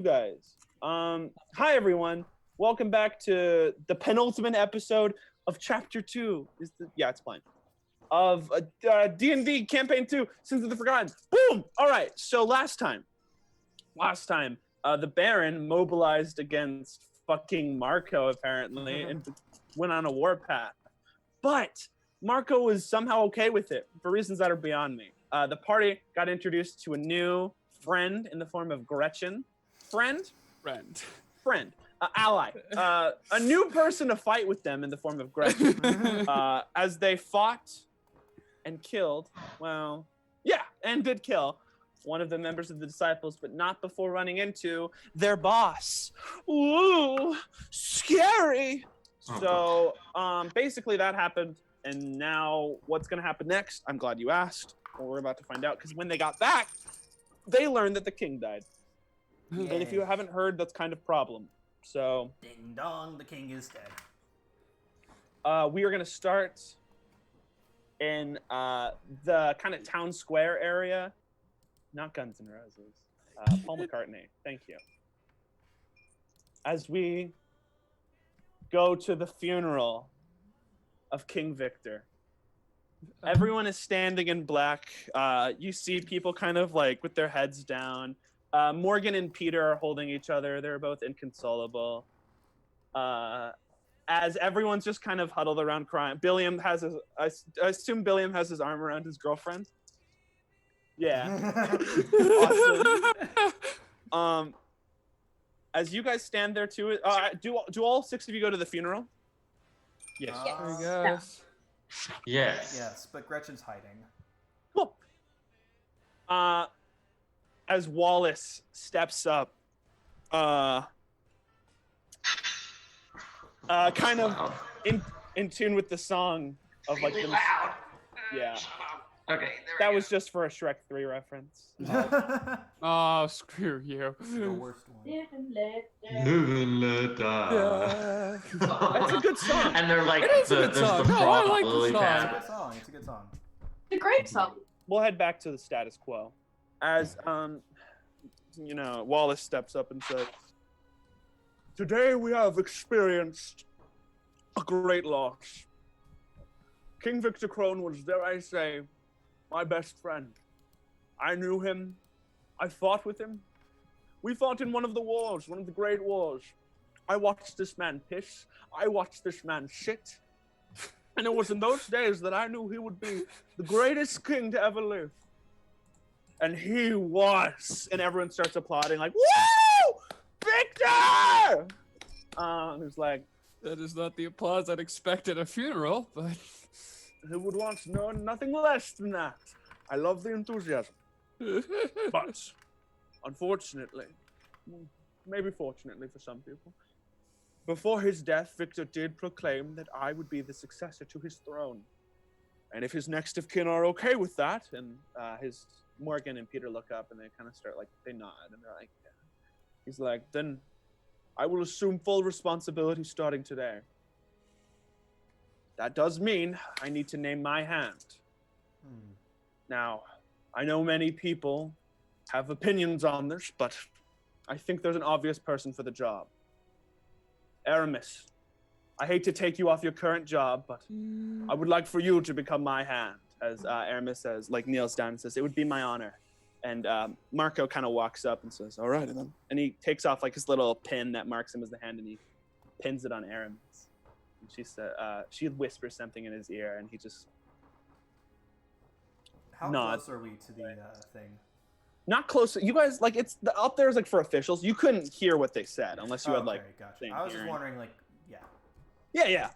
guys. Hi everyone. Welcome back to the penultimate episode of Chapter 2. It's fine. Of D&D Campaign 2, Sins of the Forgotten. Boom! All right. So last time, the Baron mobilized against fucking Marco apparently and went on a warpath. But Marco was somehow okay with it for reasons that are beyond me. The party got introduced to a new friend in the form of Gretchen. Friend, ally, a new person to fight with them in the form of Gretchen. As they fought and killed, and did kill one of the members of the disciples, but not before running into their boss. Ooh, scary. So basically that happened, and now what's going to happen next? I'm glad you asked. Well, we're about to find out, because when they got back, they learned that the king died. Yeah. And if you haven't heard, that's kind of problem. So ding dong, the king is dead. We are going to start in the kind of town square area. Not Guns N' Roses. Paul McCartney. Thank you. As we go to the funeral of King Victor. Everyone is standing in black. You see people kind of like with their heads down. Morgan and Peter are holding each other. They're both inconsolable. As everyone's just kind of huddled around crying. Billiam has I assume Billiam has his arm around his girlfriend. Yeah. Awesome. As you guys stand there too, do all six of you go to the funeral? Yes. I guess. Yes. Yes, but Gretchen's hiding. Cool. As Wallace steps up, kind of in tune with the song of like the, yeah. Okay. That was just for a Shrek 3 reference. Oh, screw you. The worst one. Live and let die. That's a good song. And they're like, It is a good song. No, I like the lily song. pad. It's a good song. It's a great song. We'll head back to the status quo. As Wallace steps up and says, "Today we have experienced a great loss. King Victor Crone was, dare I say, my best friend. I knew him. I fought with him. We fought in one of the wars, one of the great wars. I watched this man piss. I watched this man shit. And it was in those days that I knew he would be the greatest king to ever live. And he was." And everyone starts applauding like, "Woo! Victor!" It's like, That is not the applause I'd expect at a funeral, but... who would want nothing less than that? I love the enthusiasm. But, unfortunately, maybe fortunately for some people, before his death, Victor did proclaim that I would be the successor to his throne. And if his next of kin are okay with that, and his Morgan and Peter look up and they kind of start like, they nod and they're like, yeah. He's like, then I will assume full responsibility starting today. That does mean I need to name my hand. Now, I know many people have opinions on this, but I think there's an obvious person for the job. Aramis, I hate to take you off your current job, but I would like for you to become my hand. As Aramis says, like kneels down and says, "It would be my honor." And Marco kind of walks up and says, "All right, then." And he takes off like his little pin that marks him as the hand, and he pins it on Aramis. And she whispers something in his ear, and he just How nods. close are we to the thing? Not close. You guys, like, it's up there is like for officials. You couldn't hear what they said unless you had like. Okay, gotcha. thing I was just hearing. wondering, like, yeah. Yeah.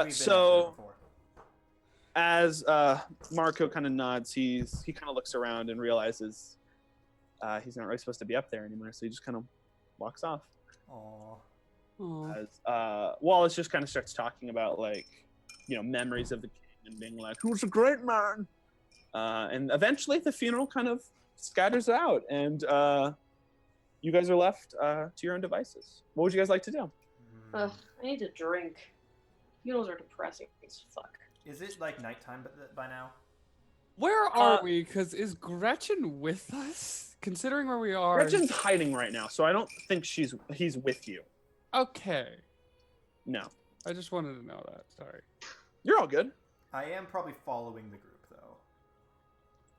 Since we've been up there before. As Marco kind of nods, he kind of looks around and realizes he's not really supposed to be up there anymore, so he just kind of walks off. Aww. As Wallace just kind of starts talking about, like, memories of the king and being like, "He was a great man." And eventually the funeral kind of scatters out, and you guys are left to your own devices. What would you guys like to do? I need to drink. Funerals are depressing as fuck. Is it like nighttime by now? Where are we? Because is Gretchen with us? Considering where we are. Gretchen's hiding right now, so I don't think he's with you. Okay. No. I just wanted to know that. Sorry. You're all good. I am probably following the group though.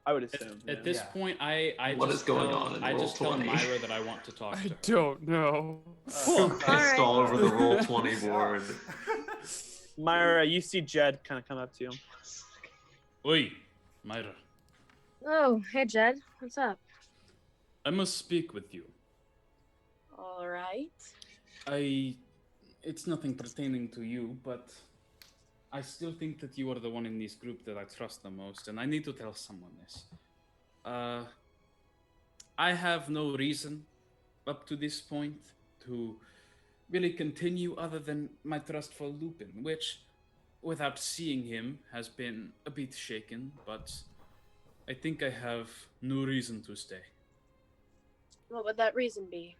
I would assume. At yeah. this Yeah. point, I What just is going tell, on in I just tell Roll20? Myra that I want to talk to I her. don't know. Pissed all over the Roll20 board. Myra, you see Jed kind of come up to you. Oi, Myra. Oh, hey Jed. What's up? I must speak with you. All right. It's nothing pertaining to you, but I still think that you are the one in this group that I trust the most, and I need to tell someone this. I have no reason up to this point to really continue other than my trust for Lupin, which, without seeing him, has been a bit shaken, but I think I have no reason to stay. What would that reason be?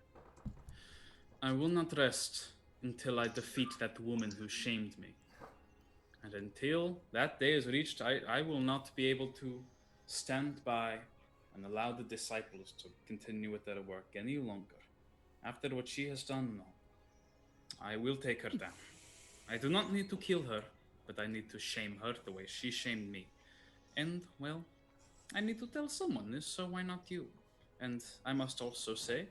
I will not rest until I defeat that woman who shamed me. And until that day is reached, I will not be able to stand by and allow the disciples to continue with their work any longer. After what she has done, no. I will take her down. I do not need to kill her, but I need to shame her the way she shamed me. And, well, I need to tell someone this, so why not you? And I must also say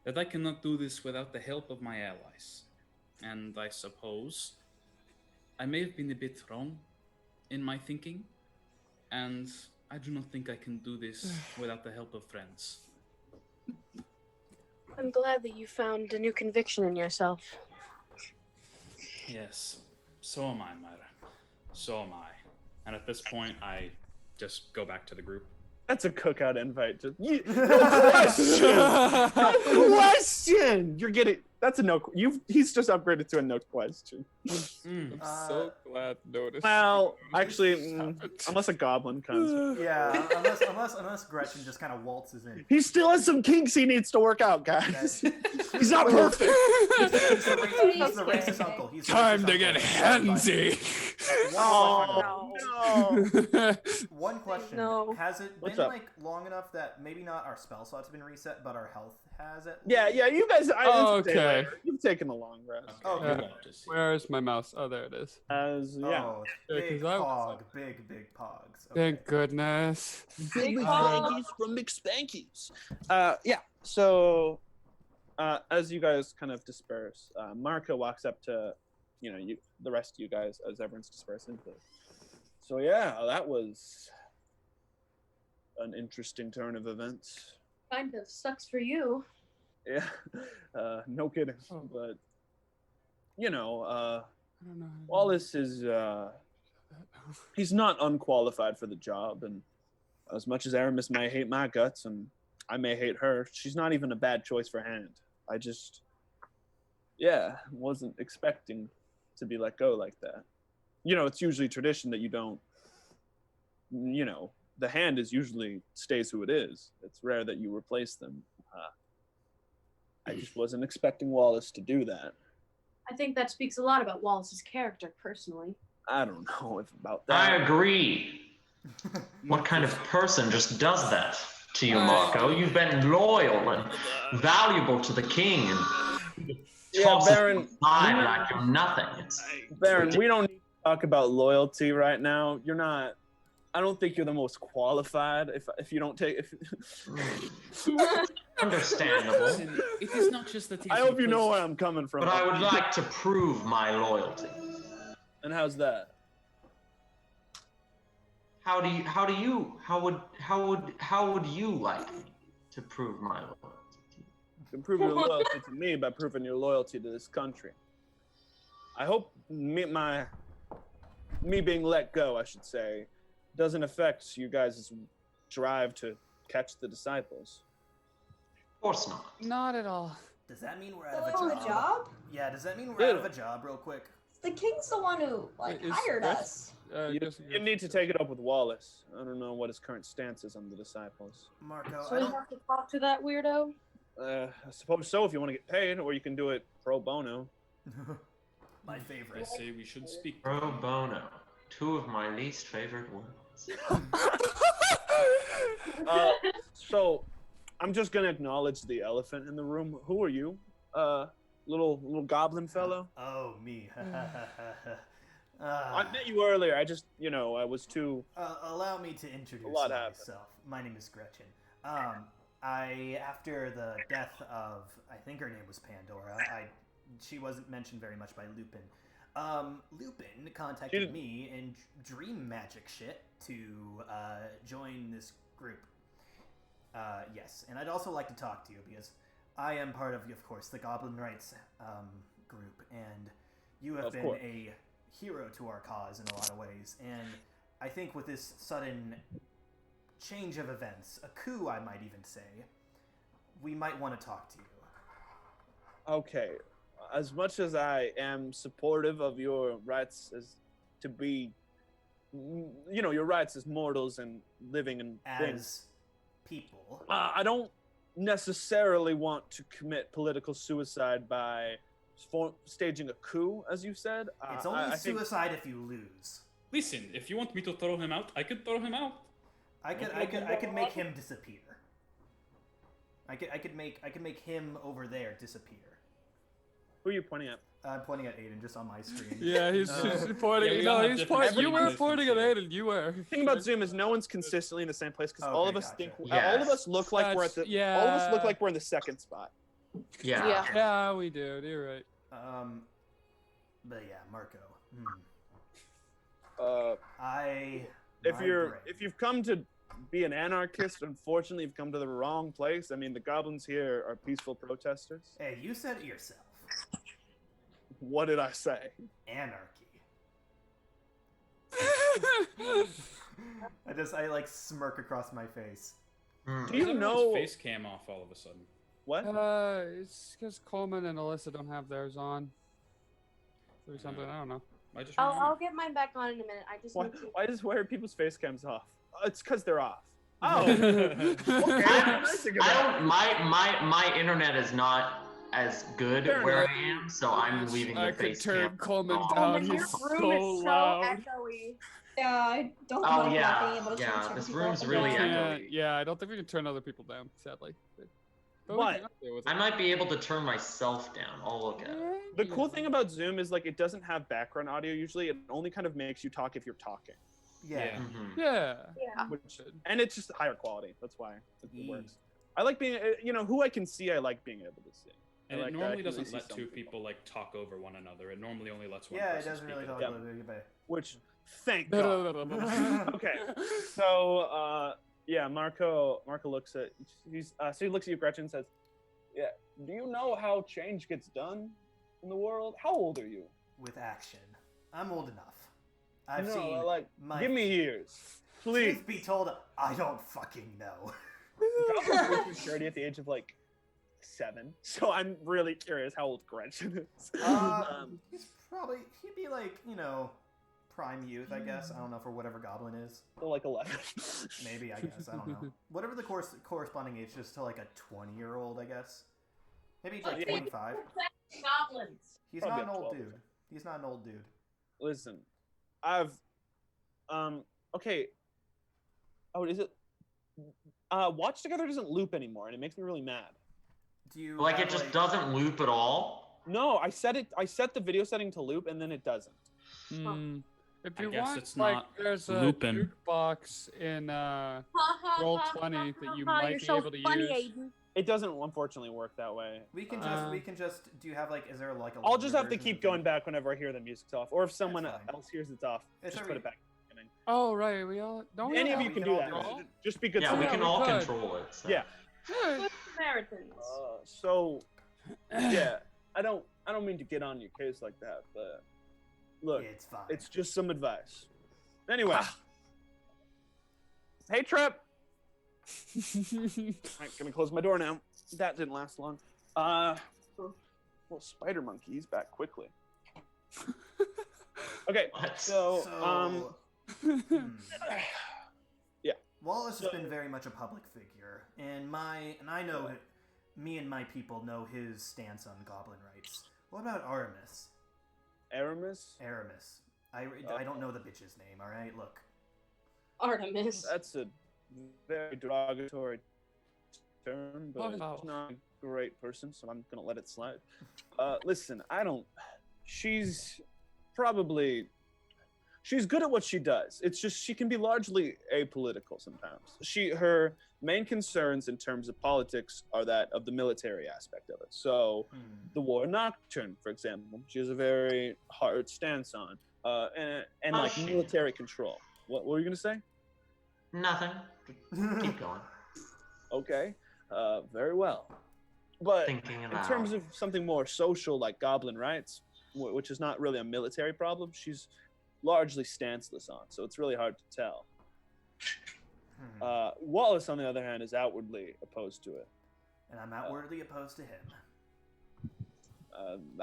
that I cannot do this without the help of my allies. And I suppose I may have been a bit wrong in my thinking, and I do not think I can do this without the help of friends. I'm glad that you found a new conviction in yourself. Yes, so am I, Myra. So am I. And at this point, I just go back to the group. That's a cookout invite. Just no question. You're getting. That's a no. He's just upgraded to a no question. I'm so glad noticed. Well, actually, unless a goblin comes, Yeah, unless Gretchen just kind of waltzes in. he still has some kinks he needs to work out, guys. He's not perfect. He's the racist uncle. He's the Time racist to get uncle. handsy. Oh no. One question. No. Has it What's been up? like long enough that maybe not our spell slots have been reset, but our health has it? Yeah, you guys. Okay. You've taken a long rest. Oh, Okay, good. we'll have to see. Where is my mouse? Oh, there it is. As yeah. Oh, Yeah, big 'cause I was pog, big pogs. Okay. Thank goodness. Big Spankies from McSpankies. Yeah. So, as you guys kind of disperse, Marco walks up to, the rest of you guys as everyone's dispersing. So yeah, that was an interesting turn of events. Kind of sucks for you. Yeah. No kidding. But I don't know. Wallace is he's not unqualified for the job, and as much as Aramis may hate my guts and I may hate her, she's not even a bad choice for hand. I just wasn't expecting to be let go like that. It's usually tradition that you don't, the hand is usually stays who it is. It's rare that you replace them. I just wasn't expecting Wallace to do that. I think that speaks a lot about Wallace's character, personally. I don't know about that. I agree. What kind of person just does that to you, Marco? You've been loyal and valuable to the king, and Yeah, toss Baron. aside like you're nothing. Baron, we don't need to talk about loyalty right now. You're not. I don't think you're the most qualified. If you don't take. Understandable. Listen, it is not just that he's I hope you know replaced- where I'm coming from. But I would like to prove my loyalty. And how's that? How would you like me to prove my loyalty? You can prove your loyalty to me by proving your loyalty to this country. I hope me being let go, I should say, doesn't affect you guys' drive to catch the disciples. Of course not. Not at all. Does that mean we're out Still of on a the job? job? Yeah, does that mean we're out of a job real quick? The king's the one who Is hired that- us. You need to take it up with Wallace. I don't know what his current stance is on the disciples. Marco, So I we don't. have to talk to that weirdo? I suppose so if you want to get paid, or you can do it pro bono. My I favorite. say we should speak. Pro bono. Two of my least favorite words. So, I'm just gonna acknowledge the elephant in the room. Who are you? Little goblin fellow? Oh, me. I met you earlier. I just, I was too. Allow me to introduce lot happened. myself. My name is Gretchen. After the death of, I think her name was Pandora, she wasn't mentioned very much by Lupin. Lupin contacted me in dream magic shit to join this group. Yes, and I'd also like to talk to you because I am part of course, the Goblin Rights group, and you have been a hero to our cause in a lot of ways. And I think with this sudden change of events, a coup, I might even say, we might want to talk to you. Okay. As much as I am supportive of your rights as to be, your rights as mortals and living and things, As people. I don't necessarily want to commit political suicide by staging a coup, as you said. It's only I think suicide if you lose. Listen, if you want me to throw him out, I could throw him out. I could make him disappear. I could make him over there disappear. Who are you pointing at? I'm pointing at Aiden just on my screen. Yeah, he's pointing. Yeah, we all no, have he's different pointing. You were screens pointing at here. Aiden. You were. The thing about Zoom is no one's consistently in the same place because Okay, all of us gotcha. think all Yes. of us look like we're at the all of us look like we're in the second spot. Yeah. Yeah. Yeah, we do. You're right. But yeah, Marco. If my you're brain. if you've come to be an anarchist, unfortunately you've come to the wrong place. I mean, the goblins here are peaceful protesters. Hey, you said it yourself. What did I say? Anarchy. I like smirk across my face. Hmm. Do you Everyone's know face cam off all of a sudden? what? It's because Coleman and Alyssa don't have theirs on. Or something. I don't know. I just I'll remembered. get mine back on in a minute. I just need to. Why are people's face cams off? It's because they're off. Oh, Oh. okay. I don't. My internet is not as good Fair where enough. I am, so I'm leaving I the could face turn cam. Coleman off. down. Your He's room so is so loud. echoey. Yeah, I don't Oh, like not yeah. being able to Yeah, turn this people room's up. really Yeah. echoey. Yeah, I don't think we can turn other people down, sadly. But What? we can deal with it. I might be able to turn myself down. I'll look at it. The cool thing about Zoom is like it doesn't have background audio usually. It only kind of makes you talk if you're talking, Yeah. Mhm. Yeah. Yeah. and it's just higher quality. That's why it Yee. works. I like being, who I can see. I like being able to see. And I it like that I normally can doesn't see let two something. people like talk over one another. It normally only lets one Yeah, it person doesn't speak really at talk a Yeah. about it. Which, thank No, God. no, no, no, no. Okay, so yeah, Marco looks at so he looks at you, Gretchen, and says, "Yeah, do you know how change gets done in the world? How old are you? With action. I'm old enough. I've No, seen like, my give me years, please." Truth be told, I don't fucking know. Goblins reach maturity at the age of like 7, so I'm really curious how old Gretchen is. He'd be like, prime youth, I guess. I don't know, for whatever goblin is. So, like 11. Maybe, I guess. I don't know. Whatever the corresponding age is to like a 20-year-old, I guess. Maybe he's like Yeah. 25. Goblins. He's Probably not an a old 12. dude. He's not an old dude. Listen, I've okay. Oh, is it? Watch Together doesn't loop anymore, and it makes me really mad. Do you Like have, it just doesn't loop at all. No, I set the video setting to loop, and then it doesn't. If I you guess want, it's like, not there's a looping. jukebox in Roll20 that you might You're be so able to funny, use. Aiden. It doesn't unfortunately work that way. We can just. Do you have like? Is there like a? I'll just longer have to version keep of the- going back whenever I hear the music's off, or if someone fine. else hears it's off, It's just already- put it back. at the beginning. Oh right, we all don't. Any we of all- you we can can do all that. do it. Just because. Yeah, we Yeah, can we all could. control it. So. Yeah. Yeah. Good Samaritans. So, yeah, I don't mean to get on your case like that, but look, It's fine. it's just some advice. Anyway, hey Trip. I'm gonna close my door now. That didn't last long. Well, Spider Monkey, he's back quickly. Okay, What? so hmm. yeah. Wallace has been very much a public figure, and I know me and my people know his stance on goblin rights. What about Aramis? Aramis. Aramis. I don't know the bitch's name. All right, look. Artemis. That's a very derogatory term, but Oh. she's not a great person, so I'm gonna let it slide. Listen, she's good at what she does. It's just she can be largely apolitical sometimes. Her main concerns in terms of politics are that of the military aspect of it. So the War Nocturne, for example, she has a very hard stance on, and like shit. military control. What were you gonna say? Nothing. Keep going. Okay, very well. But Thinking in aloud. terms of something more social like goblin rights, which is not really a military problem, she's largely stanceless on, so it's really hard to tell. Wallace, on the other hand, is outwardly opposed to it. And I'm outwardly opposed to him.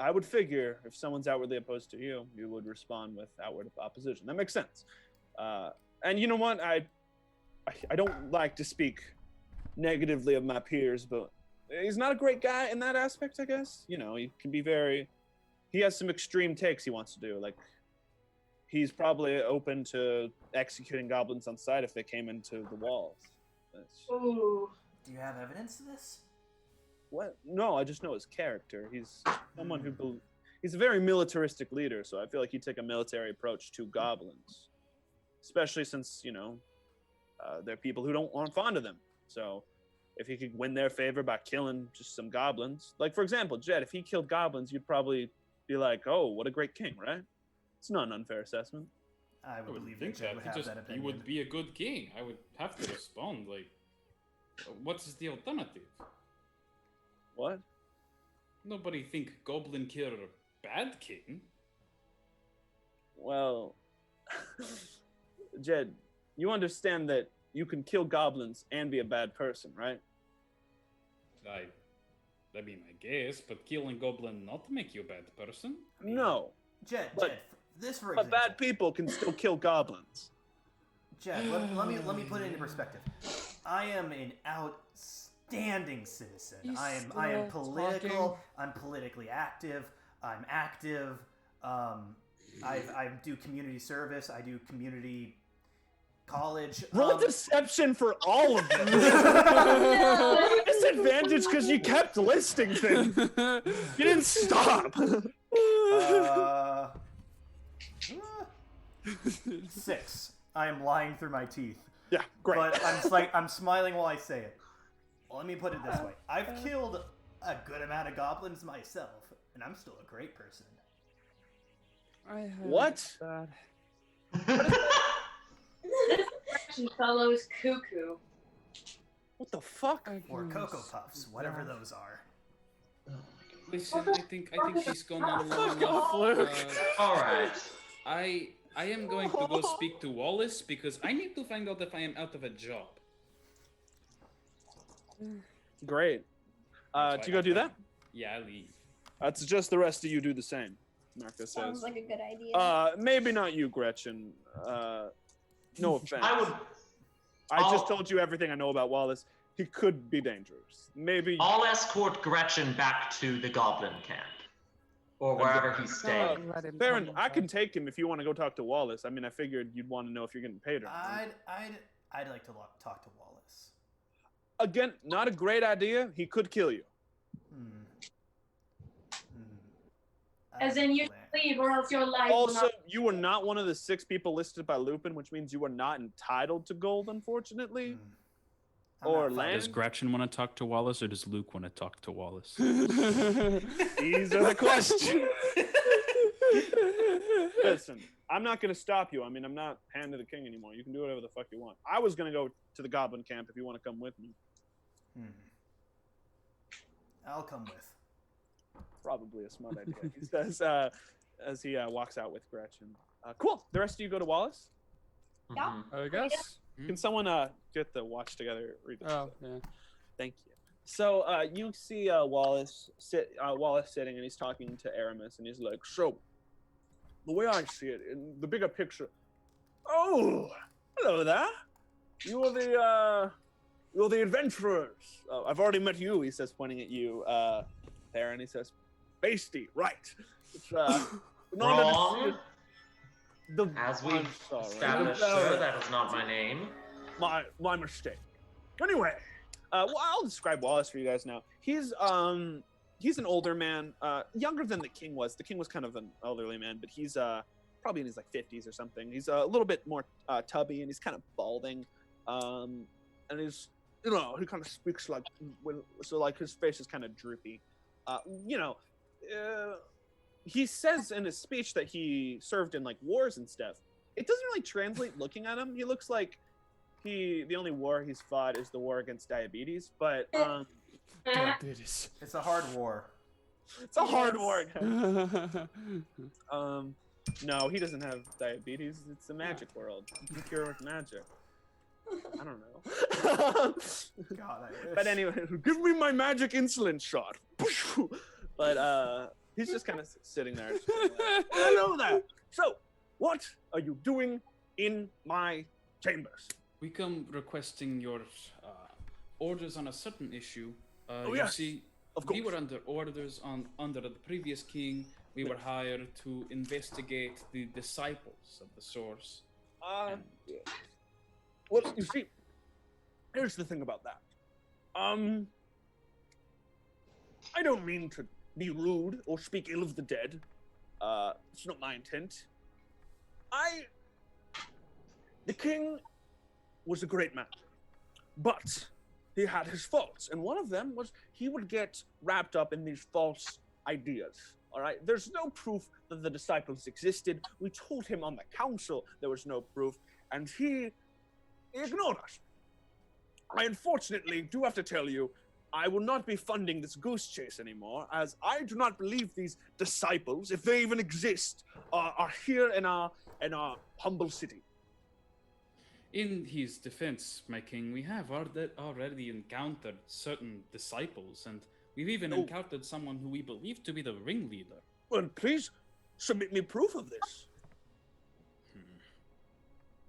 I would figure if someone's outwardly opposed to you, you would respond with outward opposition. That makes sense. And you know what? I don't like to speak negatively of my peers, but he's not a great guy in that aspect, I guess. You know, he can be he has some extreme takes he wants to do. Like, he's probably open to executing goblins on sight if they came into the walls. Ooh. Do you have evidence of this? What? No, I just know his character. He's someone he's a very militaristic leader, so I feel like he'd take a military approach to goblins. Especially since, you know, there are people who aren't fond of them. So if he could win their favor by killing just some goblins. Like, for example, Jed, if he killed goblins, you'd probably be like, oh, what a great king, right? It's not an unfair assessment. I I would would believe think that Jed that. would He have just that he opinion. would be a good king. I would have to respond like, what's the alternative? What? Nobody think Goblin Killer bad king. Well, Jed, you understand that you can kill goblins and be a bad person, right? I mean, I guess, but killing goblin not make you a bad person. No, Jed, But- this for but example. bad people can still kill goblins. Jed, let me put it into perspective. I am an outstanding citizen. He's I am still political. talking. I'm politically active. I'm active. I do community service. I do community college. Roll deception for all of them. No. Disadvantage because you kept listing things. You didn't stop. 6. I am lying through my teeth. Yeah, great. But I'm smiling while I say it. Well, let me put it this way: I've killed a good amount of goblins myself, and I'm still a great person. I have What? that. Russian fellows cuckoo. What the fuck? I Or can Cocoa Puffs, whatever that. those are. Listen, I think he's gone on long Fuck off, enough. Luke. All right. I am going to go speak to Wallace because I need to find out if I am out of a job. Great. That's Do you why go do I- that? Yeah, I leave. That's just the rest of you do the same. Marcus Sounds says. like a good idea. Maybe not you, Gretchen. No offense. I would. I just I'll- told you everything I know about Wallace. He could be dangerous. Maybe. I'll escort Gretchen back to the Goblin Camp, or wherever he's staying. Let him Baron, come I can back. take him if you want to go talk to Wallace. I mean, I figured you'd want to know if you're getting paid or not. I'd like to talk to Wallace. Again, not a great idea. He could kill you. As in, you leave, or else your life will Also, not. you were not one of the 6 people listed by Lupin, which means you are not entitled to gold, unfortunately. Or land. Does Gretchen want to talk to Wallace, or does Luke want to talk to Wallace? These are the questions. Listen, I'm not going to stop you. I mean, I'm not Hand of the King anymore. You can do whatever the fuck you want. I was going to go to the Goblin Camp if you want to come with me. I'll come with. Probably a smart idea. He says as he walks out with Gretchen. Cool. The rest of you go to Wallace. Yeah. Mhm. I guess. Can someone get the watch together? Read this. Oh, yeah. Thank you. So you see Wallace sitting and he's talking to Aramis and he's like, so the way I see it in the bigger picture. Oh, hello there. You're the adventurers. I've already met you. He says, pointing at you, there, and he says, Basty, right? It's Wrong. The As I'm we've sorry. established, sir, that is not my name. my mistake. Anyway, well, I'll describe Wallace for you guys now. He's an older man, younger than the king was. The king was kind of an elderly man, but he's probably in his like 50s or something. He's a little bit more tubby, and he's kind of balding, and he's he kind of speaks like so like his face is kind of droopy. He says in his speech that he served in like wars and stuff. It doesn't really translate looking at him. He looks like the only war he's fought is the war against diabetes, but Diabetes. It's a hard war. it's a hard war. No, he doesn't have diabetes. It's a magic world. You can cure with magic. I don't know. God, I wish. But anyway, give me my magic insulin shot. But he's just kind of sitting there. Hello there. So, what are you doing in my chambers? We come requesting your orders on a certain issue. Oh, You yes, see, of course. we were under orders under the previous king. We were hired to investigate the disciples of the source. Well, you see, here's the thing about that. I don't mean to be rude or speak ill of the dead. It's not my intent. The king was a great man, but he had his faults, and one of them was he would get wrapped up in these false ideas. All right, there's no proof that the disciples existed. We told him on the council there was no proof, and he ignored us. I unfortunately do have to tell you, I will not be funding this goose chase anymore, as I do not believe these disciples, if they even exist, are here in our humble city. In his defense, my king, we have already encountered certain disciples, and we've even encountered someone who we believe to be the ringleader. Well, please submit me proof of this.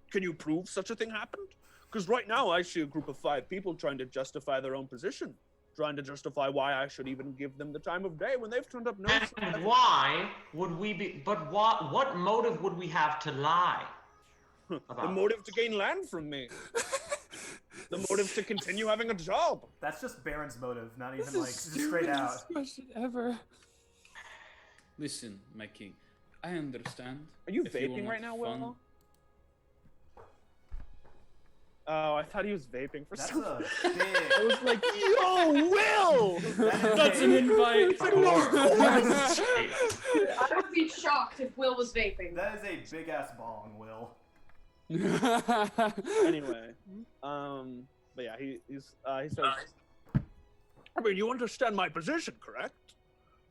Can you prove such a thing happened? Because right now I see a group of 5 people trying to justify their own position, trying to justify why I should even give them the time of day when they've turned up no. And why would we be? But what motive would we have to lie? The motive to gain land from me. The motive to continue having a job. That's just Baron's motive, not even like straight out. Question ever. Listen, my king, I understand. Are you if will vaping not right now, fund- Will? Oh, I thought he was vaping for That's some a reason. big. I was like, yo, Will! That's an invite. I would be shocked if Will was vaping. That is a big ass bong, Will. Anyway, but yeah, he says, I mean, you understand my position, correct?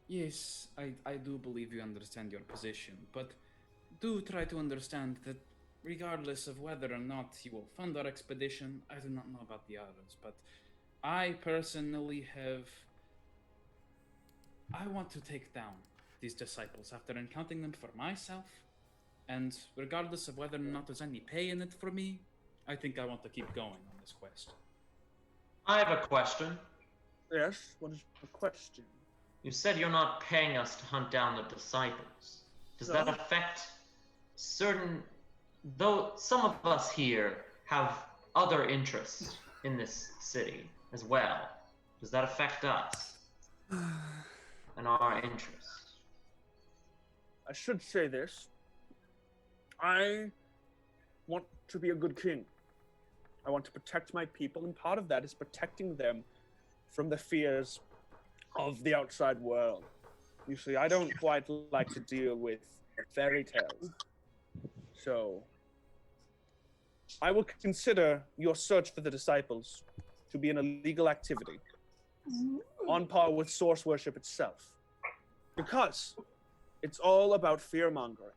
Yes, I do believe you understand your position, but do try to understand that regardless of whether or not he will fund our expedition, I do not know about the others, but I personally I want to take down these disciples after encountering them for myself, and regardless of whether or not there's any pay in it for me, I think I want to keep going on this quest. I have a question. Yes, what is the question? You said you're not paying us to hunt down the disciples. Does that No. affect certain... Though some of us here have other interests in this city as well. Does that affect us and our interests? I should say this. I want to be a good king. I want to protect my people, and part of that is protecting them from the fears of the outside world. You see, I don't quite like to deal with fairy tales. So, I will consider your search for the disciples to be an illegal activity, on par with source worship itself. Because it's all about fear-mongering.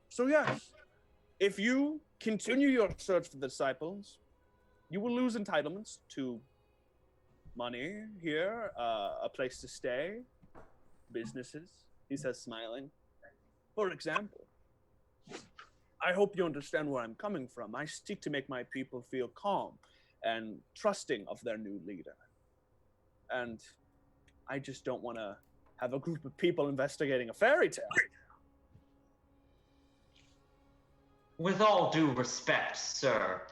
So yes, if you continue your search for the disciples, you will lose entitlements to money here, a place to stay, businesses, he says, smiling. For example, I hope you understand where I'm coming from. I seek to make my people feel calm and trusting of their new leader. And I just don't want to have a group of people investigating a fairy tale. With all due respect, sir,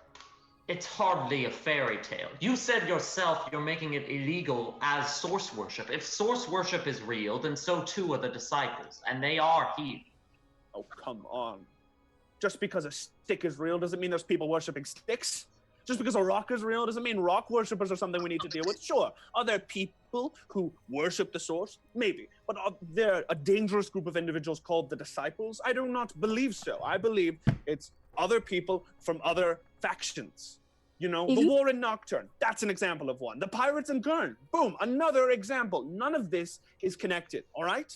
it's hardly a fairy tale. You said yourself you're making it illegal as source worship. If source worship is real, then so too are the disciples, and they are here. Oh, come on. Just because a stick is real doesn't mean there's people worshipping sticks. Just because a rock is real doesn't mean rock worshippers are something we need to deal with. Sure, are there people who worship the source? Maybe. But are there a dangerous group of individuals called the disciples? I do not believe so. I believe it's other people from other factions. You know, the war in Nocturne, that's an example of one. The pirates in Gurn, boom, another example. None of this is connected, all right?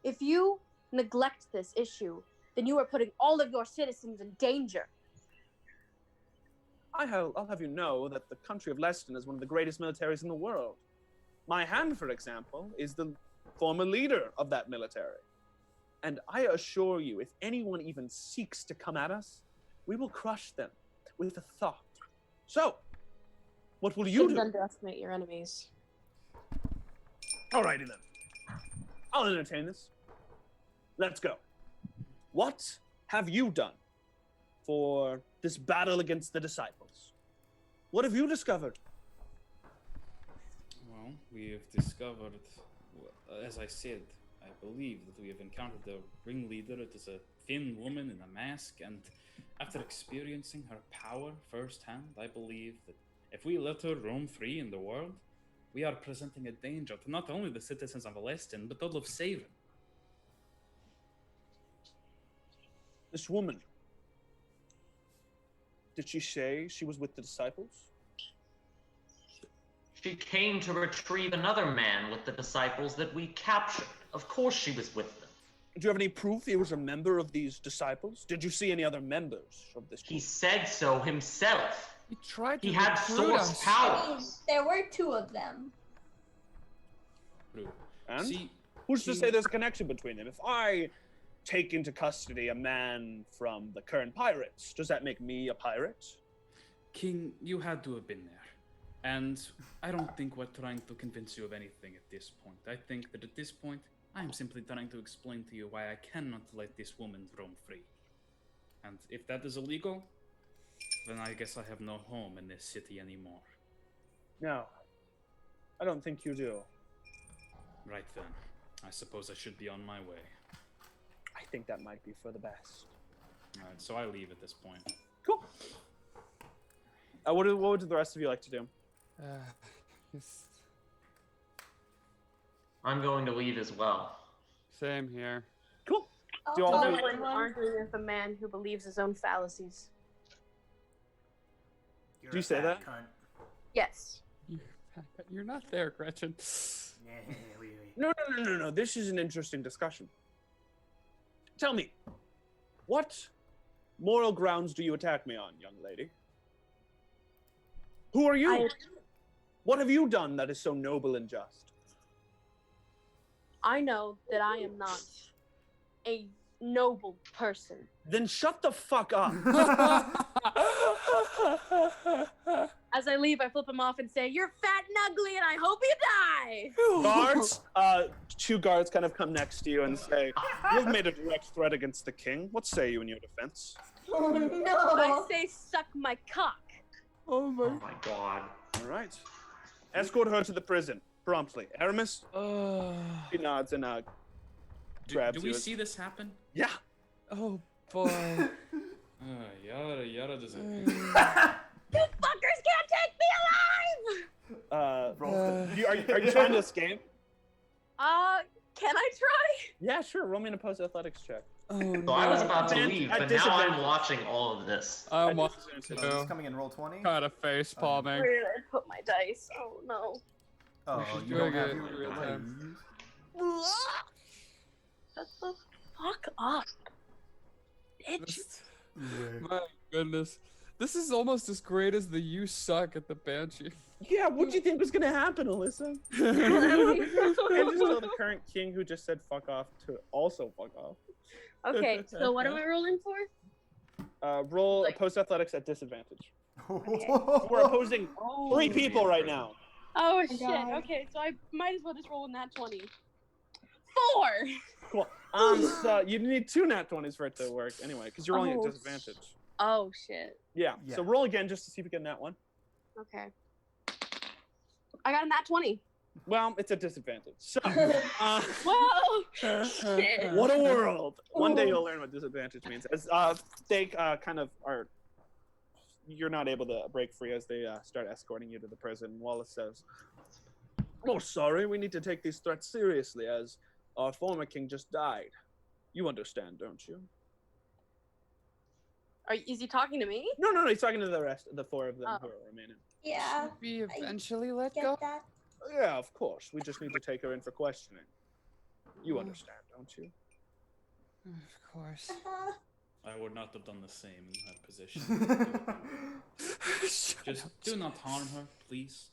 If you neglect this issue, then you are putting all of your citizens in danger. I'll have you know that the country of Leston is one of the greatest militaries in the world. My hand, for example, is the former leader of that military. And I assure you, if anyone even seeks to come at us, we will crush them with a thought. So, what will you Shouldn't do? underestimate your enemies. Alrighty then. I'll entertain this. Let's go. What have you done for this battle against the disciples? What have you discovered? Well, we have discovered, as I said, I believe that we have encountered the ringleader. It is a thin woman in a mask, and after experiencing her power firsthand, I believe that if we let her roam free in the world, we are presenting a danger to not only the citizens of Alestin, but all of Savin. This woman, did she say she was with the disciples? She came to retrieve another man with the disciples that we captured. Of course she was with them. Do you have any proof he was a member of these disciples? Did you see any other members of this He group? said so himself. He tried to He had recruit source us. powers. There were two of them. True. And? See, Who's to King- say there's a connection between them? If I take into custody a man from the current pirates, does that make me a pirate? King, you had to have been there. And I don't think we're trying to convince you of anything at this point. I think that at this point, I am simply trying to explain to you why I cannot let this woman roam free. And if that is illegal, then I guess I have no home in this city anymore. No, I don't think you do. Right then, I suppose I should be on my way. I think that might be for the best. Alright, so I leave at this point. Cool. What would the rest of you like to do? It's I'm going to leave as well. same here. Cool. Do you all No think- one arguing with a man who believes his own fallacies. You're Do you a say fat that? Cunt. Yes. You're not there, Gretchen. Yeah, oui. No. This is an interesting discussion. Tell me, what moral grounds do you attack me on, young lady? Who are you? What have you done that is so noble and just? I know that I am not a noble person. Then shut the fuck up. As I leave, I flip him off and say, "You're fat and ugly, and I hope you die." Guards, two guards kind of come next to you and say, "You have made a direct threat against the king. What say you in your defense?" Oh no! I say, "Suck my cock." Oh my. Oh my god. All right. Escort her to the prison promptly. Aramis, Oh, he nods and Do grabs we you. see this happen? Yeah. oh boy. Yara doesn't. You fuckers can't take me alive! Are you trying to escape? Can I try? Yeah, sure. Roll me an opposed athletics check. Oh So no. I was about to Advan- leave, at but now disadvantage. I'm watching all of this. I'm At watching disadvantage. So it's too. coming in roll 20? Kind of face palming. Where did I put my dice? Oh no. Oh, She's you don't doing have it your in real time. Shut the fuck up. Bitch. This- My goodness. This is almost as great as the "you suck" at the Banshee. Yeah, what do you think was gonna happen, Alyssa? And just tell the current king who just said fuck off to also fuck off. Okay, so what am I rolling for? Roll Like- opposed athletics at disadvantage. We're opposing three people right now. Oh my shit. God. Okay, so I might as well just roll in that 20. 4! Cool. So you need two nat 20s for it to work anyway, because you're rolling at Oh, disadvantage. Oh shit. Yeah. Yeah. So roll again just to see if you get that one. Okay. I got a nat 20. Well, it's a disadvantage. So, Whoa! Shit. what a world! One day Ooh. you'll learn what disadvantage means. As they kind of are, you're not able to break free as they start escorting you to the prison. Wallace says, "Oh, sorry, we need to take these threats seriously, as our former king just died. You understand, don't you?" Is he talking to me? No, he's talking to the rest, the four of them Oh. who are remaining. Yeah, Be eventually let get go. that. Yeah, of course. We just need to take her in for questioning. You understand, don't you? Of course. I would not have done the same in her position. Just do not harm her, please.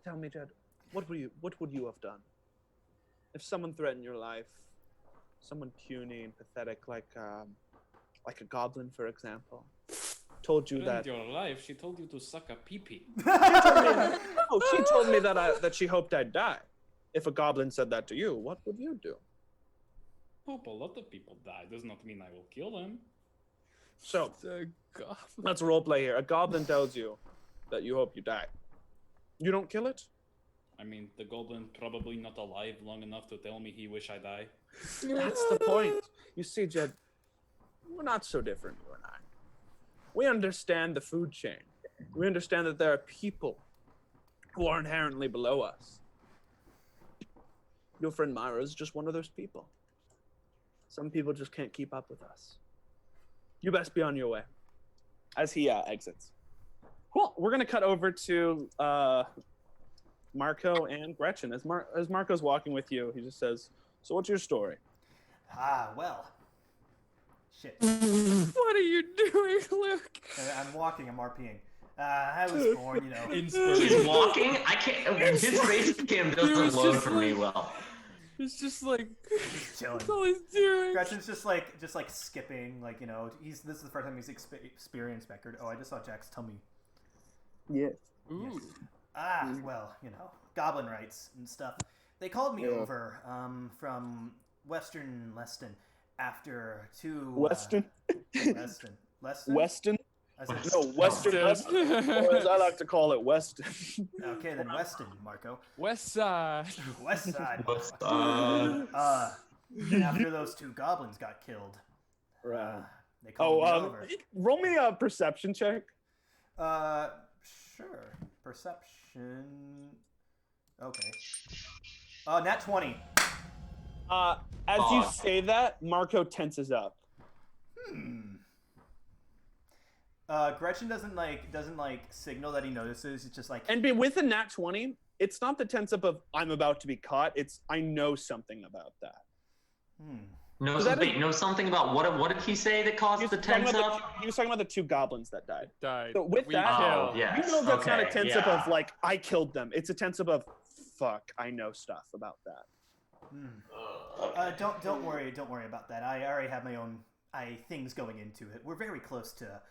Tell me, Jed, what would you have done if someone threatened your life? Someone puny and pathetic, like a goblin, for example, told you that. Your life, she told you to suck a pee-pee. Oh, she told me that she hoped I'd die. If a goblin said that to you, what would you do? Hope a lot of people die. Does not mean I will kill them. So The goblin. let's role play here. A goblin tells you that you hope you die. You don't kill it? I mean, the goblin probably not alive long enough to tell me he wish I die. That's the point. You see, Jed, we're not so different, you and I. We understand the food chain. We understand that there are people who are inherently below us. Your friend Myra is just one of those people. Some people just can't keep up with us. You best be on your way. As he exits. Cool. We're gonna cut over to Marco and Gretchen. As Marco's walking with you, he just says, "So what's your story?" Well. Shit. What are you doing, Luke? I'm walking, I'm RPing. I was born, you know. He's walking. I can't. His face cam doesn't load for me well. It's just like Just chilling. that's all he's doing. Gretchen's just like skipping, like, you know, this is the first time he's experienced Beckard. Oh, I just saw Jax tell me. Yes. Ooh. Well, you know, goblin rights and stuff. They called me over from Western Leston after two Western? Leston. Weston? I said, No, Western. Or as I like to call it, Weston. Okay, then Weston, Marco. West Side. West Side. West After those two goblins got killed, Right. they called me Oh, over. roll me a perception check. Sure. Perception. Okay. Nat 20. As you Fuck. say that, Marco tenses up. Gretchen doesn't signal that he notices. It's just like, And with a nat 20, it's not the tense up of I'm about to be caught. It's I know something about that. Know So that something. is- Know something about what did he say that He caused was, the talking tense about up? he was talking about the two goblins that died. Died. So with We that- killed. Oh, yeah. You know that's not a Okay, tense up yeah. of like I killed them. It's a tense up of fuck, I know stuff about that. don't worry about that. I already have my own things going into it. We're very close to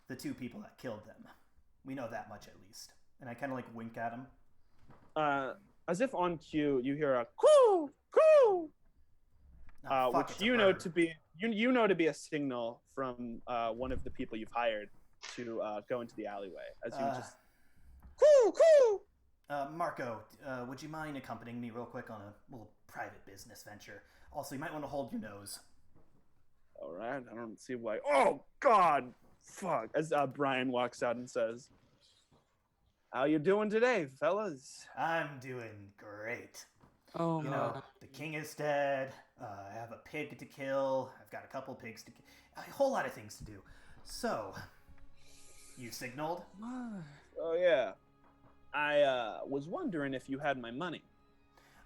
the two people that killed them. We know that much at least. And I kind of like wink at him. As if on cue, you hear a coo coo, Oh, fuck, which it's a you know bird. to be you know to be a signal from one of the people you've hired to go into the alleyway. As you just coo coo. Marco, would you mind accompanying me real quick on a little private business venture? Also, you might want to hold your nose. All right, I don't see why. Oh God, fuck! As Brian walks out and says, "How you doing today, fellas?" I'm doing great. Oh You my. know, the king is dead. I have a pig to kill. I've got a couple pigs to kill. A whole lot of things to do. So, you signaled? Oh yeah, I was wondering if you had my money.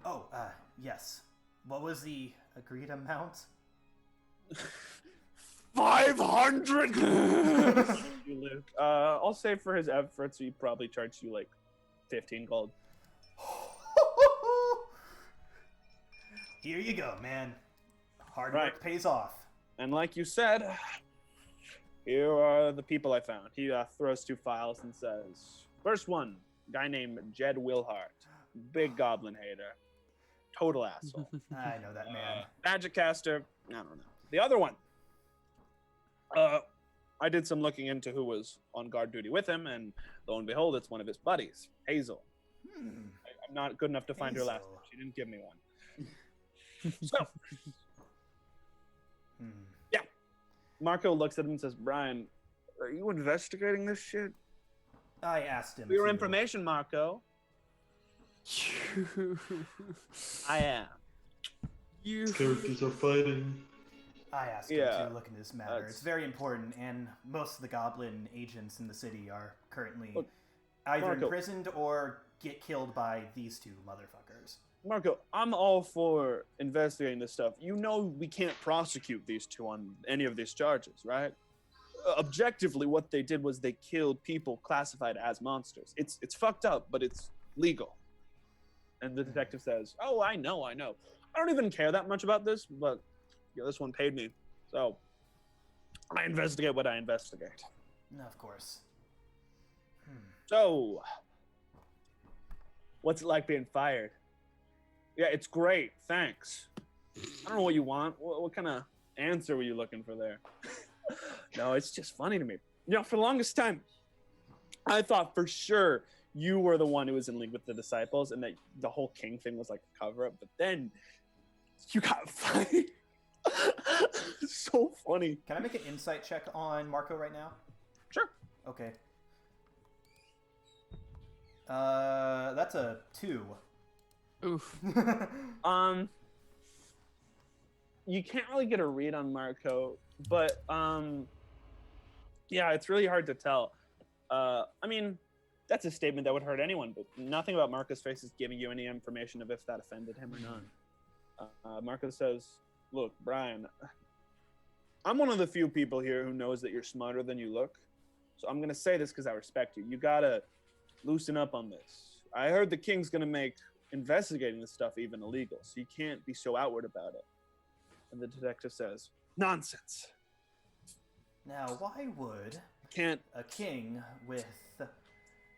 Oh, yes. What was the agreed amount? 500. You, Luke. I'll say for his efforts, he probably charged you like 15 gold. Here you go, man. Hard Right. work pays off. And like you said, here are the people I found. He throws 2 files and says, first one, guy named Jed Wilhart, big goblin hater, total asshole. I know that man. Magic caster, I don't know. The other one, I did some looking into who was on guard duty with him, and lo and behold, it's one of his buddies, Hazel. I'm not good enough to find her last Hazel. name. She didn't give me one. So, yeah. Marco looks at him and says, Brian, are you investigating this shit? I asked him. For your to. information, Marco, I am. You. Characters are fighting. I asked him Yeah, to look into this matter. that's- It's very important, and most of the goblin agents in the city are currently Look, either Marco. imprisoned or get killed by these two motherfuckers. Marco, I'm all for investigating this stuff. You know we can't prosecute these two on any of these charges, right? Objectively, what they did was they killed people classified as monsters. It's fucked up, but it's legal. And the detective says, "Oh, I know. I don't even care that much about this, but this one paid me, so I investigate what I investigate." No, of course. So, what's it like being fired? Yeah, it's great. Thanks. I don't know what you want. What kind of answer were you looking for there? No, it's just funny to me. You know, for the longest time, I thought for sure you were the one who was in league with the disciples and that the whole king thing was like a cover up. But then you got fired. It's so funny. Can I make an insight check on Marco right now? Sure. Okay. That's a 2. Oof. You can't really get a read on Marco, but yeah, it's really hard to tell. I mean, that's a statement that would hurt anyone, but nothing about Marco's face is giving you any information of if that offended him or not. Marco says, "Look, Brian, I'm one of the few people here who knows that you're smarter than you look. So I'm gonna say this because I respect you. You gotta loosen up on this. I heard the king's gonna make investigating this stuff even illegal, so you can't be so outward about it." And the detective says, "Nonsense. Now, why would I can't." a king with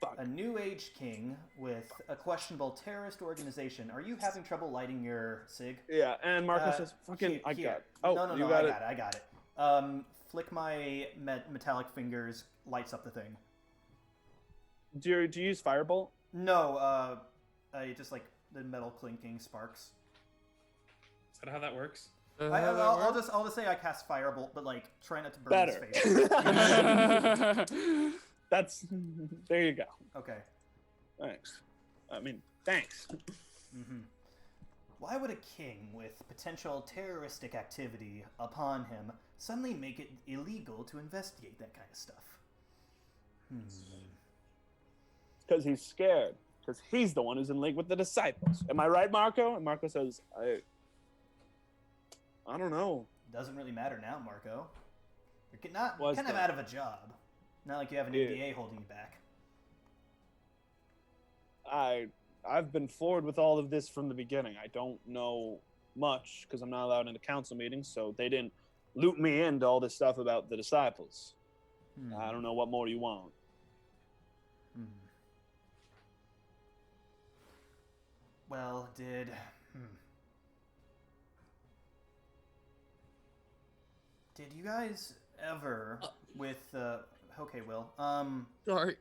Fuck. a new age king with a questionable terrorist organization? Are you having trouble lighting your cig? Yeah, and Marco says, "Fucking, Here- I here. got it." Oh, no, you I got got it. I got it. Flick my metallic fingers, lights up the thing. Do you use Firebolt? No, I just like the metal clinking sparks. Is that how that works? I'll just say I cast Firebolt, but like try not to burn Better. his face. That's there you go. Okay. Thanks. I mean, thanks. Why would a king with potential terroristic activity upon him suddenly make it illegal to investigate that kind of stuff? Because he's scared. Because he's the one who's in league with the disciples. Am I right, Marco? And Marco says, I don't know. Doesn't really matter now, Marco. You're not Was kind of that? out of a job. Not like you have an Yeah. NDA holding you back. I've been forward with all of this from the beginning. I don't know much because I'm not allowed into council meetings, so they didn't loop me into all this stuff about the disciples. I don't know what more you want. Well, did you guys ever with okay, Will, Sorry.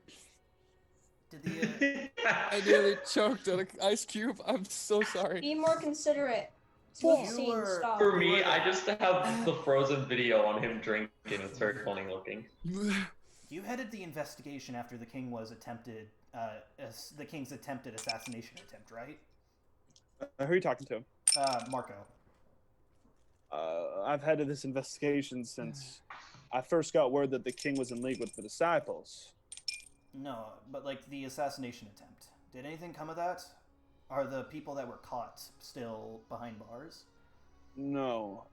did the I nearly choked on an ice cube. I'm so sorry. Be more considerate. You Sweet scene, were- stop. For me, I just have the frozen video on him drinking. It's very funny looking. you headed the investigation after the king was attempted the king's attempted assassination attempt, right? Who are you talking to? Marco. I've headed this investigation since I first got word that the king was in league with the disciples. No, but like the assassination attempt. Did anything come of that? Are the people that were caught still behind bars? No.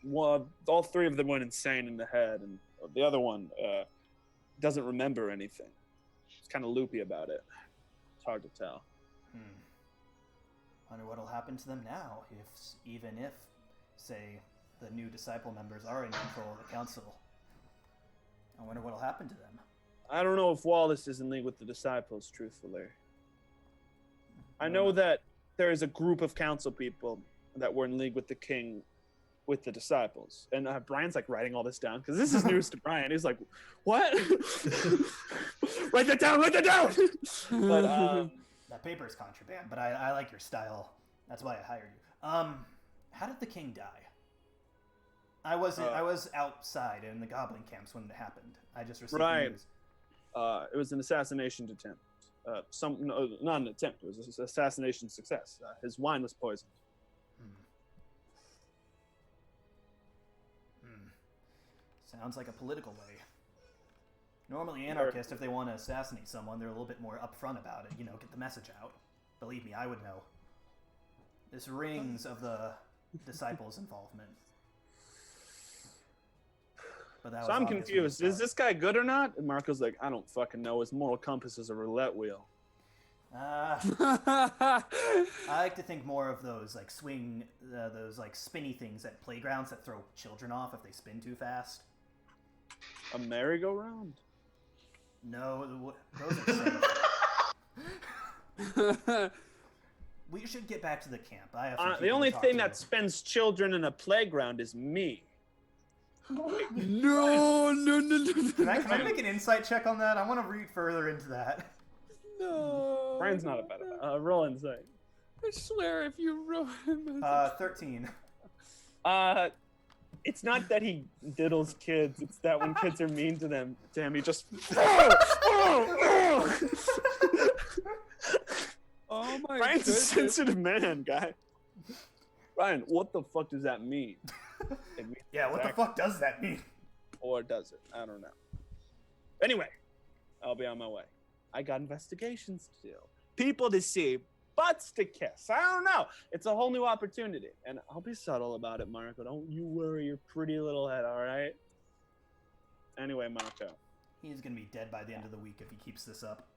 Well, all three of them went insane in the head, and the other one doesn't remember anything. He's kind of loopy about it. It's hard to tell. Wonder what'll happen to them now, even if, say, the new disciple members are in control of the council. I wonder what'll happen to them. I don't know if Wallace is in league with the disciples, truthfully. I know that there is a group of council people that were in league with the king with the disciples. And Brian's like writing all this down because this is news to Brian. He's like, what? Write that down, write that down! But, that paper is contraband, but I like your style. That's why I hired you. How did the king die? I was outside in the goblin camps when it happened. I just received the news. It was an assassination attempt. No, not an attempt. It was an assassination success. His wine was poisoned. Sounds like a political way. Normally anarchists, if they want to assassinate someone, they're a little bit more upfront about it. You know, get the message out. Believe me, I would know. This rings of the disciples' involvement. But that So was I'm obvious from the confused. Is start. this guy good or not? And Marco's like, I don't fucking know. His moral compass is a roulette wheel. I like to think more of those like those like spinny things at playgrounds that throw children off if they spin too fast. A merry-go-round? No, those are safe. We should get back to the camp. I have some The people only to talk thing to. that spends children in a playground is me. No. Can I make an insight check on that? I want to read further into that. No. Brian's not about it. Roll insight. I swear, if you ruin 13. It's not that he diddles kids. It's that when kids are mean to him, he just. Oh my Brian's a goodness. sensitive man, guy. Brian, what the fuck does that mean? It means Yeah, what the exactly- fuck does that mean? Or does it? I don't know. Anyway, I'll be on my way. I got investigations to do. People to see. Butts to kiss. I don't know. It's a whole new opportunity. And I'll be subtle about it, Marco. Don't you worry your pretty little head, all right? Anyway, Marco. He's gonna be dead by the end of the week if he keeps this up.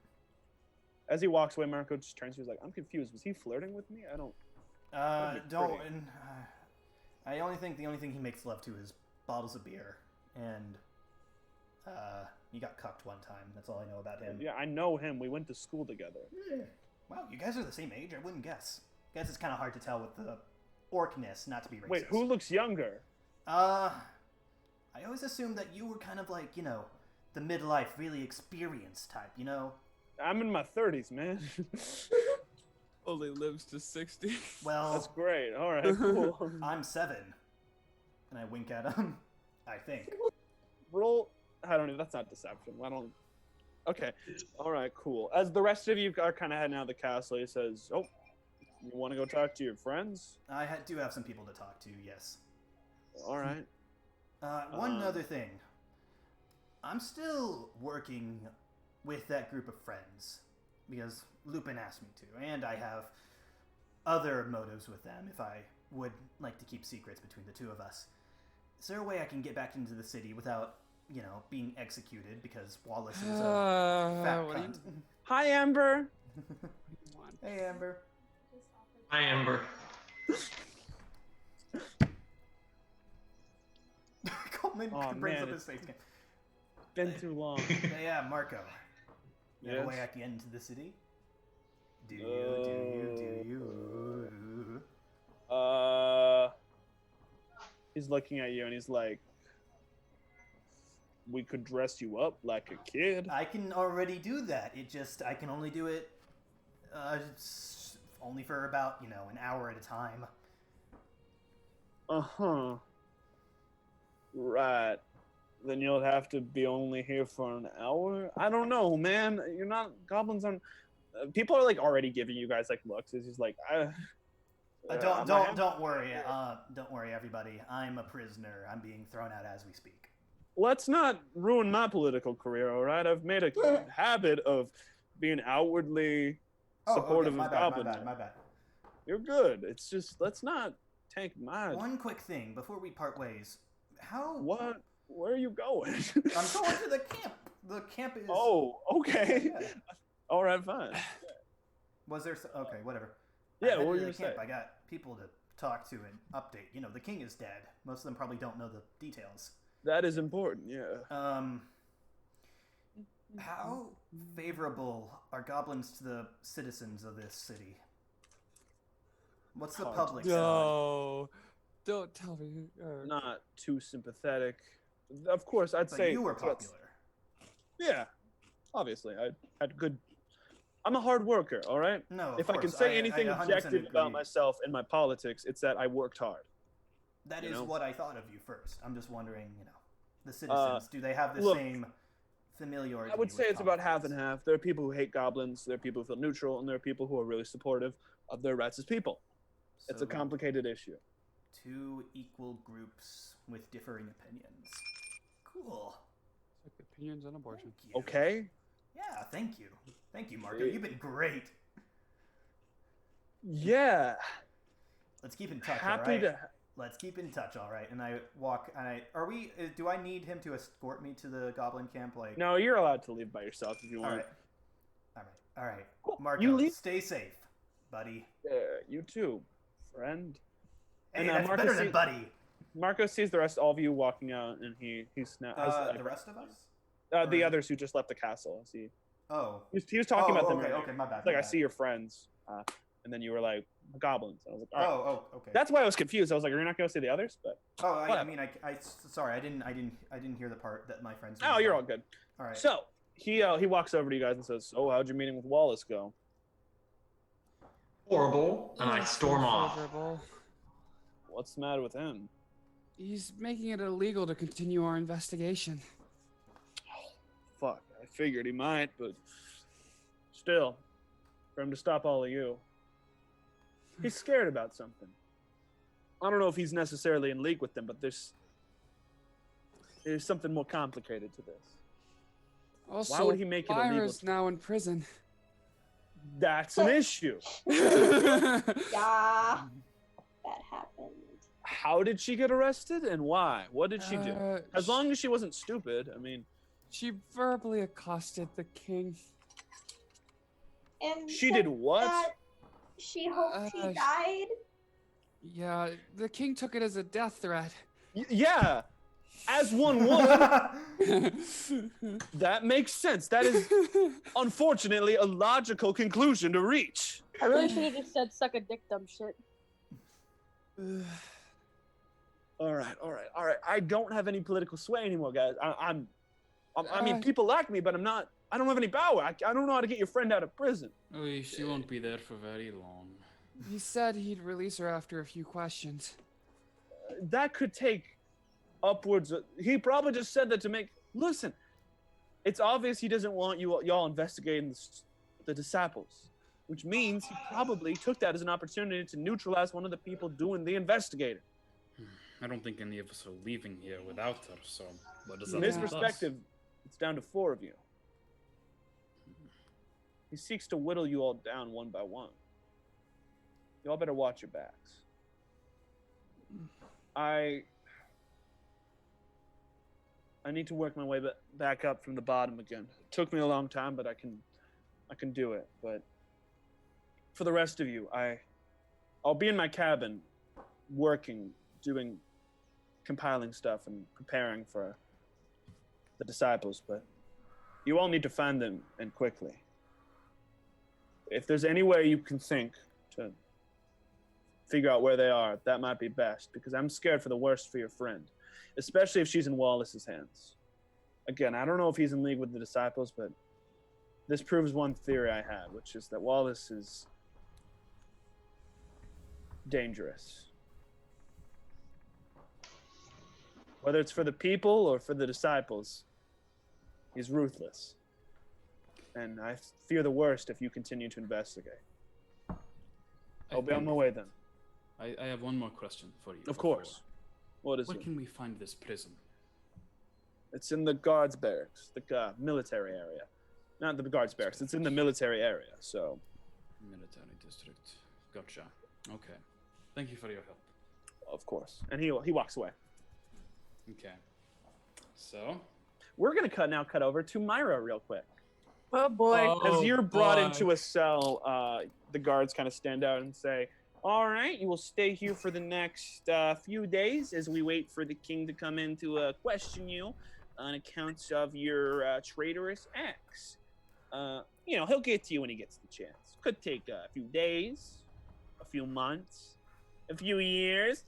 As he walks away, Marco just turns to you. He's like, I'm confused. Was he flirting with me? I don't. That'd be Don't. pretty. And, I only think the only thing he makes love to is bottles of beer, and he got cucked one time. That's all I know about him. Yeah, I know him. We went to school together. Wow, you guys are the same age. I wouldn't guess. Guess it's kind of hard to tell with the orcness, not to be racist. Wait, who looks younger? I always assumed that you were kind of like, you know, the midlife, really experienced type, you know? I'm in my 30s, man. Only lives to 60. Well, That's great. All right, cool. I'm 7. And I wink at him, I think. Roll. I don't know. That's not deception. I don't. Okay. All right, cool. As the rest of you are kind of heading out of the castle, he says, "Oh, you want to go talk to your friends? I do have some people to talk to, yes. All right." One other thing. I'm still working with that group of friends because Lupin asked me to, and I have other motives with them if I would like to keep secrets between the two of us. Is there a way I can get back into the city without, you know, being executed because Wallace is a fat What do you cunt? Hi, Amber. want? Hey, Amber. Hi, Amber. Coleman Oh, brings man, up his face again. Been too long. Yeah, Marco. You have a Yes? way I can get into the city? Do you? He's looking at you and he's like, "We could dress you up like a kid." I can already do that. I can only do it only for about, you know, an hour at a time. Uh-huh. Right. Then you'll have to be only here for an hour? I don't know, man. You're not... Goblins aren't... people are, like, already giving you guys, like, looks. It's just like, Don't worry. Don't worry, everybody. I'm a prisoner. I'm being thrown out as we speak. Let's not ruin my political career, all right? I've made a habit of being outwardly supportive my of bad, goblins. my bad. You're good. It's just, let's not tank my... One quick thing before we part ways. How? What? Where are you going? I'm going to the camp. The camp is. Oh, okay. Yeah. All right, fine. Was there? Okay, whatever. Yeah, I what were headed you to gonna the camp. say? I got people to talk to and update. You know, the king is dead. Most of them probably don't know the details. That is important, yeah. How favorable are goblins to the citizens of this city? What's the Hard to public side? No. Don't tell me. not too sympathetic. Of course, I'd But say you were that's- popular. Yeah, obviously, I had good. I'm a hard worker, all right. No, of If I can course, say anything 100% objective about agree. myself and my politics, it's that I worked hard. That you is know? what I thought of you first. I'm just wondering, the citizens, do they have the look, same familiarity? I would say with it's about half politics? and half. There are people who hate goblins, there are people who feel neutral, and there are people who are really supportive of their rights as people. It's a So, complicated issue. two equal groups with differing opinions. Cool. Like opinions on abortion. Thank you. Okay. Yeah, thank you. Thank you, Marco. Yeah. You've been great. Yeah. Let's keep in touch, Happy all right? to. Let's keep in touch, all right? And I walk, do I need him to escort me to the goblin camp? Like, No, you're allowed to leave by yourself if you all want. right. All right. Cool. Marco, You leave. stay safe, buddy. You too, friend. Hey, And, that's Marco better than see- buddy. Marco sees the rest, all of you walking out, and he's now The rest of us? the or- others who just left the castle. See, Oh. he was talking about them. Okay, earlier. okay, my bad. Like my I bad. see your friends, and then you were like goblins. And I was like, all right. Okay. That's why I was confused. I was like, are you not going to say the others? But I whatever. mean, sorry, I didn't hear the part that my friends. oh, you're all good. All right. So he walks over to you guys and says, "So how'd your meeting with Wallace go?" Horrible, and I Not so storm off. favorable. What's the matter with him? He's making it illegal to continue our investigation. Fuck, I figured he might, but still, for him to stop all of you, he's scared about something. I don't know if he's necessarily in league with them, but there's something more complicated to this. Also, would he make it illegal Lyra's to- now in prison. That's an issue. Yeah, that happened. How did she get arrested and why? What did she do? As long as she wasn't stupid, I mean, She verbally accosted the king. And she said did what? that she hoped he Uh, died. Yeah, the king took it as a death threat. Yeah, as one would. That makes sense. That is unfortunately a logical conclusion to reach. I really should have just said suck a dick, dumb shit. All right. I don't have any political sway anymore, guys. I mean, people like me, but I don't have any power. I don't know how to get your friend out of prison. Oh, she won't be there for very long. He said he'd release her after a few questions. That could take upwards. He probably just said that to make. Listen, it's obvious he doesn't want y'all investigating the disciples, which means he probably took that as an opportunity to neutralize one of the people doing the investigating. I don't think any of us are leaving here without her, so what does that From his leave us? perspective, it's down to 4 of you. He seeks to whittle you all down one by one. You all better watch your backs. I need to work my way back up from the bottom again. It took me a long time, but I can do it. But for the rest of you, I'll be in my cabin working, compiling stuff and preparing for the disciples, but you all need to find them, and quickly. If there's any way you can think to figure out where they are, that might be best, because I'm scared for the worst for your friend, especially if she's in Wallace's hands. Again, I don't know if he's in league with the disciples, but this proves one theory I had, which is that Wallace is dangerous. Whether it's for the people or for the disciples, he's ruthless. And I fear the worst if you continue to investigate. I'll be on my way then. I have one more question for you. Of course. What is Where it? can we find this prison? It's in the guards barracks, the military area. Not the guards barracks, it's in the military area, so. Military district. Gotcha. Okay. Thank you for your help. Of course. And he walks away. Okay. So, We're going to cut over to Myra real quick. Oh boy. As you're brought into a cell, the guards kind of stand out and say, all right, you will stay here for the next few days as we wait for the king to come in to question you on accounts of your traitorous acts. He'll get to you when he gets the chance. Could take a few days, a few months. a few years.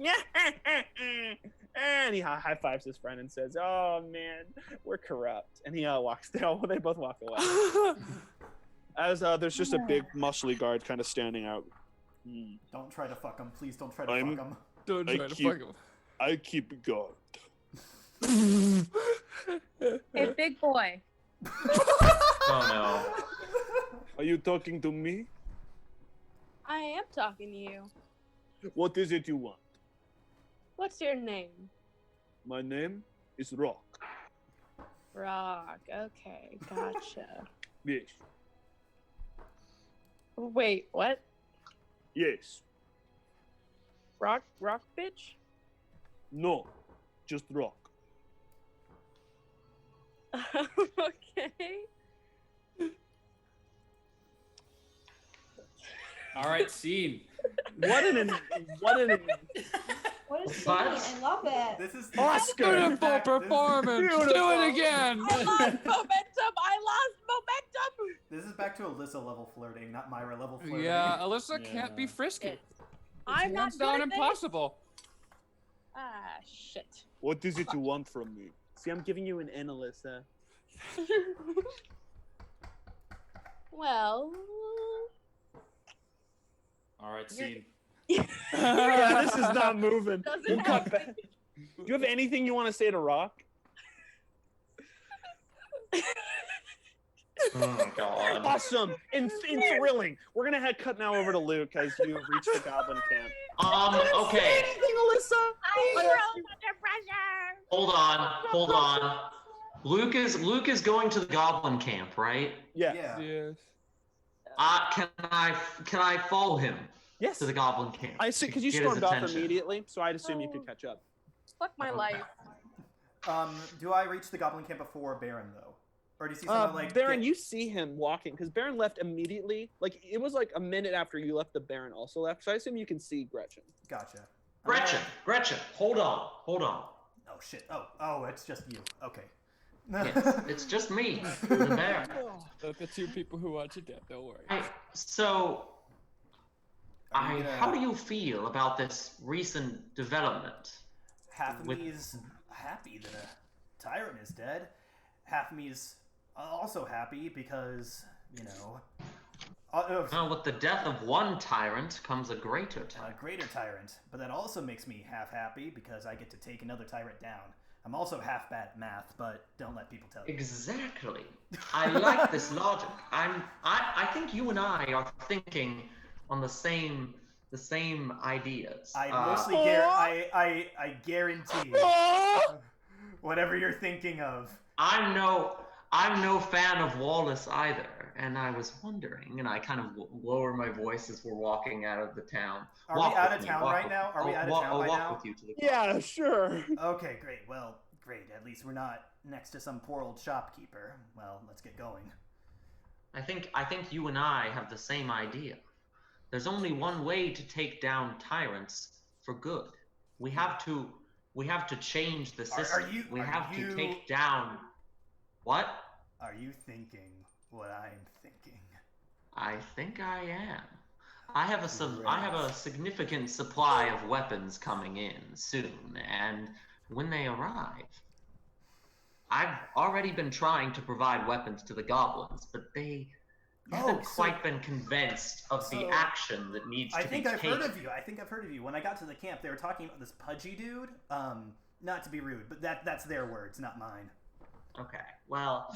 And he high fives his friend and says, "Oh man, we're corrupt." And he walks down. They both walk away. As there's just a big muscly guard kind of standing out. Don't try to fuck him. Please don't try to fuck him. Don't try to fuck him. I keep guard. Hey, big boy. Oh no. Are you talking to me? I am talking to you. What is it you want? What's your name? My name is Rock. Rock. Okay, gotcha. Yes. Wait, what? Yes. Rock bitch? No. Just Rock. Okay. All right, scene. What an What a scene. What? I love it. This is Oscar! Beautiful performance. Do it again. I lost momentum. This is back to Alyssa level flirting, not Myra level flirting. Yeah, Alyssa can't be frisky. It's- It's I'm not hands good down at this. impossible. Ah, shit. What is it you want from me? See, I'm giving you an N, Alyssa. Well, All right, scene. Yeah, this is not moving. doesn't We'll cut have back. Do you have anything you want to say to Rock? Oh god. Awesome and thrilling. We're gonna head cut now over to Luke as you reach the Goblin camp. Okay. Anything, Alyssa? I'm under pressure. Hold on. Luke is going to the Goblin camp, right? Yeah. Yeah. Yes. Can I follow him Yes. to the Goblin camp? I see, because you Get his stormed off attention. immediately, so I'd assume you could catch up. Fuck my life. Do I reach the Goblin camp before Baron though, or do you see someone like Baron, get- you see him walking because Baron left immediately. Like it was like a minute after you left. The Baron also left, so I assume you can see Gretchen. Gotcha. Gretchen, hold on. Oh shit. Oh, it's just you. Okay. Yes, it's just me, the bear. The two people who watch it dead, don't worry. How do you feel about this recent development? Half of with- me's happy that a tyrant is dead. Half of me's also happy because, you know, Well, with the death of one tyrant comes a greater a tyrant. greater tyrant. But that also makes me half happy because I get to take another tyrant down. I'm also half bad at math, but don't let people tell you. Exactly. I like this logic. I think you and I are thinking on the same ideas. I mostly I guarantee whatever you're thinking of. I'm no fan of Wallace either, and I was wondering, and I kind of lower my voice as we're walking out of the town. Are we Walk out with of me, town walk right with- now? Are we I'll out of walk- town I'll right walk now? with you to the Yeah, sure. Okay, great. Well, great. At least we're not next to some poor old shopkeeper. Well, let's get going. I think you and I have the same idea. There's only one way to take down tyrants for good. We have to change the system. We have to take down. What? Are you thinking what I'm thinking? I think I am. I have a significant supply of weapons coming in soon, and when they arrive, I've already been trying to provide weapons to the goblins, but they haven't quite been convinced of the action that needs to be taken. I think I've heard of you. When I got to the camp, they were talking about this pudgy dude. Not to be rude, but that's their words, not mine. Okay, well,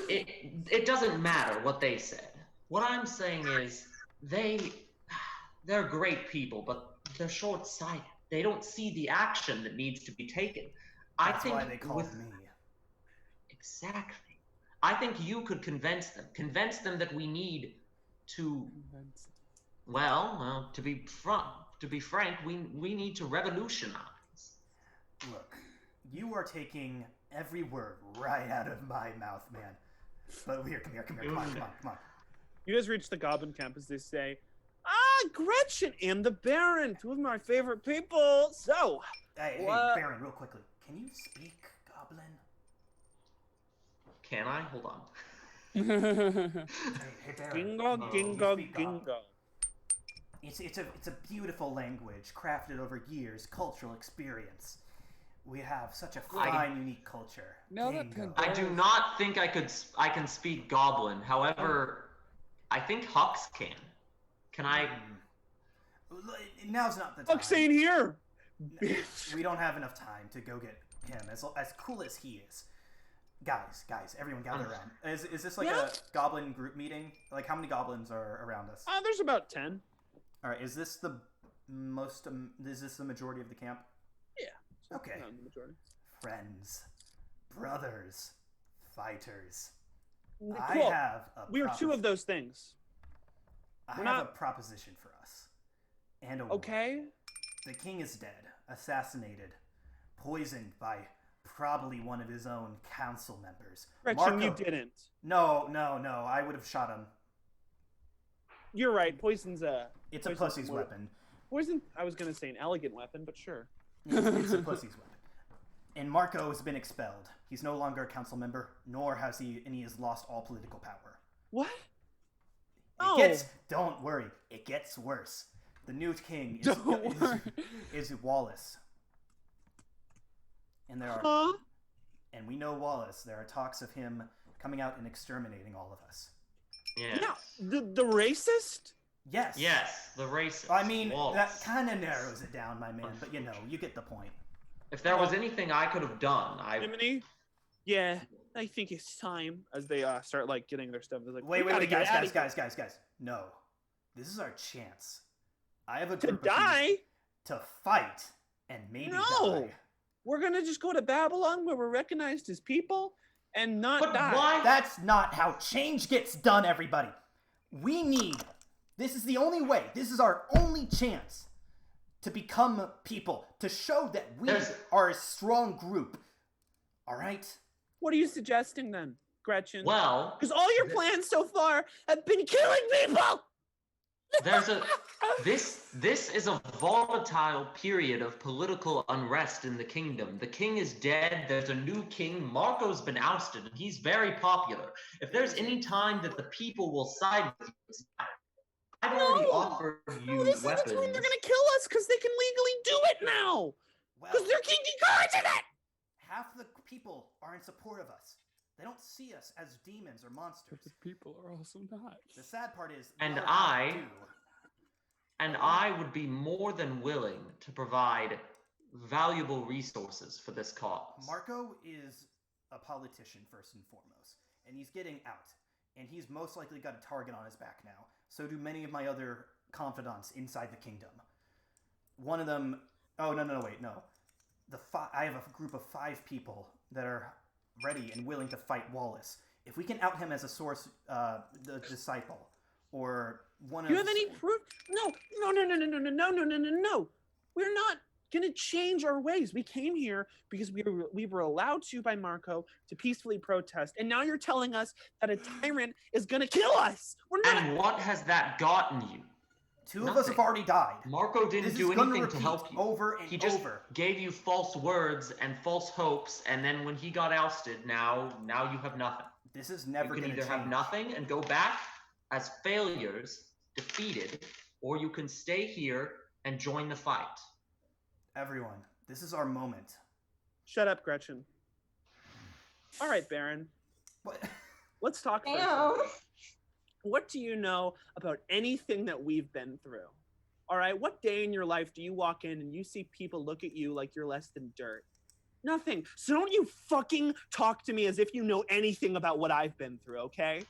it doesn't matter what they said. What I'm saying is they're great people, but they're short-sighted. They don't see the action that needs to be taken. That's why they called me. Exactly. I think you could convince them that we need to. Well, to be frank, we need to revolutionize. Look, you are taking every word right out of my mouth, man. But here, come here, come on. You guys reach the Goblin camp as they say, Gretchen and the Baron, two of my favorite people. So, Hey, what? Baron, real quickly, can you speak Goblin? Can I? Hold on. Hey, Baron. gingo, can you gingo, speak Goblin? gingo. It's a beautiful language crafted over years, cultural experience. We have such a fine, unique culture. Now that Dingo. Pandora- I do not think I can speak Goblin. However, I think Hux can. Can I? Now's not the time. Fuck's ain't here. We don't have enough time to go get him. As cool as he is. Guys, everyone gather around. Is this like Yeah. a goblin group meeting? Like, how many goblins are around us? There's about 10. All right, is this the most? Is this the majority of the camp? Yeah. Okay. Around the majority. Friends, brothers, fighters. Cool. I have a We are two of those things. I we're have not- a proposition for us. And a Okay. warning. The king is dead, assassinated, poisoned by probably one of his own council members. Gretchen, you Marco- didn't. No, I would have shot him. You're right. Poison's It's a Poison's pussy's more- weapon. poison. I was gonna say an elegant weapon, but sure. It's a pussy's weapon. And Marco has been expelled. He's no longer a council member, nor has he, and he has lost all political power. What? Don't worry, it gets worse. The new king Don't worry. is Wallace. And Huh? and we know Wallace. There are talks of him coming out and exterminating all of us. Yes. Yeah. The racist? Yes. Yes, the racist. I mean, Wallace. that kind of narrows it down, my man. But you get the point. If there was anything I could have done, I Jiminy? Yeah. I think it's time. As they start like getting their stuff. They're like, Wait, "We gotta get outta here." guys. No, this is our chance. I have a To group of you die? to fight and maybe No. die. We're gonna just go to Babylon where we're recognized as people and not But die. why? That's not how change gets done, everybody. This is the only way. This is our only chance to become people, to show that we There's- are a strong group. All right? What are you suggesting then, Gretchen? Well, Because all your plans so far have been killing people. there's a this is a volatile period of political unrest in the kingdom. The king is dead. There's a new king. Marco's been ousted, and he's very popular. If there's any time that the people will side with you, it's now. I've already No. offered you No, this weapons. is the time they're gonna kill us because they can legally do it now. Well, Because they're King encouraging it. half the people are in support of us. They don't see us as demons or But monsters. the people are also not. The sad part is, And the other I- half do. And I would be more than willing to provide valuable resources for this cause. Marco is a politician first and foremost, and he's getting out, and he's most likely got a target on his back now. So do many of my other confidants inside the kingdom. One of them, oh no, wait, no. I have a group of 5 people that are ready and willing to fight Wallace. If we can out him as a source, the disciple, or one of You have any proof? No. We're not gonna change our ways. We came here because we were allowed to by Marco to peacefully protest, and now you're telling us that a tyrant is gonna kill us. We're not. And what has that gotten you? 2 of us have Nothing. already died. Marco didn't This is do gonna anything to repeat help you. over and He just over. gave you false words and false hopes, and then when he got ousted, now you have nothing. This is You never can going to either change. have nothing and go back as failures, defeated, or you can stay here and join the fight. Everyone, this is our moment. Shut up, Gretchen. All right, Baron. What? Let's talk for a Damn. second. What do you know about anything that we've been through? All right, what day in your life do you walk in and you see people look at you like you're less than dirt? Nothing. So don't you fucking talk to me as if you know anything about what I've been through, okay?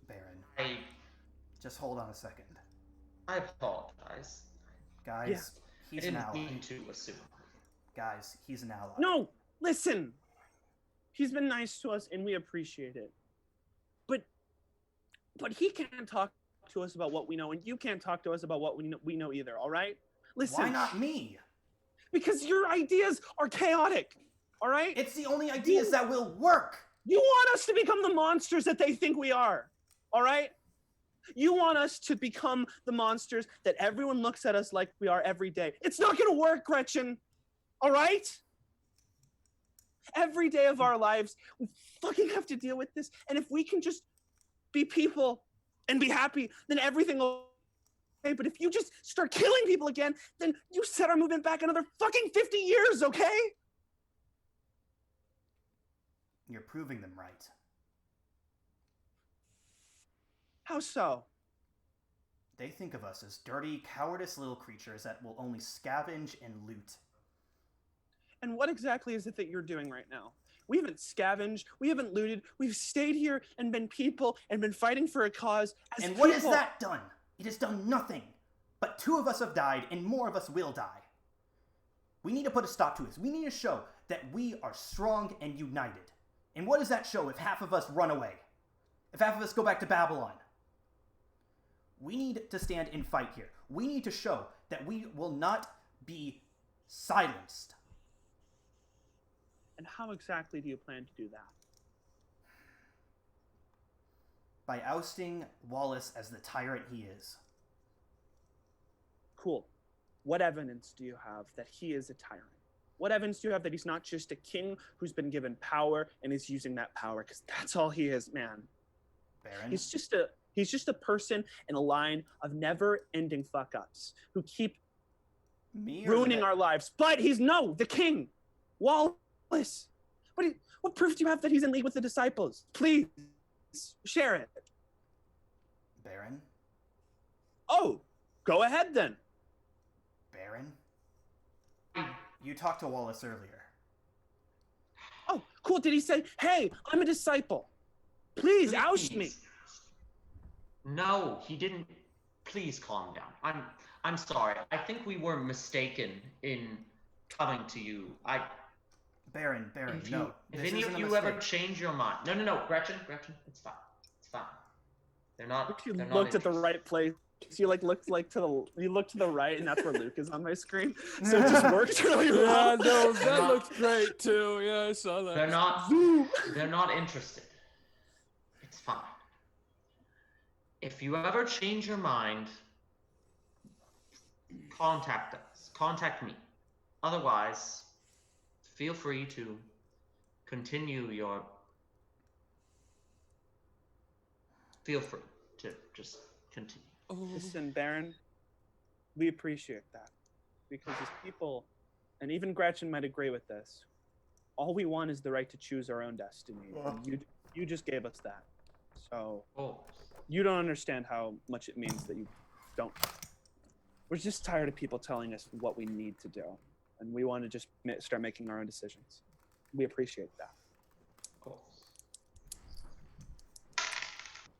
Baron, I just hold on a second. apologize. Guys, I he's an didn't ally. mean to assume. Guys, he's an ally. No, listen. He's been nice to us and we appreciate it. But he can't talk to us about what we know, and you can't talk to us about what we know either, all right? Listen. Why not me? Because your ideas are chaotic, all right? It's the only ideas that will work. You want us to become the monsters that they think we are, all right? You want us to become the monsters that everyone looks at us like we are every day. It's not gonna work, Gretchen, all right? Every day of our lives, we fucking have to deal with this. And if we can just be people and be happy, then everything will be okay. But if you just start killing people again, then you set our movement back another fucking 50 years, okay? You're proving them right. How so? They think of us as dirty, cowardice little creatures that will only scavenge and loot. And what exactly is it that you're doing right now? We haven't scavenged, we haven't looted, we've stayed here and been people and been fighting for a cause as And people. what has that done? It has done nothing. But 2 of us have died, and more of us will die. We need to put a stop to this. We need to show that we are strong and united. And what does that show if half of us run away? If half of us go back to Babylon? We need to stand and fight here. We need to show that we will not be silenced. And how exactly do you plan to do that? By ousting Wallace as the tyrant he is. Cool. What evidence do you have that he is a tyrant? What evidence do you have that he's not just a king who's been given power and is using that power? Because that's all he is, man. Baron? He's just a person in a line of never-ending fuck-ups who keep Me or ruining the- our lives. But he's the king, Wallace. What proof do you have that he's in league with the disciples? Please share it. Baron? Oh, go ahead then. Baron? You talked to Wallace earlier. Oh, cool. Did he say, "Hey, I'm a disciple. Please oust me"? No, he didn't. Please calm down. I'm sorry. I think we were mistaken in coming to you. Baron, If no. if This any isn't of a you ever mistake. change your mind, no, Gretchen, it's fine. It's fine. They're not. You they're looked not at the interested. right place. You looked to the right, and that's where Luke is on my screen. So it just worked really Yeah, well. no, They're that not- looks great too. Yeah, I saw that. They're not. Zoom. They're not interested. It's fine. If you ever change your mind, contact us. Contact me. Otherwise, feel free to continue your. Feel free to just continue. Oh. Listen, Baron, we appreciate that because as people, and even Gretchen might agree with this, all we want is the right to choose our own destiny. And you just gave us that. So Oh, you don't understand how much it means that you don't. We're just tired of people telling us what we need to do, and we want to just start making our own decisions. We appreciate that. of course.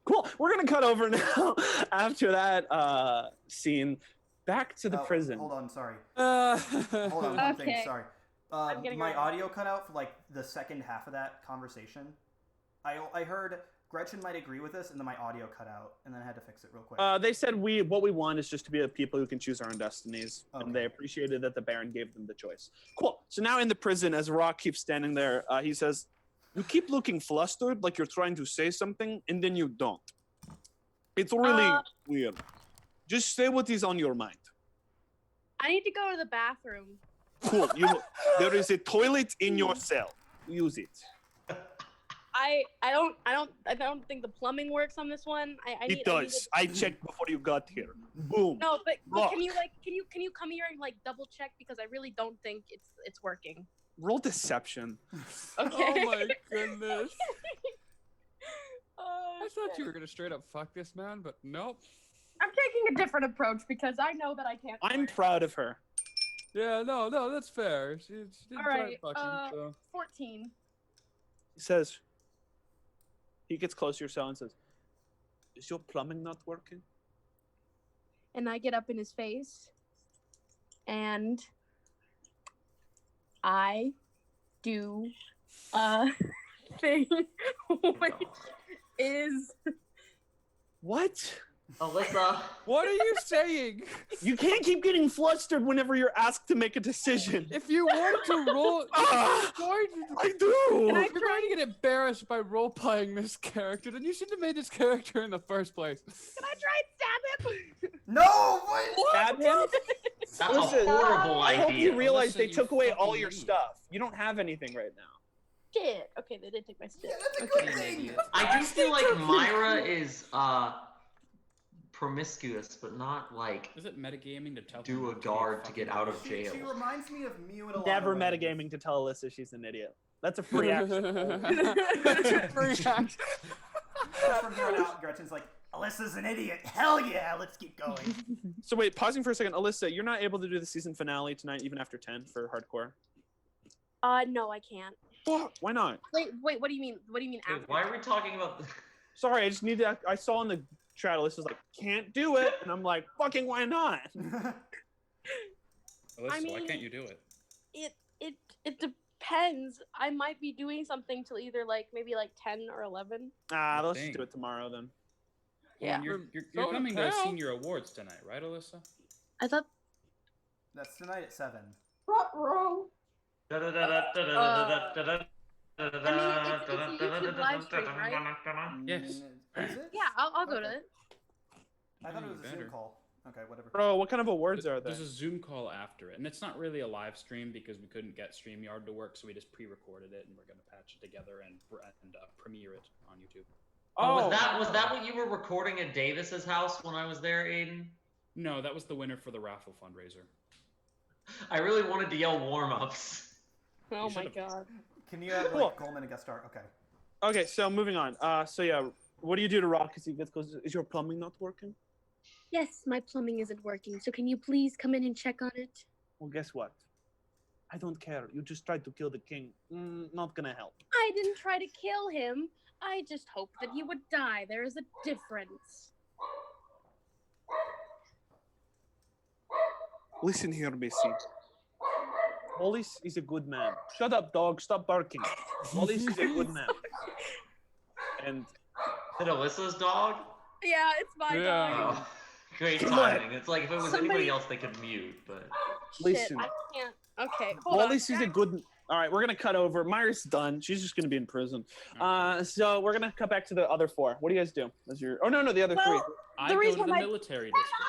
Cool. We're gonna cut over now after that scene back to the Oh, prison. Hold on, sorry. Uh, Hold on, one thing, Okay. sorry. I'm getting My ready. audio cut out for like the second half of that conversation. I heard Gretchen might agree with this, and then my audio cut out, and then I had to fix it real quick. They said what we want is just to be a people who can choose our own destinies, Okay. and they appreciated that the Baron gave them the choice. Cool. So now in the prison, as Rock keeps standing there, he says, "You keep looking flustered, like you're trying to say something, and then you don't. It's really weird. Just say what is on your mind." I need to go to the bathroom. Cool. There is a toilet in your cell. Use it. I don't think the plumbing works on this one. I need, It does. I checked before you got here. Boom. No, but Rock. can you come here and like double check because I really don't think it's working. Roll deception. Okay. Oh my goodness. Oh, I thought shit. you were gonna straight up fuck this man, but nope. I'm taking a different approach because I know that I can't. I'm work. proud of her. Yeah, no, that's fair. She didn't All try right, fucking, so. 14. He says, he gets close to your cell and says, "Is your plumbing not working?" And I get up in his face, and I do a thing which is What? Alyssa, What are you saying? You can't keep getting flustered whenever you're asked to make a decision. If you want to roll, Ah! if you're going to, I do. if you're going to get embarrassed by role playing this character, then you shouldn't have made this character in the first place. Can I try and stab him? No! What? Stab him? that's Listen, a horrible I hope idea. you realize Alyssa, they you took away all fucking your idiot. stuff. You don't have anything right now. shit. Okay, they did take my stick. Yeah, that's a Okay. good thing. I do feel like Myra is promiscuous, but not like Is it metagaming to tell him do a not to be guard to fucking get out of idiot? jail? She reminds me of Mew in a lot Never of ways. metagaming to tell Alyssa she's an idiot. That's a free action. Free action. So from here on out, Gretchen's like, Alyssa's an idiot. Hell yeah, let's keep going. So wait, pausing for a second, Alyssa, you're not able to do the season finale tonight, even after 10 for hardcore. No, I can't. Why not? Wait, what do you mean? What do you mean Wait, after? why are we talking about this? Sorry, I just need to. I saw in the chat, Alyssa's like, can't do it, and I'm like, fucking, why not? Alyssa, why mean- can't you do it? It depends. I might be doing something till either maybe 10 or 11. Let's Dang. just do it tomorrow then. Yeah. You're Go to coming to hell. senior awards tonight, right, Alyssa? I thought. That's tonight at 7. Wrong. it's a YouTube live stream, right? Yes. Is it? Yeah, I'll go to Okay. it. I thought it was a Better. Zoom call. Okay, whatever. Bro, what kind of awards are there? There's a Zoom call after it, and it's not really a live stream because we couldn't get StreamYard to work, so we just pre-recorded it, and we're gonna patch it together and premiere it on YouTube. Oh, was that what you were recording at Davis's house when I was there, Aiden? No, that was the winner for the raffle fundraiser. I really wanted to yell warm-ups. Oh my should've- god. Can you have Cool. Coleman a guest star? Okay. Okay, so moving on. So yeah, what do you do to Rock as he gets close? Is your plumbing not working? Yes, my plumbing isn't working, so can you please come in and check on it? Well, guess what? I don't care. You just tried to kill the king. Not gonna help. I didn't try to kill him. I just hoped that he would die. There is a difference. Listen here, Missy. Wallace is a good man. Shut up, dog. Stop barking. Wallace is a good man. And Is it Alyssa's dog? Yeah, it's my Yeah. dog. Oh, great Come timing. It's like if it was Somebody- anybody else, they could mute, but... listen. Shit, I can't. Okay, hold on. Wallace is a good. All right, we're gonna cut over. Myra's done. She's just gonna be in prison. So we're gonna cut back to the other four. What do you guys do? As your the other three. Well, I The go reason to the why- military district.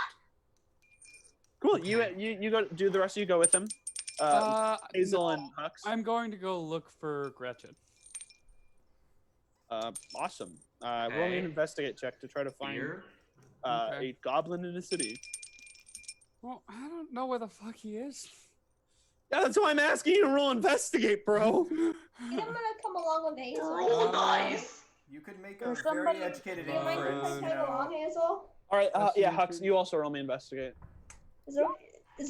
Cool. You go do the rest of you go with them. Hazel No, and Hux. I'm going to go look for Gretchen. Awesome. Roll me an Okay. investigate check to try to find Here? Okay. a goblin in the city. Well, I don't know where the fuck he is. Yeah, that's why I'm asking you to roll investigate, bro. I'm gonna come along with Hazel. Roll dice! You could make a Is somebody very educated feeling like inference, I you tag along, know. Hazel? All right. That's Yeah, really Hux. You also roll me investigate. Is it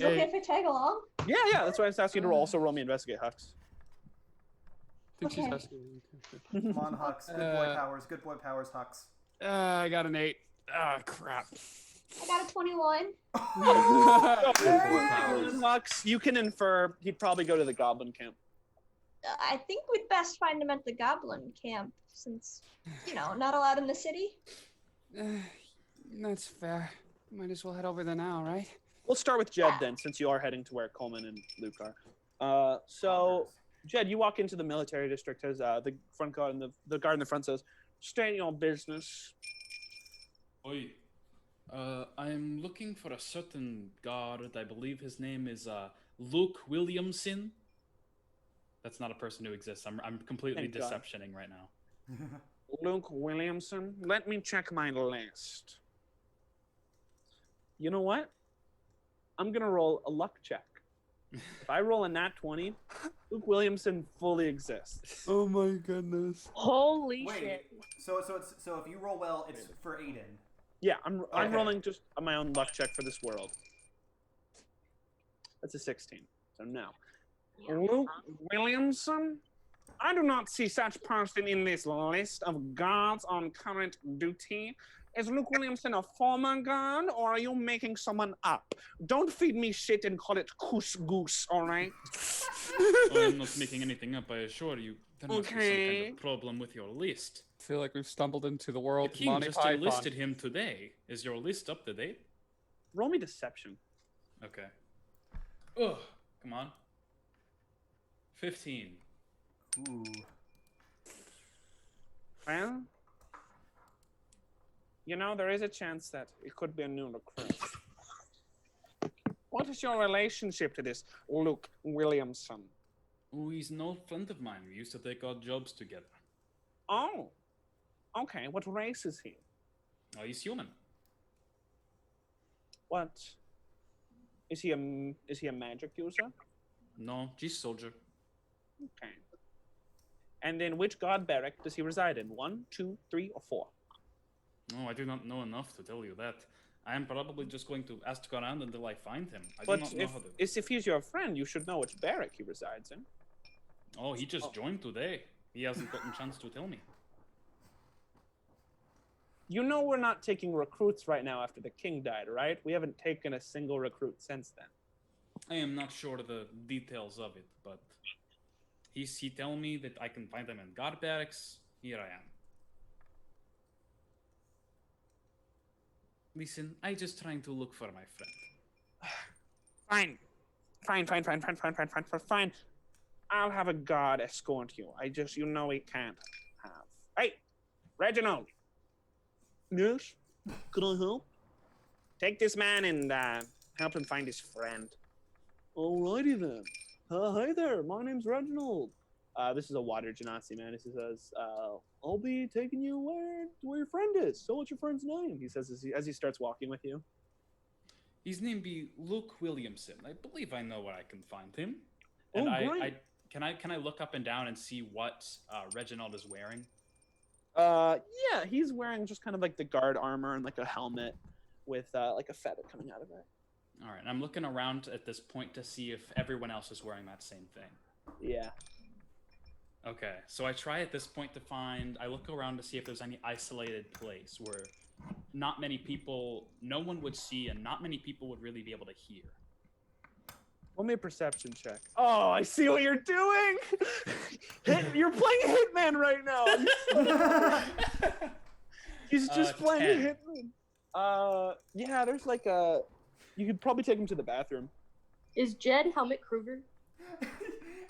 okay if I tag along? Yeah. That's why I was asking you to also roll me investigate, Hux. I think she's Okay. asking. Come on, Hux. Good boy powers. Good boy powers, Hux. I got an 8. Ah, crap. I got a 21. Hux, you can infer he'd probably go to the goblin camp. I think we'd best find him at the goblin camp, since, not allowed in the city. That's fair. Might as well head over there now, right? We'll start with Jed then, since you are heading to where Coleman and Luke are. So, Jed, you walk into the military district as the front guard and the guard in the front says, "State your business." Oi. I'm looking for a certain guard. I believe his name is Luke Williamson. That's not a person who exists. I'm completely Thank God. deceptioning right now. Luke Williamson. Let me check my list. You know what? I'm gonna roll a luck check. If I roll a nat 20, Luke Williamson fully exists. Oh my goodness. Holy Wait. shit. So if you roll well, it's for Aiden. Yeah, I'm Okay. rolling just on my own luck check for this world. That's a 16. So no. Luke Williamson? I do not see such person in this list of guards on current duty. Is Luke Williamson a former guard, or are you making someone up? Don't feed me shit and call it coos goose, all right? I'm not making anything up, I assure you. There must be some kind Okay. of problem with your list. I feel like we've stumbled into the The world of king Monty just Python. enlisted him today. Is your list up to date? Roll me deception. Okay. Ugh, come on. 15. Ooh. Well, there is a chance that it could be a new recruit. What is your relationship to this Luke Williamson? Oh, he's an old friend of mine. We used to take odd jobs together. Oh, okay. What race is he? Oh, he's human. What? Is he a magic user? No, just soldier. Okay. And in which god barrack does he reside in? 1, 2, 3, or 4? No, I do not know enough to tell you that. I am probably just going to ask around until I find him. I do But not know how to. if he's your friend, you should know which barrack he resides in. Oh, he just joined today. He hasn't gotten a chance to tell me. You know we're not taking recruits right now after the king died, right? We haven't taken a single recruit since then. I am not sure the details of it, but he tell me that I can find him in guard barracks. Here I am. Listen, I just trying to look for my friend. Fine. I'll have a guard escort you. You know we can't have. Hey, Reginald. Yes? Could I help? Take this man and help him find his friend. Alrighty then. Hi there, my name's Reginald. This is a water genasi man. He says, I'll be taking you where your friend is. So what's your friend's name? He says as he starts walking with you. His name be Luke Williamson. I believe I know where I can find him. And Great. Can I look up and down and see what Reginald is wearing? Yeah, he's wearing just kind of like the guard armor and like a helmet with like a feather coming out of it. All right, I'm looking around at this point to see if everyone else is wearing that same thing. Yeah. Okay, so I try at this point to I look around to see if there's any isolated place where not many people, no one would see and not many people would really be able to hear. Roll me a perception check. Oh, I see what you're doing! You're playing a hitman right now! He's just playing 10. a hitman. Yeah, there's like a... You could probably take him to the bathroom. Is Jed Helmet Kruger?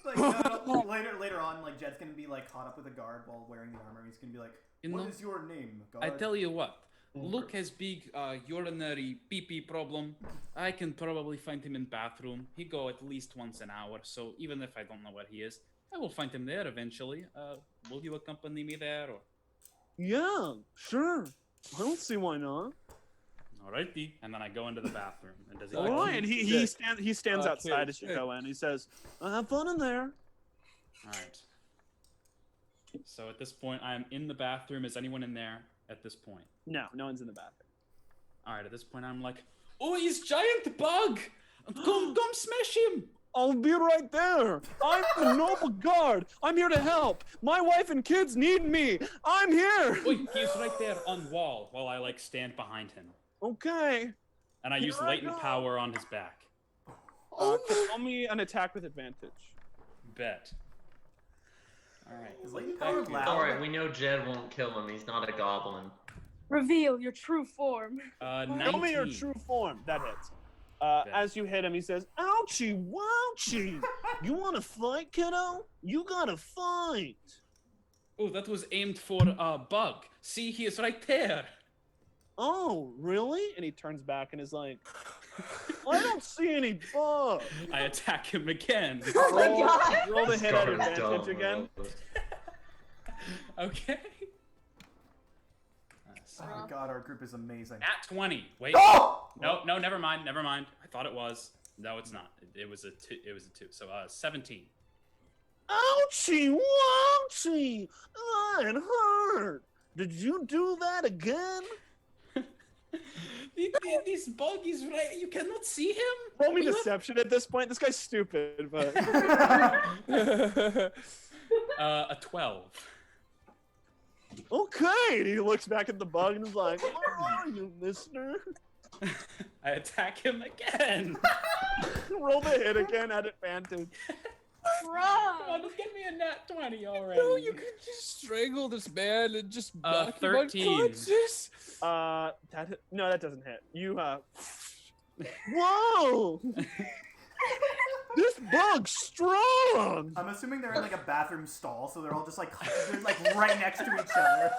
Like no, later on, like Jed's gonna be like caught up with a guard while wearing the armor. He's gonna be like, "What is your name, guard?" I tell you what, Luke has big urinary pee-pee problem. I can probably find him in bathroom. He go at least once an hour, so even if I don't know where he is, I will find him there eventually. Will you accompany me there? Or... Yeah, sure. I don't see why not. Alrighty, and then I go into the bathroom. And does he? All right, and he stands outside as you go in. He says, "Have fun in there." All right. So at this point, I'm in the bathroom. Is anyone in there at this point? No one's in the bathroom. All right. At this point, I'm like, "Oh, he's giant bug! Come smash him!" I'll be right there. I'm the noble guard. I'm here to help. My wife and kids need me. I'm here. Wait, he's right there on wall while I like stand behind him. Okay. And I use latent power on his back. Call me an attack with advantage. Bet. All right. Is latent power loud? Alright, we know Jed won't kill him. He's not a goblin. Reveal your true form. 19. Tell me your true form. That hits. As you hit him, he says, "Ouchie, wouchie! You want to fight, kiddo? You gotta fight." Oh, that was aimed for a bug. See, he is right there. Oh, really? And he turns back and is like, "I don't see any bug." I attack him again. Oh my god! Roll the hit at Guard advantage dumb. again. Okay. Oh my god, our group is amazing. At 20. Wait. Oh! No, never mind. I thought it was. No, it's not. It was a 2. It was a 2. So 17. Ouchie, wouchie! It hurt. Did you do that again? This bug is right. You cannot see him. Roll me deception at this point. This guy's stupid, but A 12. okay. And he looks back at the bug and is like, "Where are you, mister?" I attack him again. Roll the hit again at advantage. Come on, just give me a nat 20 already. No, you can just strangle this man and just knock him 13. unconscious. That doesn't hit. You whoa! This bug's strong. I'm assuming they're in like a bathroom stall, so they're all just like right next to each other.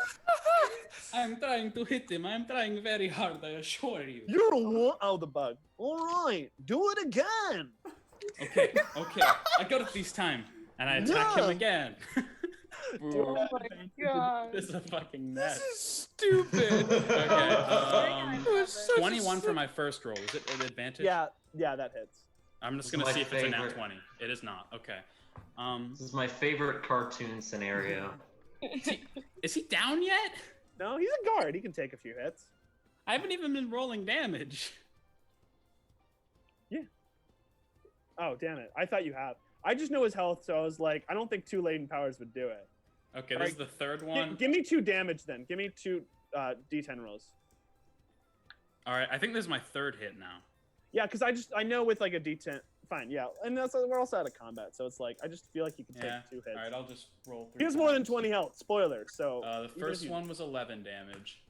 I'm trying to hit him. I'm trying very hard, I assure you. You're the one. Oh, the bug. All right, do it again. Okay. I got it this time. And I attack him again. Oh my god. This is a fucking This mess. is stupid. Okay, It was such a 21 for my first roll. Is it an advantage? Yeah, that hits. I'm just This is gonna my see if it's a nat favorite. 20. It is not. Okay. This is my favorite cartoon scenario. Is he down yet? No, he's a guard. He can take a few hits. I haven't even been rolling damage. Oh, damn it. I thought you have. I just know his health, so I was like, I don't think 2 latent powers would do it. Okay, All this is right. the third one. Give me 2 damage then. Give me 2 D10 rolls. All right, I think this is my third hit now. Yeah, because I know with like a D10. Fine, yeah. And that's we're also out of combat, so it's like, I just feel like you can take Yeah. 2 hits. All right, I'll just roll 3. He has more than times. 20 health. Spoiler. So The even if first you- one was 11 damage.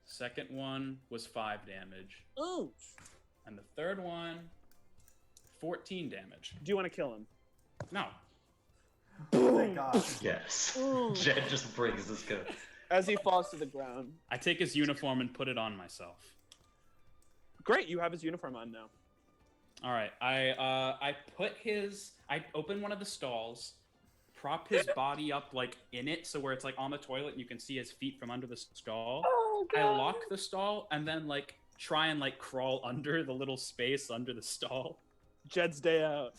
Second one was 5 damage. Ooh. And the third one, 14 damage. Do you want to kill him? No. Thank God. Yes. Ooh. Jed just brings this go. As he falls to the ground. I take his uniform and put it on myself. Great, you have his uniform on now. All right, I open one of the stalls, prop his body up like in it, so where it's like on the toilet and you can see his feet from under the stall. Oh I god. lock the stall and then like try and like crawl under the little space under the stall. Jed's day out.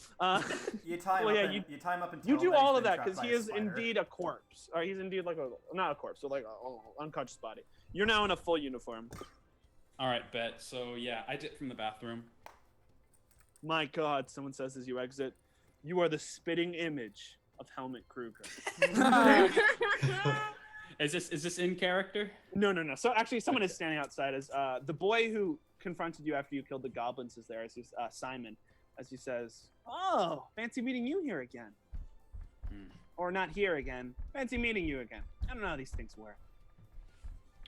You tie him Well, up. yeah, You tie him up until You do he's all of been that trapped because by he a is spider. indeed a corpse. Or he's indeed like not a corpse, so like a unconscious body. You're now in a full uniform. All right, bet. So yeah, I did from the bathroom. My God, someone says as you exit, you are the spitting image of Helmut Kruger. Is this in character? No. So actually, someone is standing outside as the boy who confronted you after you killed the goblins is there. As he's, Simon, as he says, "Oh, fancy meeting you here again." Hmm. Or not here again. Fancy meeting you again. I don't know how these things work.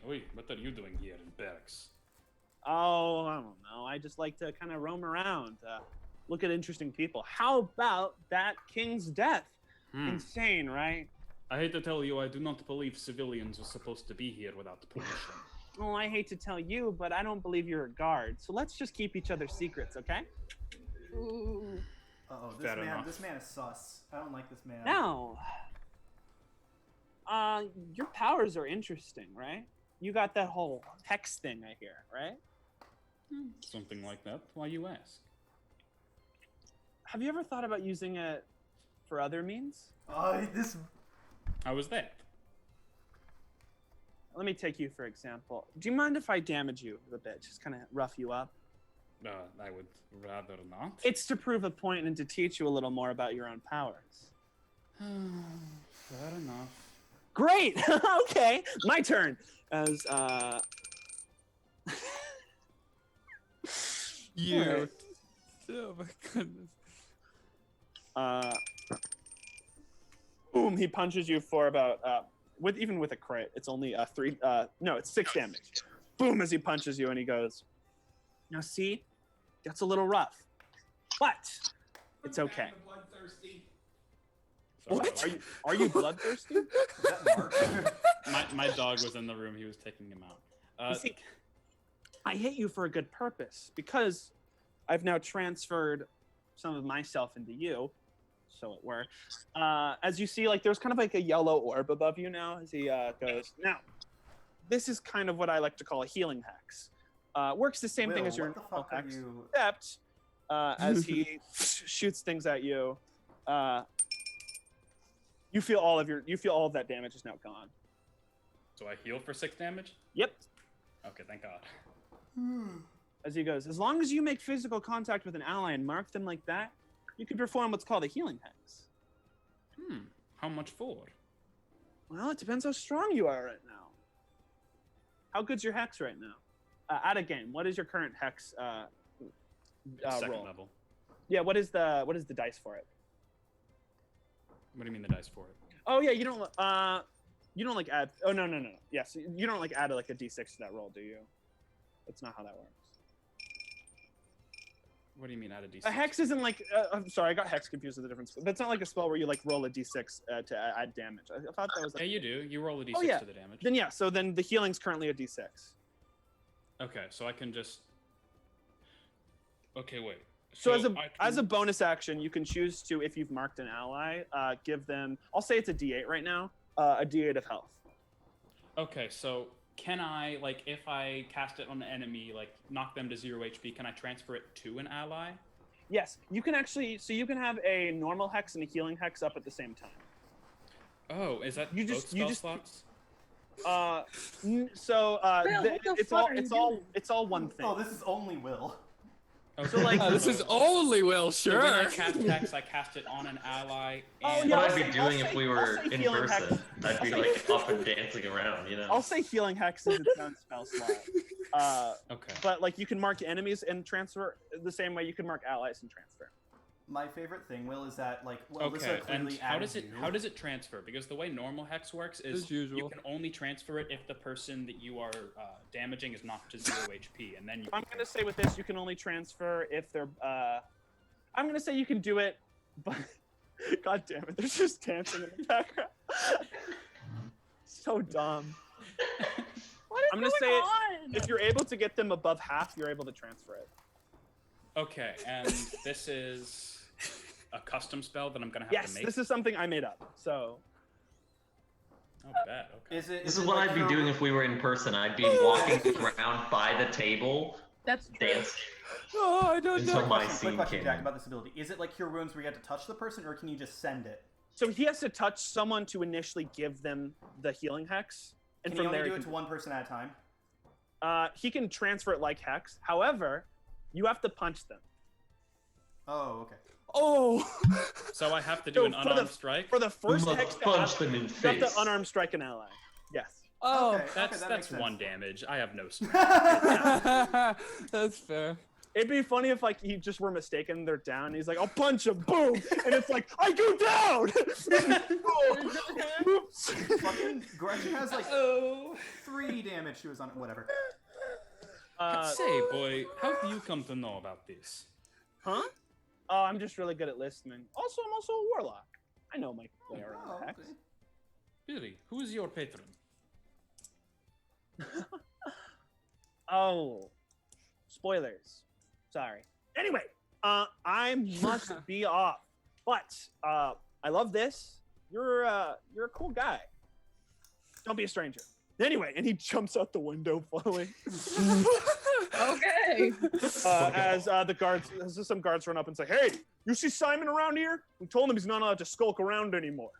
Oi, what are you doing here in barracks? Oh, I don't know. I just like to kind of roam around, look at interesting people. How about that king's death? Hmm. Insane, right? I hate to tell you, I do not believe civilians are supposed to be here without permission. Well, I hate to tell you, but I don't believe you're a guard. So let's just keep each other's secrets, okay? Ooh. Uh-oh, Fair enough. this man is sus. I don't like this man. Now, your powers are interesting, right? You got that whole hex thing I hear, right? Something like that. Why you ask? Have you ever thought about using it for other means? This. How was that? Let me take you for example. Do you mind if I damage you a bit? Just kind of rough you up? I would rather not. It's to prove a point and to teach you a little more about your own powers. Fair enough. Great! Okay, my turn. As, You. Alright. Oh my goodness. Boom, he punches you for about, even with a crit, it's only it's 6 damage. Boom, as he punches you and he goes, now see, that's a little rough, but it's okay. Sorry, What? Are you bloodthirsty? Is that Mark? my dog was in the room. He was taking him out. You see, I hit you for a good purpose because I've now transferred some of myself into you, so it were. As you see, like there's kind of like a yellow orb above you now as he goes. Now, this is kind of what I like to call a healing hex. Works the same thing Will, as your what the normal fuck are hex, you? except as he shoots things at you, you feel all of that damage is now gone. So I heal for 6 damage? Yep. Okay, thank God. As he goes, as long as you make physical contact with an ally and mark them like that, you can perform what's called a healing hex. How much for? Well, it depends how strong you are right now. How good's your hex right now? At a game, what is your current hex Second roll? level. Yeah, what is the dice for it? What do you mean the dice for it? Oh yeah, you don't like add. Oh no. Yes, you don't like add like a d6 to that roll, do you? That's not how that works. What do you mean add a d6? A hex isn't like. I'm sorry, I got hex confused with the difference. That's not like a spell where you like roll a d6 to add damage. I thought that was. Yeah, Like, you do. You roll a d6 Oh, yeah. to the damage. then yeah, so then the healing's currently a d6. Okay, so I can just. Okay, wait. So as a I as a can- bonus action, you can choose to, if you've marked an ally, give them. I'll say it's a D8 right now. A D8 of health. Okay, so can I, like, if I cast it on an enemy, like, knock them to 0 HP, can I transfer it to an ally? Yes, you can actually. So you can have a normal hex and a healing hex up at the same time. Oh, is that You both just- spell you just- slots? So Bill, what the it's fuck all are you it's all doing? it's all one thing. Oh, this is only Will. Okay. So, like- This is only Will, So when I sure. cast hex, I cast it on an ally. Oh, And yeah, What I'll I'd be say- doing I'll if say- we I'll were say in healing hex. person, I'd be I'll say- like up and dancing around, you know. I'll say healing hex is its own spell slot. Okay. But like you can mark enemies and transfer the same way you can mark allies and transfer. My favorite thing, Will, is that like Alyssa Okay, and clearly how added does it you. how does it transfer? Because the way normal hex works is As usual. you can only transfer it if the person that you are damaging is knocked to 0 HP, and then you. I'm gonna say with this you can only transfer if they're. I'm gonna say you can do it, but God damn it, there's just dancing in the background. So dumb. What is I'm gonna going say on? If you're able to get them above half, you're able to transfer it. Okay, and this is a custom spell that I'm gonna have Yes, to make. this is something I made up. So Oh, bet. Okay. Is it? This it is what like I'd be your- doing if we were in person. I'd be walking around by the table, That's true. dancing oh, I don't until my Quick scene question, came Jack, in. about this ability. Is it like Cure Wounds where you have to touch the person, or can you just send it? So he has to touch someone to initially give them the healing hex, and Can from you only there do he it can, to one person at a time? he can transfer it like hex. However, you have to punch them. Oh, okay. Oh, So I have to do So an for the- unarmed strike. for the We first must hex to punch happen, them in you have to face. unarmed strike an ally. Yes. Oh, Okay. That's that that's makes one sense. damage. I have no strength. that's fair. It'd be funny if like he just were mistaken, they're down. And he's like, "I'll punch him, boom!" And it's like, "I go down." Oh, oops. Fucking Gretchen has like Oh. 3 damage. She was on whatever. Say, boy, how do you come to know about this? Huh? Oh, I'm just really good at listening. Also, I'm also a warlock. I know my way around Oh, the hex. okay. Really? Who is your patron? Oh, spoilers. Sorry. Anyway, I must be off. But I love this. You're a cool guy. Don't be a stranger. Anyway, and he jumps out the window, following. Okay. As the guards, as some guards run up and say, "Hey, you see Simon around here? We told him he's not allowed to skulk around anymore."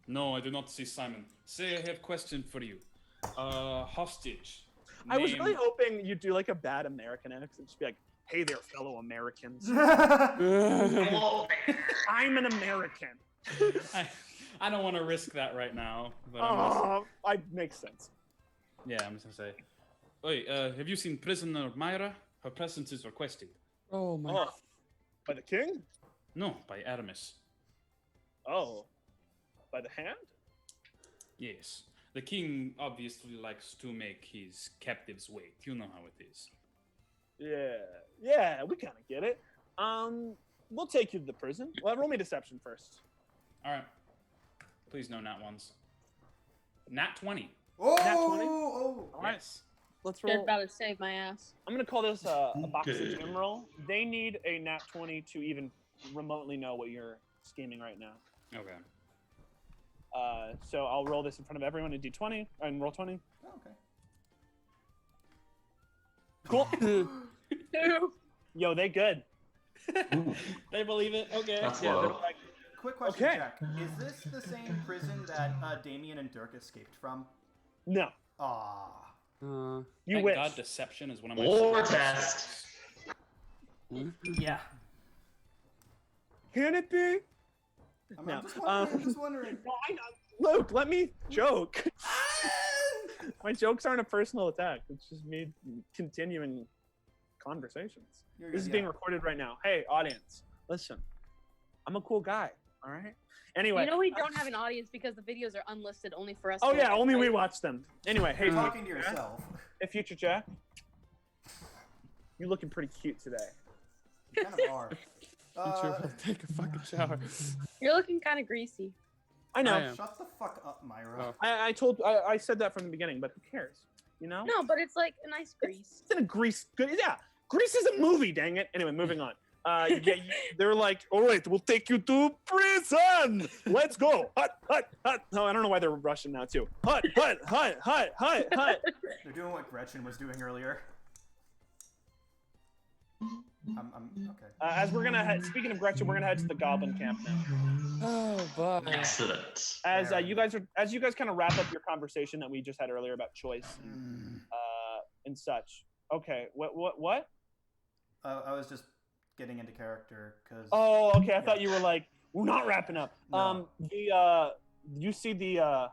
No, I do not see Simon. Say, I have question for you. Hostage. I was Name- really hoping you'd do like a bad American accent, just be like, "Hey there, fellow Americans. Hello there. I'm an American." I don't want to risk that right now. But I'm also- Oh, I makes sense. yeah, I'm just gonna say. Wait, have you seen Prisoner Myra? Her presence is requested. Oh my. Oh, by the king? No, by Aramis. Oh, by the hand? Yes. The king obviously likes to make his captives wait. You know how it is. Yeah, we kind of get it. We'll take you to the prison. Well, roll me deception first. All right. Please no nat ones. Nat 20. Oh, Nat 20? oh. All right. Yes. Let's Just roll. about to save my ass. I'm gonna call this a box of Okay. swim roll. They need a nat 20 to even remotely know what you're scheming right now. Okay. So I'll roll this in front of everyone in D20 and roll 20. Oh, okay. Cool. Two. Yo, they good. They believe it. Okay. That's Yeah, they're low. like, Quick question, Okay. Jack. Is this the same prison that Damien and Dirk escaped from? no, Ah. you Thank wish. God, deception is one of my. Lore super test. Yeah. Can it be? I'm, No. I'm just wondering. I'm just wondering. Why not? Luke, let me joke. My jokes aren't a personal attack. It's just me continuing conversations. You're This is good, being yeah. recorded right now. Hey, audience, listen. I'm a cool guy. All right. Anyway. You know we don't have an audience because the videos are unlisted only for us. Oh to yeah, watch, only we right? watch them. Anyway, hey, You're talking to future Jack. yourself. Hey, future Jack. You looking pretty cute today. You kind of are. Take a fucking shower. You're looking kind of greasy. I know. I am. Shut the fuck up, Myra. Oh. I said that from the beginning, but who cares? You know? No, but it's like a nice grease. It's in a Grease. Good. Yeah, Grease is a movie. Dang it. Anyway, moving on. they're like, all right, we'll take you to prison. Let's go. Hut, hut, hut. No, I don't know why they're Russian now too. Hut, hut, hut, hut, hut, hut. They're doing what Gretchen was doing earlier. Okay. As we're gonna head, speaking of Gretchen, we're gonna head to the Goblin camp now. Oh, boy. Excellent. As you guys kind of wrap up your conversation that we just had earlier about choice and such. Okay. What? I was just getting into character because. Oh, okay. I thought you were like, we're not wrapping up. No. You see the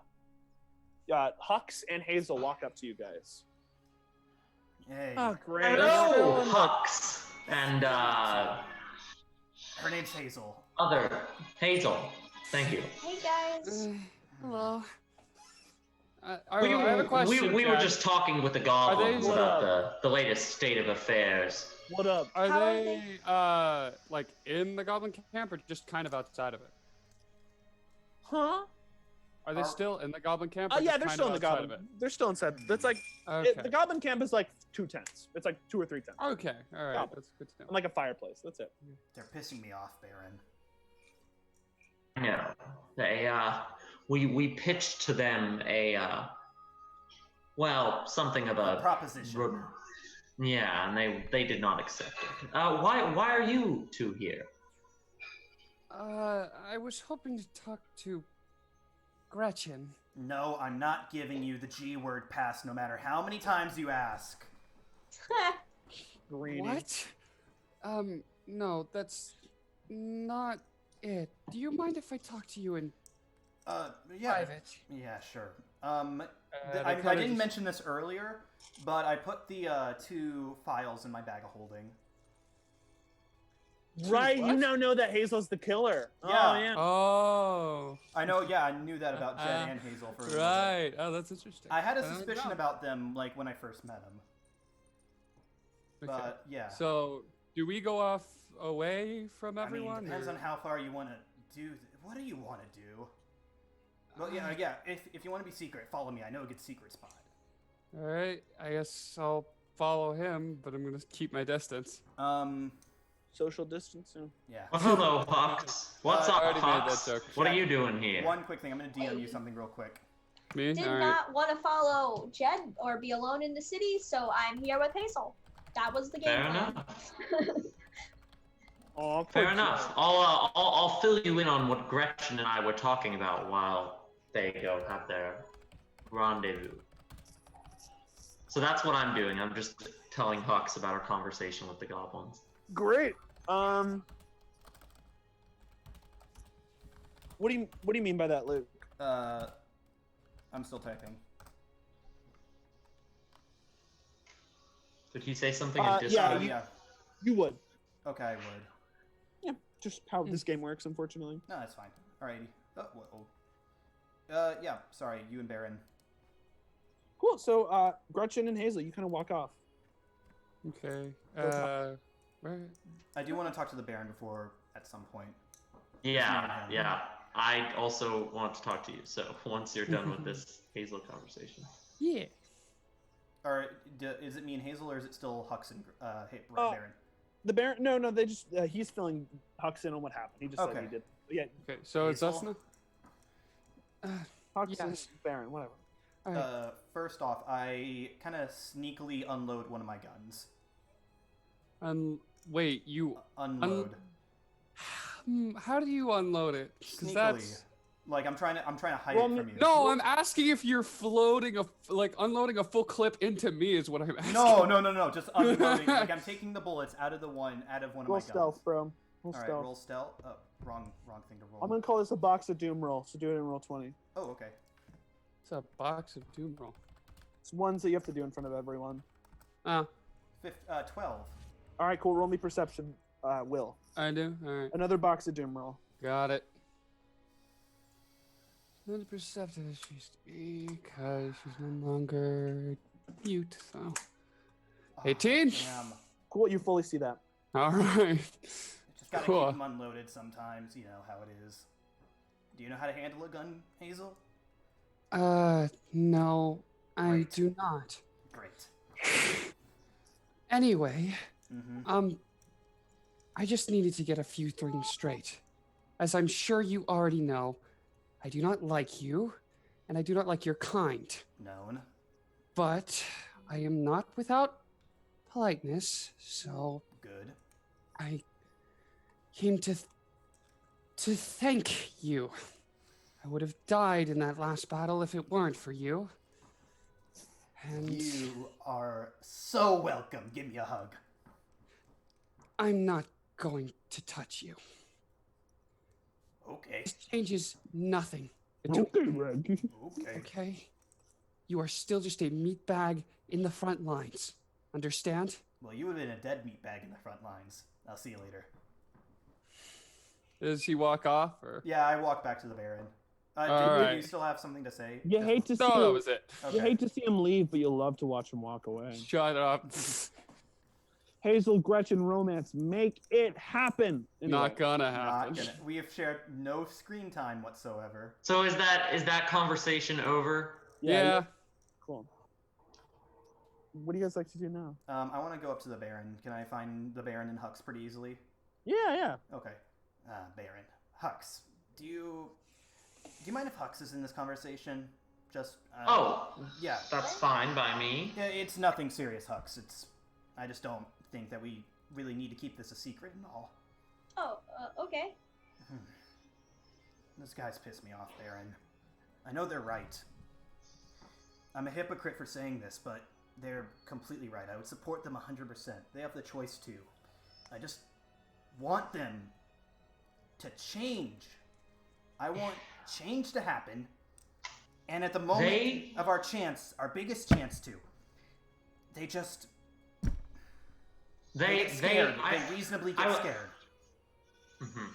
Hux and Hazel walk up to you guys. Hey. Oh, great. Hello, Hux. And Her name's Hazel. other Hazel. Thank you. Hey guys. Hello. I We, have a question. we were Jack. just talking with the goblins they- about the latest state of affairs. What up? Are How are they like in the goblin camp or just kind of outside of it? Huh? Are they still in the goblin camp? Or Yeah, just they're kind still of in the outside of Goblin. They're still inside. That's like Okay. the Goblin camp is like 2 tents. It's like 2 or 3 tents. Okay. All right. Goblin. That's good to know. And like a fireplace. That's it. They're pissing me off, Baron. Yeah, they we pitched to them something of A a proposition. yeah, and they did not accept it. Why are you two here? I was hoping to talk to Gretchen. No, I'm not giving you the G word pass no matter how many times you ask. Greedy. What? No, that's not it. Do you mind if I talk to you in Yeah. private? Yeah, sure. they I kinda didn't just- mention this earlier, but I put the 2 files in my bag of holding. Right, you What? now know that Hazel's the killer. Yeah. Oh, yeah. Oh, I know, yeah, I knew that about Jed and Hazel for a little bit. right. Oh, that's interesting. I had a don't suspicion know. about them, like, when I first met them. Okay. But, yeah. So, do we go off away from I mean, everyone? depends or- on how far you want to do. What do you want to do? Well, yeah. If you want to be secret, follow me. I know a good secret spot. All right. I guess I'll follow him, but I'm gonna keep my distance. Social distancing. Yeah. Well, hello, Hux. What's I up, already made that Hux? joke. What are you doing here? One quick thing. I'm gonna DM you something real quick. Me? Did All right. not want to follow Jed or be alone in the city, so I'm here with Hazel. That was the game Fair plan. enough. Oh, Fair enough. I'll fill you in on what Gretchen and I were talking about while they go have their rendezvous. So that's what I'm doing. I'm just telling Hux about our conversation with the goblins. Great. What do you mean by that, Luke? I'm still typing. Did he say something Yeah, in Discord? Yeah. You would. Okay, I would. Yeah, just how this game works, unfortunately. No, that's fine. Alrighty. Oh. Yeah. Sorry, you and Baron. Cool. So, Gretchen and Hazel, you kind of walk off. Okay. Where? I do want to talk to the Baron before at some point. Yeah. I also want to talk to you. So once you're done with this Hazel conversation. Yeah. Or is it me and Hazel, or is it still Hux and Baron? The Baron? No. They just he's filling Hux in on what happened. He just said Okay. he did. Yeah, Okay. So it's us Hazel? now. Hux and Yes. Baron, whatever. All right. First off, I kind of sneakily unload one of my guns. Wait, you Unload. How do you unload it? Because Sneakily. that's Like I'm trying to hide Well, it from you. no. I'm asking if you're unloading a full clip into me is what I'm asking. No. Just unloading. Like I'm taking the bullets out of one of Roll my guns. stealth, bro. Roll All right, stealth. roll stealth. Oh, wrong thing to roll. I'm gonna call this a box of doom roll, so do it in roll 20. Oh, okay. It's a box of doom roll. It's ones that you have to do in front of everyone. 12. All right, cool. Roll me perception, Will. I do. All right. Another box of doom roll. Got it. Not perceptive as she used to be because she's no longer mute. So Oh, 18. Damn. Cool. You fully see that. All right. Just gotta Cool. keep them unloaded sometimes. You know how it is. Do you know how to handle a gun, Hazel? No, I Great. do not. Great. Anyway, Mm-hmm. I just needed to get a few things straight. As I'm sure you already know, I do not like you, and I do not like your kind. Known. But I am not without politeness, so Good. I came to thank you. I would have died in that last battle if it weren't for you. And You are so welcome. Give me a hug. I'm not going to touch you. Okay. This changes nothing. between- Okay, Reg. Okay. Okay? You are still just a meatbag in the front lines. Understand? Well, you would have been a dead meatbag in the front lines. I'll see you later. Does he walk off or? Yeah, I walk back to the Baron. Did Alright. you still have something to say? You Just hate to see No, that him, was it. Okay. you hate to see him leave, but you love to watch him walk away. Shut up. Hazel, Gretchen, romance, make it happen. Anyway, Not gonna Not happen. gonna. We have shared no screen time whatsoever. So is that conversation over? Yeah. Cool. What do you guys like to do now? I want to go up to the Baron. Can I find the Baron and Hux pretty easily? Yeah. Okay. Baron. Hux. Do you mind if Hux is in this conversation? Just. Yeah. That's fine by me. Yeah, it's nothing serious, Hux. I just don't think that we really need to keep this a secret and all. Oh, okay. Those guys piss me off, Baron. I know they're right. I'm a hypocrite for saying this, but they're completely right. I would support them 100%. They have the choice to. I just want them to change. I want change to happen. And at the moment of our biggest chance to, they just... They get scared. They reasonably get scared. Mm-hmm.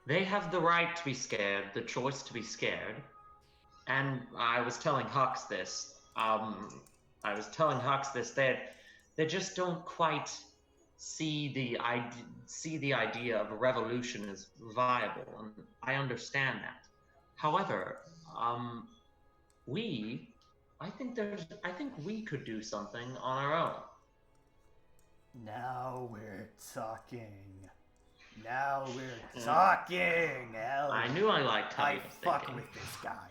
They have the right to be scared, the choice to be scared. And I was telling Hux this. They just don't quite see the idea of a revolution as viable, and I understand that. However, I think we could do something on our own. Now we're talking. Hell, I knew I liked how I you were fuck thinking. with this guy.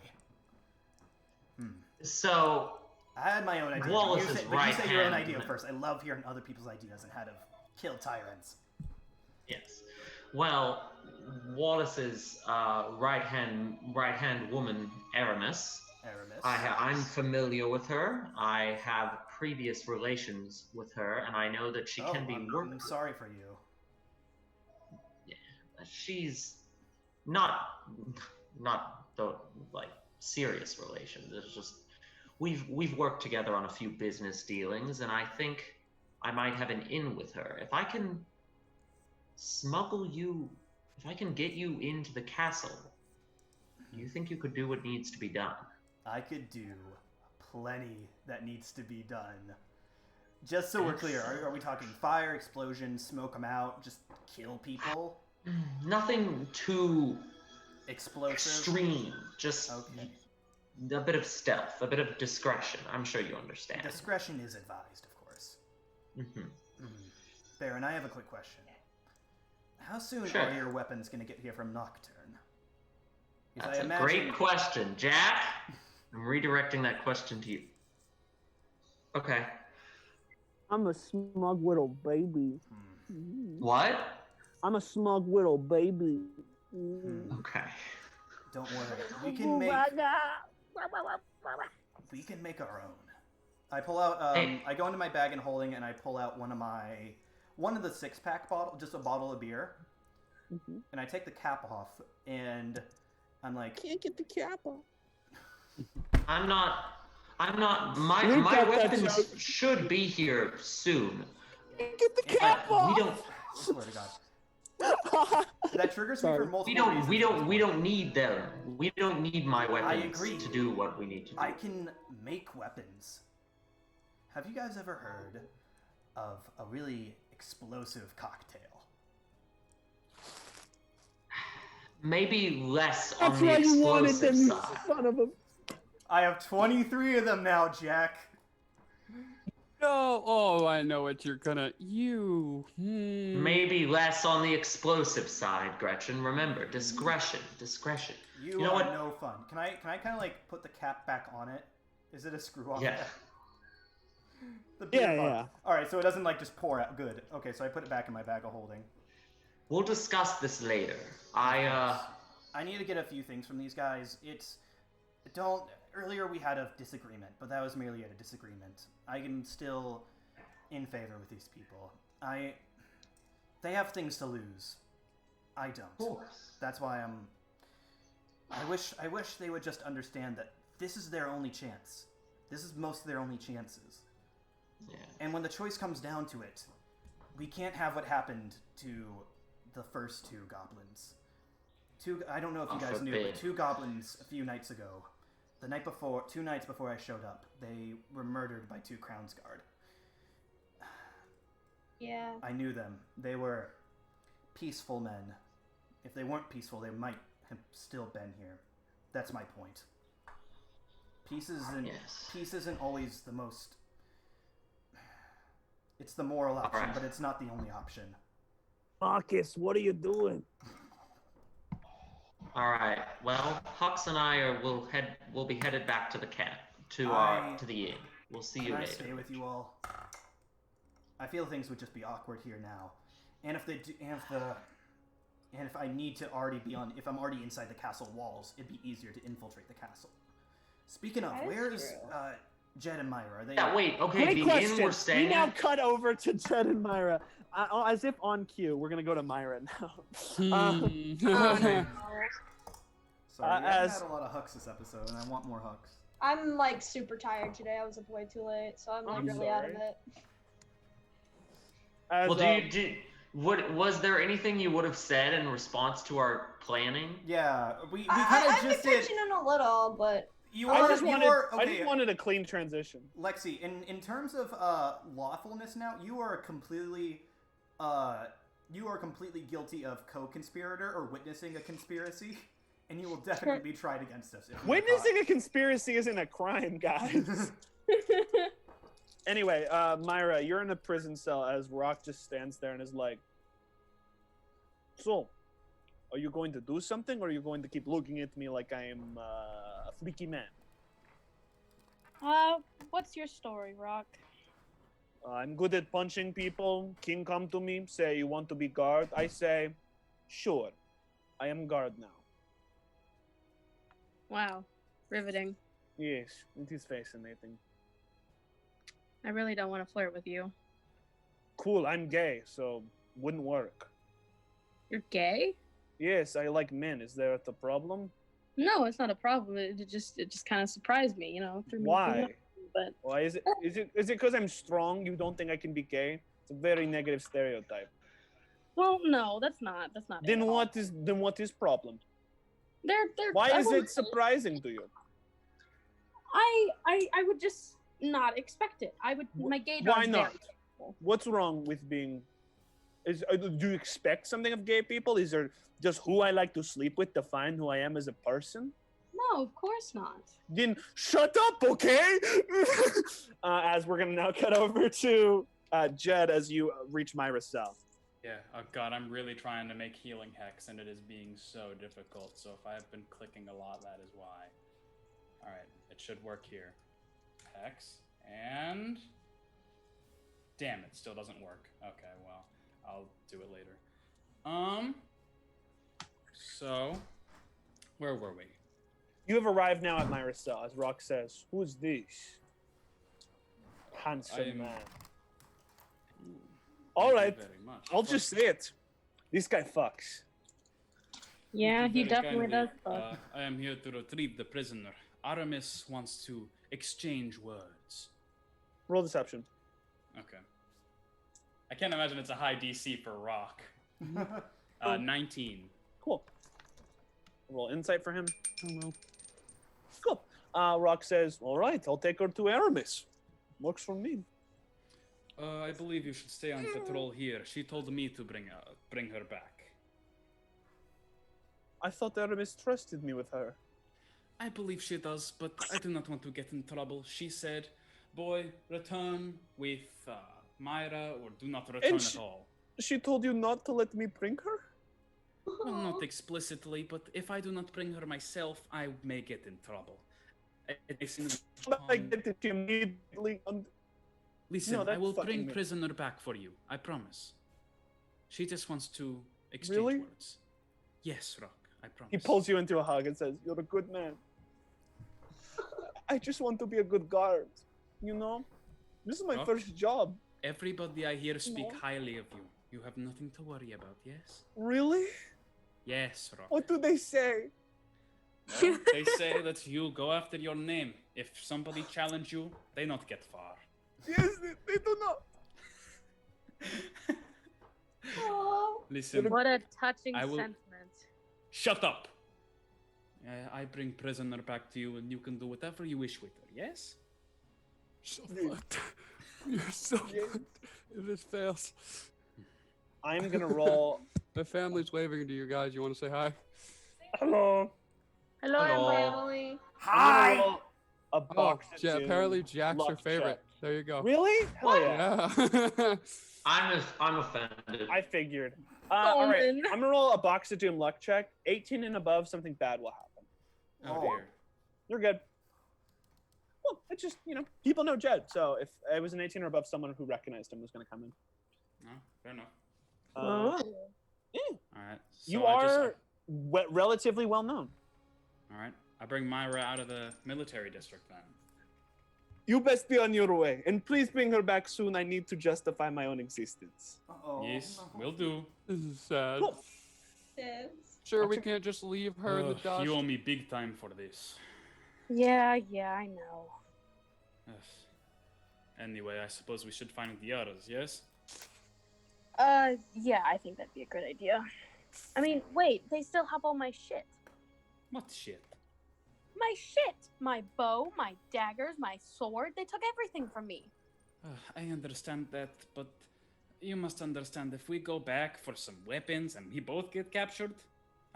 So I had my own idea. Wallace's But you right say your own hand- idea first. I love hearing other people's ideas on how to kill tyrants. yes, well, Wallace's right hand woman, Aramis. I'm familiar with her. I have previous relations with her, and I know that she can be worked. I'm sorry for you. She's not the serious relations. It's just we've worked together on a few business dealings, and I think I might have an in with her. If I can get you into the castle, do you think you could do what needs to be done? I could do plenty that needs to be done. Just so we're clear, are we talking fire, explosion, smoke them out, just kill people? Nothing too explosive, extreme. Just a bit of stealth, a bit of discretion. I'm sure you understand. Discretion is advised, of course. Baron, I have a quick question. How soon are your weapons going to get here from Nocturne? That's a great question, Jack. I'm redirecting that question to you. Okay. I'm a smug little baby. What? I'm a smug little baby. Okay. Don't worry. We can make our own. I pull out I go into my bag and holding, and I pull out one of the 6-pack bottle, just a bottle of beer. And I take the cap off, and I'm like, can't get the cap off. I'm not my weapons should be here soon. Get the cap off. We don't I swear to God. That triggers me for multiple reasons. We don't need them. We don't need my weapons I agree. to do what we need to do. I can make weapons. Have you guys ever heard of a really explosive cocktail? Maybe less That's on the why you wanted explosive them, you side. son of a... I have 23 of them now, Jack. Oh, I know what you're gonna. Maybe less on the explosive side, Gretchen. Remember, discretion, discretion. You know are what? no fun. Can I kind of like put the cap back on it? Is it a screw off? Yeah. The beer Yeah, bottle. yeah. All right, so it doesn't like just pour out. Good. Okay, so I put it back in my bag of holding. We'll discuss this later. I need to get a few things from these guys. Earlier we had a disagreement, but that was merely a disagreement. I am still in favor with these people. They have things to lose. I don't. Of course. That's why I wish they would just understand that this is their only chance. This is most of their only chances. Yeah. And when the choice comes down to it, we can't have what happened to the first two goblins. I don't know if you guys knew, but two goblins a few nights ago, 2 nights before I showed up, they were murdered by 2 Crownsguard. Yeah. I knew them. They were peaceful men. If they weren't peaceful, they might have still been here. That's my point. Peace isn't always the most... It's the moral option, but it's not the only option. Marcus, what are you doing? All right. Well, Hux and I will be headed back to the camp, to the inn. We'll see you Can I later. stay with you all? I feel things would just be awkward here now, and if I need to already be if I'm already inside the castle walls, it'd be easier to infiltrate the castle. Speaking of, where is Jed and Myra? Are they? Yeah, wait. Okay, Great the question. inn we're staying We now at. cut over to Jed and Myra. As if on cue, we're gonna go to Myra now. Sorry, I as- had a lot of Hux this episode, and I want more Hux. I'm like super tired today. I was up way too late, so I'm like I'm really out of sorry. it. As, Was there anything you would have said in response to our planning? Yeah, we kind I've of been just did. pitching in a little, but I just Okay. wanted a clean transition. Lexi, in terms of lawfulness now, you are completely guilty of co-conspirator or witnessing a conspiracy, and you will definitely be tried against us. If you are Witnessing a conspiracy isn't a crime, guys. Anyway, Myra, you're in a prison cell as Rock just stands there and is like, so, are you going to do something, or are you going to keep looking at me like I am a freaky man? What's your story, Rock? I'm good at punching people. King come to me, say, you want to be guard? I say, sure, I am guard now. Wow, riveting. Yes, it is fascinating. I really don't want to flirt with you. Cool, I'm gay, so wouldn't work. You're gay? Yes, I like men. Is there a problem? No, it's not a problem. It just kind of surprised me, you know. Threw me for a Why? loop, But Why is it because I'm strong? You don't think I can be gay? It's a very negative stereotype. well, no, that's not. It Then at all. what is problem? They're. Why I is won't it say- surprising to you? I would just not expect it. I would. My gaydar. Why not? What's wrong with being? Do you expect something of gay people? Is there just who I like to sleep with define who I am as a person? No, of course not. Then shut up, okay? As we're gonna now cut over to Jed as you reach Myra's cell. Yeah, oh god, I'm really trying to make healing hex, and it is being so difficult. So if I have been clicking a lot, that is why. Alright, it should work here. Hex, and... Damn, it still doesn't work. Okay, well, I'll do it later. So... Where were we? You have arrived now at Myra's cell, as Rock says. Who's this? Handsome am- man. Ooh, All thank you right, very much. I'll just say it. This guy fucks. Yeah, Thank you he very definitely kindly. does. Fuck. I am here to retrieve the prisoner. Aramis wants to exchange words. Roll deception. Okay. I can't imagine it's a high DC for Rock. 19. Cool. Roll insight for him. Oh well. Cool. Rock says, all right, I'll take her to Aramis. Works for me. I believe you should stay on patrol here. She told me to bring her back. I thought Aramis trusted me with her. I believe she does, but I do not want to get in trouble. She said boy, return with Myra, or do not return at all. She told you not to let me bring her? Well, not explicitly, but if I do not bring her myself, I may get in trouble. I get it immediately. Listen, No, I that's will fucking bring me. prisoner back for you. I promise. She just wants to exchange Really? words. Yes, Rock. I promise. He pulls you into a hug and says, "You're a good man. I just want to be a good guard. You know, this is my Rock? first job. Everybody I hear speak No. highly of you. You have nothing to worry about, yes? Really? Yes, Rock. What do they say? Well, they say that you go after your name. If somebody challenge you, they not get far. Yes, they do not. Oh. Listen, What a touching I will- sentiment. shut up. I bring prisoner back to you, and you can do whatever you wish with her. Yes? So fucked. You're so fucked. If this fails. I'm gonna roll. My family's waving to you guys. You want to say hi? Hello. Hello, Hello. Emily. Family. I'm gonna roll a Oh, box. apparently Jack's her luck favorite. check. There you go. Really? Hell yeah. Yeah. I'm offended. I figured. All right. Omen. I'm gonna roll a box of doom luck check. 18 and above, something bad will happen. Oh, dear. You're good. Well, it's just, people know Jed. So if it was an 18 or above, someone who recognized him was going to come in. No, fair enough. Yeah, Alright. So you I just- are relatively well known. Alright. I bring Myra out of the military district then. You best be on your way. And please bring her back soon. I need to justify my own existence. Uh-oh. Yes, will do. This is sad. Cool. Yes. Sure, we can't just leave her in the Ugh, dust. you owe me big time for this. Yeah, I know. Ugh. Anyway, I suppose we should find the others, yes? Yeah, I think that'd be a good idea. I mean, wait, they still have all my shit. What shit? My shit! My bow, my daggers, my sword. They took everything from me. I understand that, but you must understand if we go back for some weapons and we both get captured,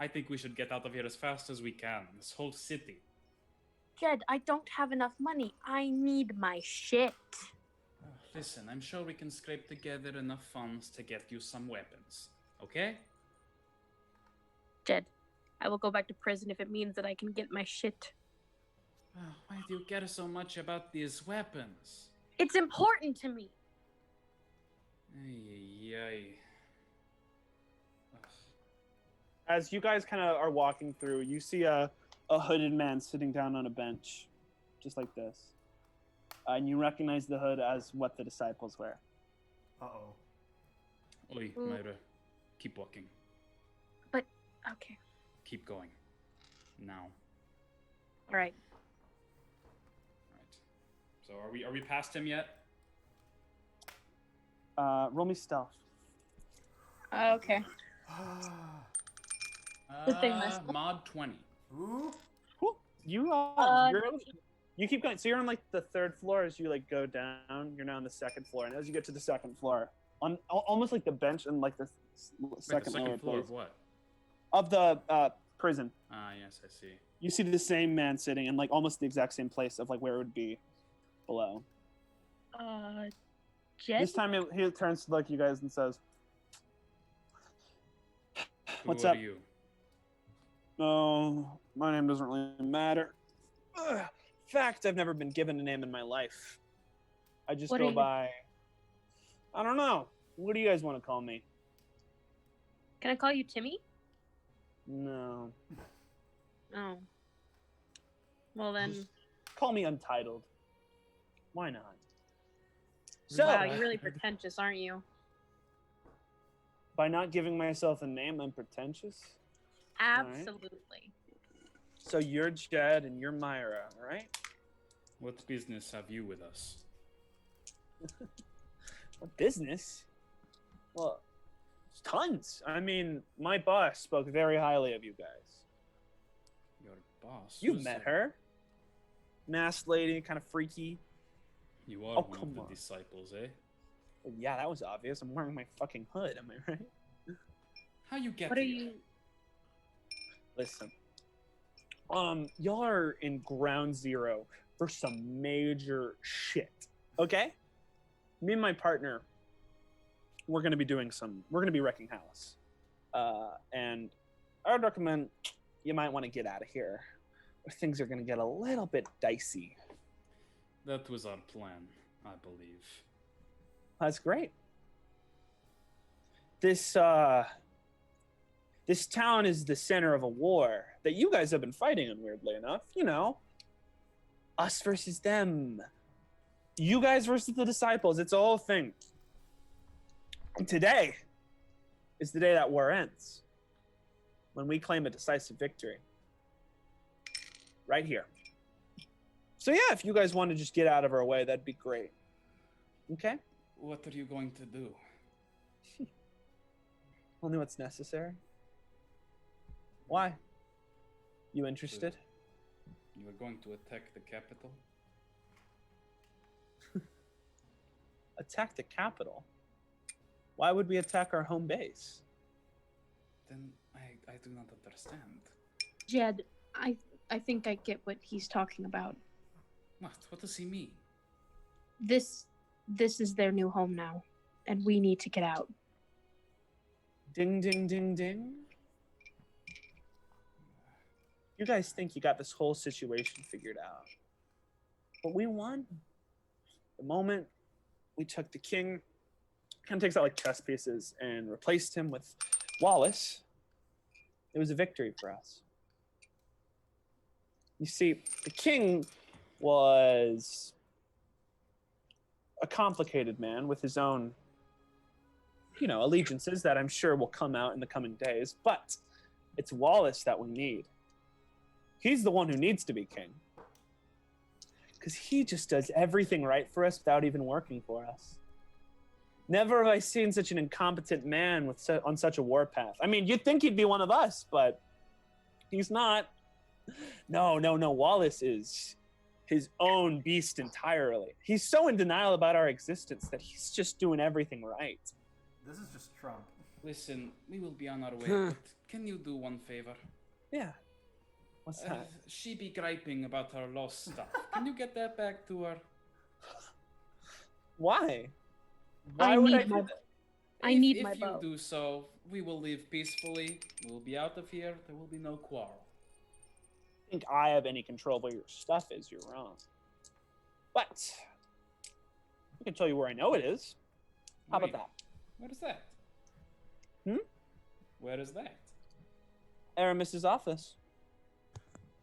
I think we should get out of here as fast as we can. This whole city. Jed, I don't have enough money. I need my shit. Listen, I'm sure we can scrape together enough funds to get you some weapons. Okay? Jed, I will go back to prison if it means that I can get my shit. Why do you care so much about these weapons? It's important to me. Ay, ay. Ugh. As you guys kind of are walking through, you see a hooded man sitting down on a bench, just like this. And you recognize the hood as what the disciples wear. Uh-oh. Oi, Mm. Myra. Keep walking. Okay. Keep going. Now. All right. Right. So are we past him yet? Roll me stealth. Okay. Good thing myself. Mod 20. Ooh. Cool. You you keep going. So you're on like the third floor. As you like go down, you're now on the second floor. And as you get to the second floor, on almost like the bench and like the Wait, second, the lower second floor place of what? of the prison, Ah, yes, I see. you see the same man sitting in like almost the exact same place of like where it would be below. Jed? This time he turns to look at you guys and says, What's Who up? are you? "Oh, my name doesn't really matter. Fact, I've never been given a name in my life. I just What are go you- by. I don't know. What do you guys want to call me? Can I call you Timmy? No, Oh. Well then. call me Untitled. Why not? So, Wow, you're really pretentious, aren't you? by not giving myself a name, I'm pretentious. right. Absolutely. So you're Jed and you're Myra, right? What business have you with us? What business? Well, tons. I mean, my boss spoke very highly of you guys. Your boss? You've Who's met that? her. Masked lady, kind of freaky. You are Oh, one come of the on. disciples, eh? Well, yeah, that was obvious. I'm wearing my fucking hood, am I right? How you get What are here? you? Listen. Y'all are in ground zero for some major shit. Okay? Me and my partner, we're going to be wrecking house. And I would recommend you might want to get out of here, or things are going to get a little bit dicey. That was our plan, I believe. That's great. This town is the center of a war that you guys have been fighting in, weirdly enough. You know, us versus them. You guys versus the disciples. It's a whole thing. And today is the day that war ends. When we claim a decisive victory. Right here. So yeah, if you guys want to just get out of our way, that'd be great. Okay? What are you going to do? Only what's necessary. Why? You interested? You are going to attack the capital? Attack the capital? Why would we attack our home base? Then I do not understand. Jed, I think I get what he's talking about. What? What does he mean? This is their new home now, and we need to get out. Ding, ding, ding, ding. You guys think you got this whole situation figured out. But we won. The moment we took the king, kind of takes out like chess pieces and replaced him with Wallace, it was a victory for us. You see, the king was a complicated man with his own, allegiances that I'm sure will come out in the coming days, but it's Wallace that we need. He's the one who needs to be king. Because he just does everything right for us without even working for us. Never have I seen such an incompetent man on such a warpath. I mean, you'd think he'd be one of us, but he's not. No. Wallace is his own beast entirely. He's so in denial about our existence that he's just doing everything right. This is just Trump. Listen, we will be on our way, but can you do one favor? Yeah. What's that? She be griping about her lost stuff. Can you get that back to her? Why? I would need I do my- that? I need my If bow. you do so, we will leave peacefully. We'll be out of here. There will be no quarrel. Think I have any control of where your stuff is, you're wrong. But I can tell you where I know it is. How about Wait, that? Where is that? Where is that? Aramis's office,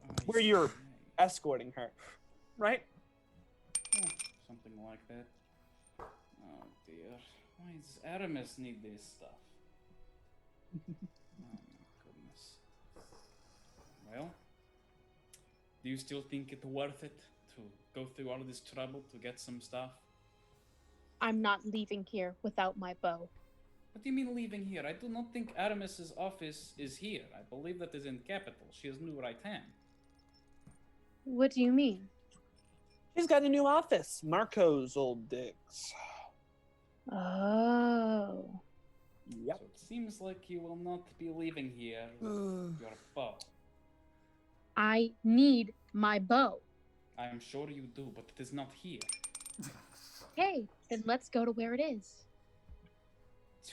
I where see. you're escorting her, right? Oh, something like that. Oh dear. Why does Aramis need this stuff? Oh my goodness. Well, do you still think it worth it to go through all of this trouble to get some stuff? I'm not leaving here without my bow. What do you mean leaving here? I do not think Aramis's office is here. I believe that is in capital. She has new right hand. What do you mean? He's got a new office. Marco's old digs. Oh. Yep. So it seems like you will not be leaving here with your bow. I need my bow. I am sure you do, but it is not here. Okay, then let's go to where it is.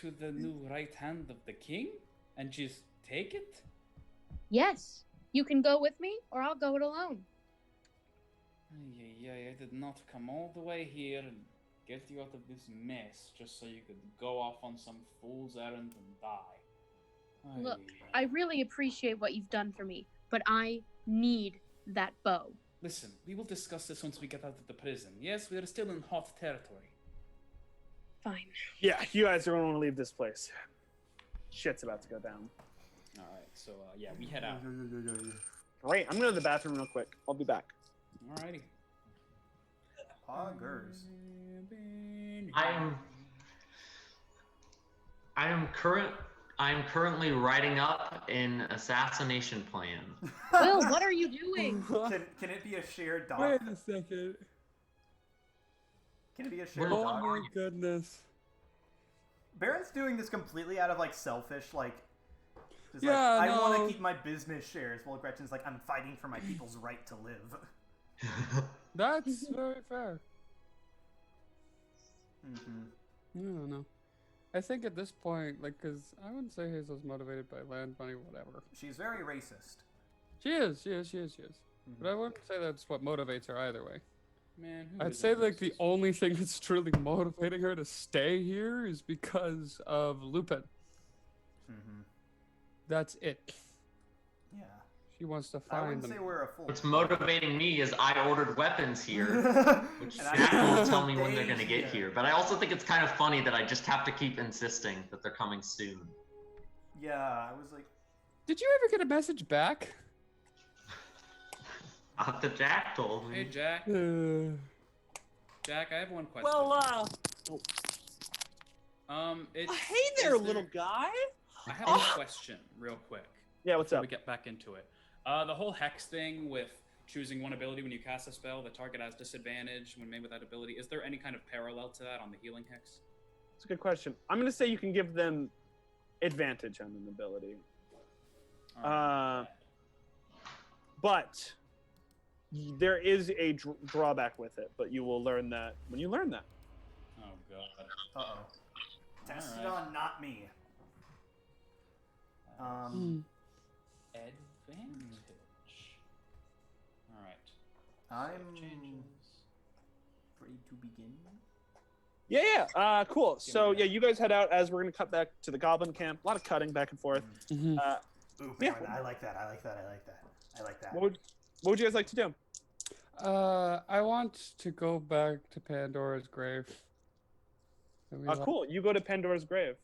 To the new right hand of the king? And just take it? Yes, you can go with me, or I'll go it alone. I did not come all the way here and get you out of this mess just so you could go off on some fool's errand and die. Look, I really appreciate what you've done for me, but I need that bow. Listen, we will discuss this once we get out of the prison. Yes, we are still in hot territory. Fine. Yeah, you guys are going to want to leave this place. Shit's about to go down. Alright, so we head out. Great. I'm going to go to the bathroom real quick. I'll be back. Alrighty. Poggers. I am currently writing up an assassination plan. Will, what are you doing? Can it be a shared doc? Wait a second. Can it be a shared Oh doc? my goodness. Baron's doing this completely out of selfish, just Yeah, I want no. to keep my business shares, while Gretchen's like, I'm fighting for my people's right to live. That's very fair. Mm-hmm. I don't know. I think at this point, like, because I wouldn't say Hazel's motivated by land, money, whatever. She's very racist. She is. Mm-hmm. But I wouldn't say that's what motivates her either way. Man, who I'd isn't say, like, the racist? only thing that's truly motivating her to stay here is because of Lupin. Mm-hmm. That's it. Yeah. She wants to I find wouldn't them. say we're a full. What's motivating me is I ordered weapons here, which And I Jack have will to tell me when they're stay gonna get here. But I also think it's kind of funny that I just have to keep insisting that they're coming soon. Yeah, I was like, Did you ever get a message back? After Jack told Hey, me. Jack. Uh, Jack, I have one question. Well, It's, hey is there, little guy. I have a question, real quick. Yeah, what's Before up? we get back into it. The whole hex thing with choosing one ability when you cast a spell, the target has disadvantage when made with that ability. Is there any kind of parallel to that on the healing hex? It's a good question. I'm gonna say you can give them advantage on an ability, but there is a drawback with it. But you will learn that when you learn that. Oh god. uh-oh. Tested Alright. on not me. hmm. Advantage. All right. I'm Changes. ready to begin. Yeah. Cool. Give So me yeah, that. you guys head out as we're gonna cut back to the Goblin camp. A lot of cutting back and forth. Mhm. Ooh, Yeah. man, I like that. I like that. I like that. I like that. What would you guys like to do? I want to go back to Pandora's grave. That we left. Cool. You go to Pandora's grave.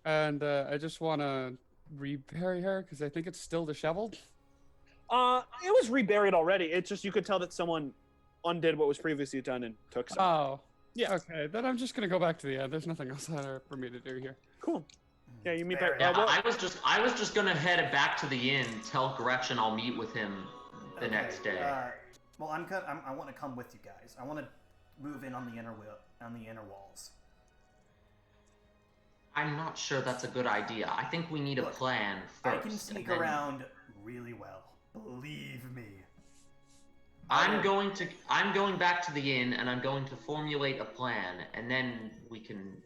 And I just want to rebury her because I think it's still disheveled. It was reburied already. It's just you could tell that someone undid what was previously done and took some. Oh. Yeah. Okay, then I'm just gonna go back to the end. There's nothing else for me to do here. Cool. Yeah, you meet Fair back. Yeah, well, I was just gonna head back to the inn, tell Gretchen I'll meet with him the Okay, next day. Well, I want to come with you guys. I want to move in on the inner walls. I'm not sure that's a good idea. I think we need a Look, plan first. I can and sneak then- around really well. Believe me. I'm going back to the inn and I'm going to formulate a plan and then we can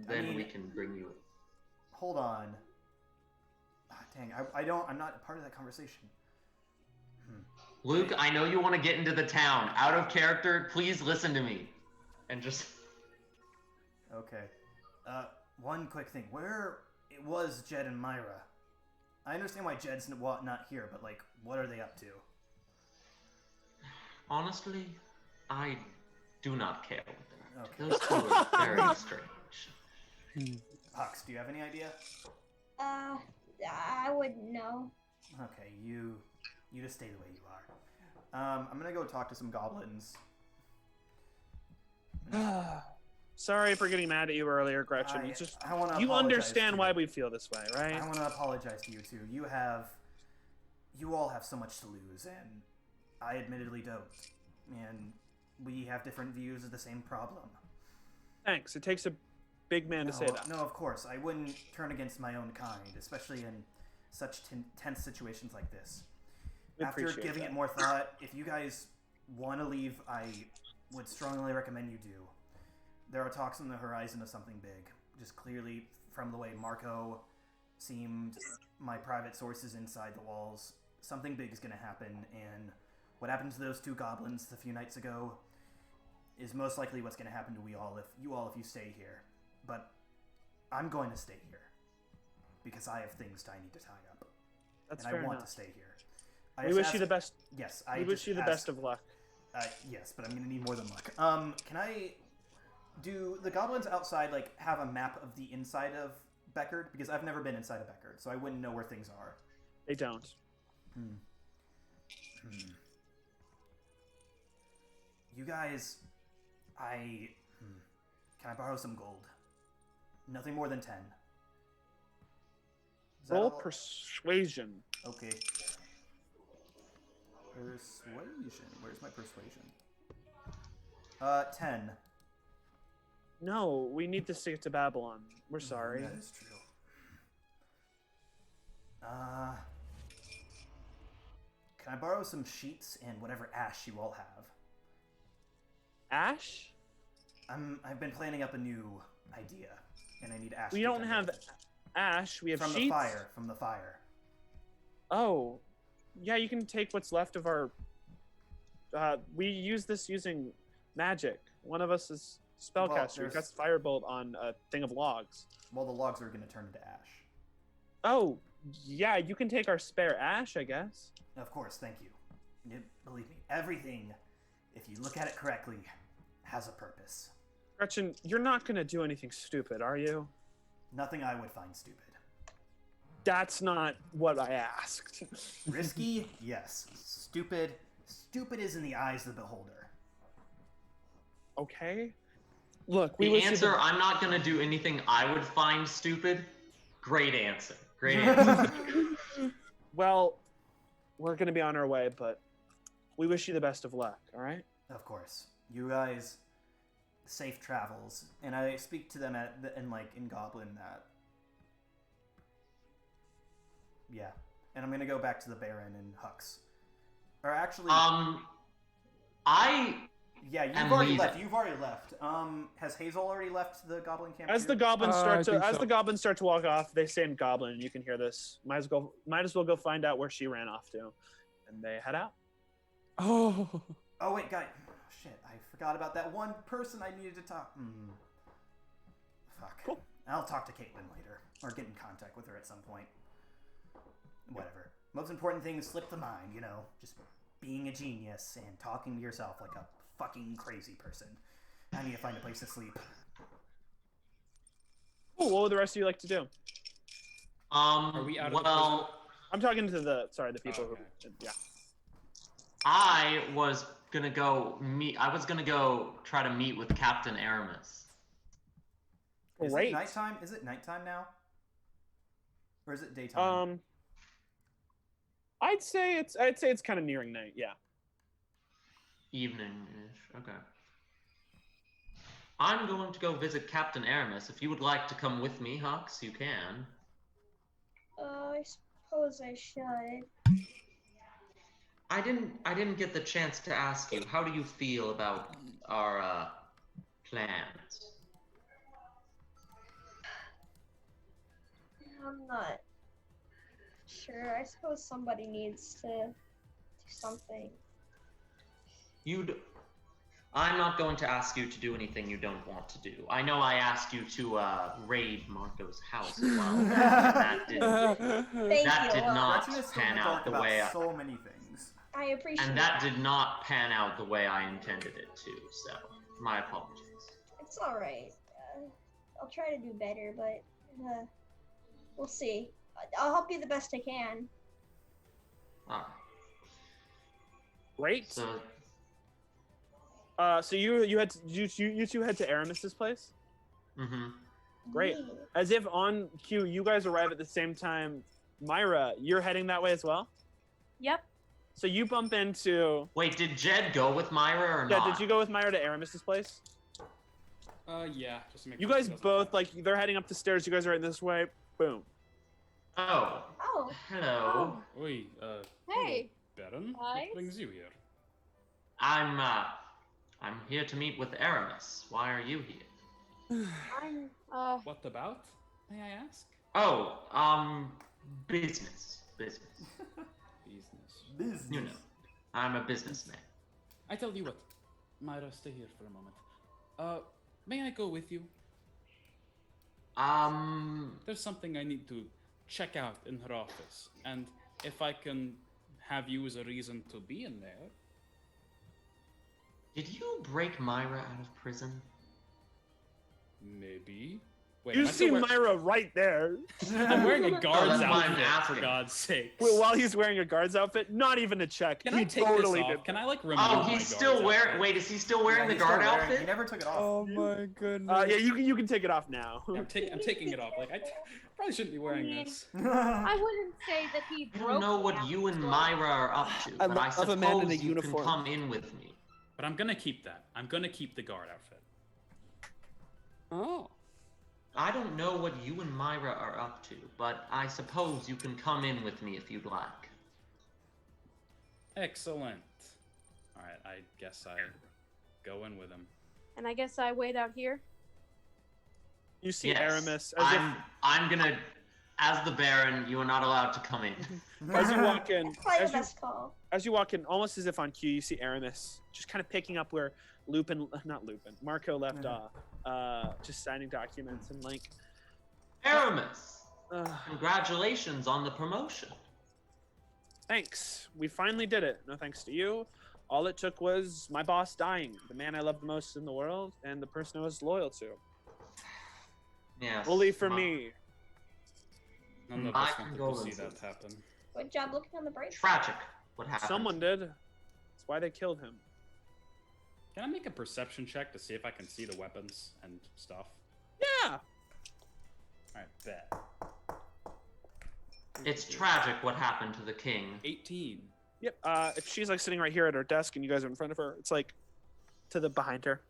we can bring you. Hold on. Dang, I'm not part of that conversation. Luke, I know you want to get into the town. Out of character, please listen to me. And just Okay. One quick thing. Where it was Jed and Myra? I understand why Jed's not here, but like, what are they up to? honestly, I do not care what Okay. they're. Those two are very strange. Hux, do you have any idea? I wouldn't know. Okay, you just stay the way you are. I'm gonna go talk to some goblins. Sorry for getting mad at you earlier, Gretchen. It's just I wanna you apologize understand to why you. we feel this way, right? I want to apologize to you too. You all have so much to lose, and I admittedly don't. And we have different views of the same problem. Thanks. It takes a big man to say that. No, of course. I wouldn't turn against my own kind, especially in such tense situations like this. We After appreciate giving that. it more thought, if you guys want to leave, I would strongly recommend you do. There are talks on the horizon of something big. Just clearly from the way Marco seemed, my private sources inside the walls, something big is going to happen, and what happened to those two goblins a few nights ago is most likely what's going to happen to if you stay here. But I'm going to stay here because I have things I need to tie up, That's and fair I want enough. to stay here. We wish you the best. Yes, We wish you the best of luck. yes, but I'm gonna need more than luck. Can I do the goblins outside like have a map of the inside of Beckard? Because I've never been inside of Beckard, so I wouldn't know where things are. They don't. You guys, can I borrow some gold? Nothing more than 10. Is that Roll all? persuasion. Okay. Persuasion. Where's my persuasion? 10. No, we need to stick to Babylon. We're sorry. That is true. Can I borrow some sheets and whatever ash you all have? Ash? I've been planning up a new idea, and I need Ash. We to don't come have with me. ash. We have from sheets. the fire. From the fire. Oh, yeah. You can take what's left of our. We use this using magic. One of us is spellcaster. Well, We there's- cast firebolt on a thing of logs. Well, the logs are going to turn into ash. Oh, yeah. You can take our spare ash, I guess. Of course, thank you. Believe me, everything, if you look at it correctly, has a purpose. Gretchen, you're not gonna do anything stupid, are you? Nothing I would find stupid. That's not what I asked. Risky? Yes. Stupid? Stupid is in the eyes of the beholder. Okay. Look, we The wish you answer, I'm not gonna do anything I would find stupid. Great answer. Great answer. Well, we're gonna be on our way, but we wish you the best of luck. All right. Of course. You guys, safe travels. And I speak to them in Goblin that. Yeah. And I'm gonna go back to the Baron and Hux. Or actually. I Yeah, you've am already leaving. left. You've already left. Has Hazel already left the Goblin camp? As too? the goblins I start to think as so. the goblins start to walk off, they say in Goblin, and you can hear this. Might as well go find out where she ran off to, and they head out. Oh. Oh wait, guy. Shit, I forgot about that one person I needed to talk. Fuck. Cool. I'll talk to Caitlin later, or get in contact with her at some point. Whatever. Most important thing is slip the mind, you know, just being a genius and talking to yourself like a fucking crazy person. I need to find a place to sleep. Cool. What would the rest of you like to do? Are we out of the well, I'm talking to the people okay. who. Yeah. I was gonna go try to meet with Captain Aramis. Is Great. it nighttime? Is it nighttime now? Or is it daytime? I'd say it's kind of nearing night. Yeah. Evening-ish. Okay. I'm going to go visit Captain Aramis. If you would like to come with me, Hux, you can. I suppose I should. I didn't get the chance to ask you. How do you feel about our plans? I'm not sure. I suppose somebody needs to do something. I'm not going to ask you to do anything you don't want to do. I know I asked you to raid Marco's house as well. That did Thank That you. did not Gretchen is still pan gonna out talk the about way so many things. I appreciate and that did not pan out the way I intended it to. So my apologies. It's alright. I'll try to do better, but we'll see. I'll help you the best I can. Alright. Great. So So you two head to Aramis's place. mhm. Great. Yeah. As if on cue, you guys arrive at the same time. Myra, you're heading that way as well. Yep. So you bump into. Wait, did Jed go with Myra or Yeah, not? did you go with Myra to Aramis's place? Yeah. Just to make You sure guys she doesn't both fall. they're heading up the stairs. You guys are heading this way. Boom. Oh, Oh, hello. Oi, Hey. Baron, Guys? what brings you here? I'm here to meet with Aramis. Why are you here? I'm What about? May I ask? Oh, business. Business. Business. You know, I'm a businessman. I tell you what, Myra, stay here for a moment. May I go with you? There's something I need to check out in her office, and if I can have you as a reason to be in there. Did you break Myra out of prison? Maybe. Wait, You am I still see wear- Myra right there. I'm wearing a guard's that's why I'm outfit, for asking. God's sake. While he's wearing a guard's outfit, not even a check. Can he I take totally this off? did. Can I like remove Oh, my he's still guard's wearing. outfit? Wait, is he still wearing the he's still guard wearing- outfit? He never took it off. Oh my goodness. Yeah, you can take it off now. I'm taking it off. Like I probably shouldn't be wearing this. I wouldn't say that he I broke don't know me what out you and of the Myra are up to, I but I love suppose a man in a you uniform. can come in with me. But I'm gonna keep that. I'm gonna keep the guard outfit. Oh. I don't know what you and Myra are up to, but I suppose you can come in with me if you'd like. Excellent. All right, I guess I go in with him. And I guess I wait out here. You see Yes. Aramis I'm gonna, as the Baron, you are not allowed to come in. as you walk in. That's probably As the you, best call. as you walk in, almost as if on cue, you see Aramis just kind of picking up where Marco left off, just signing documents and like. Aramis, congratulations on the promotion. Thanks. We finally did it. No thanks to you. All it took was my boss dying, the man I love the most in the world, and the person I was loyal to. Yes. Bully for me. None of My us wanted to see condolences. that happen. Good job looking on the bright side. Tragic. What happened? Someone did. That's why they killed him. Can I make a perception check to see if I can see the weapons and stuff? Yeah. Alright, bet. It's tragic what happened to the king. 18. Yep. If she's like sitting right here at her desk and you guys are in front of her, it's like to the behind her.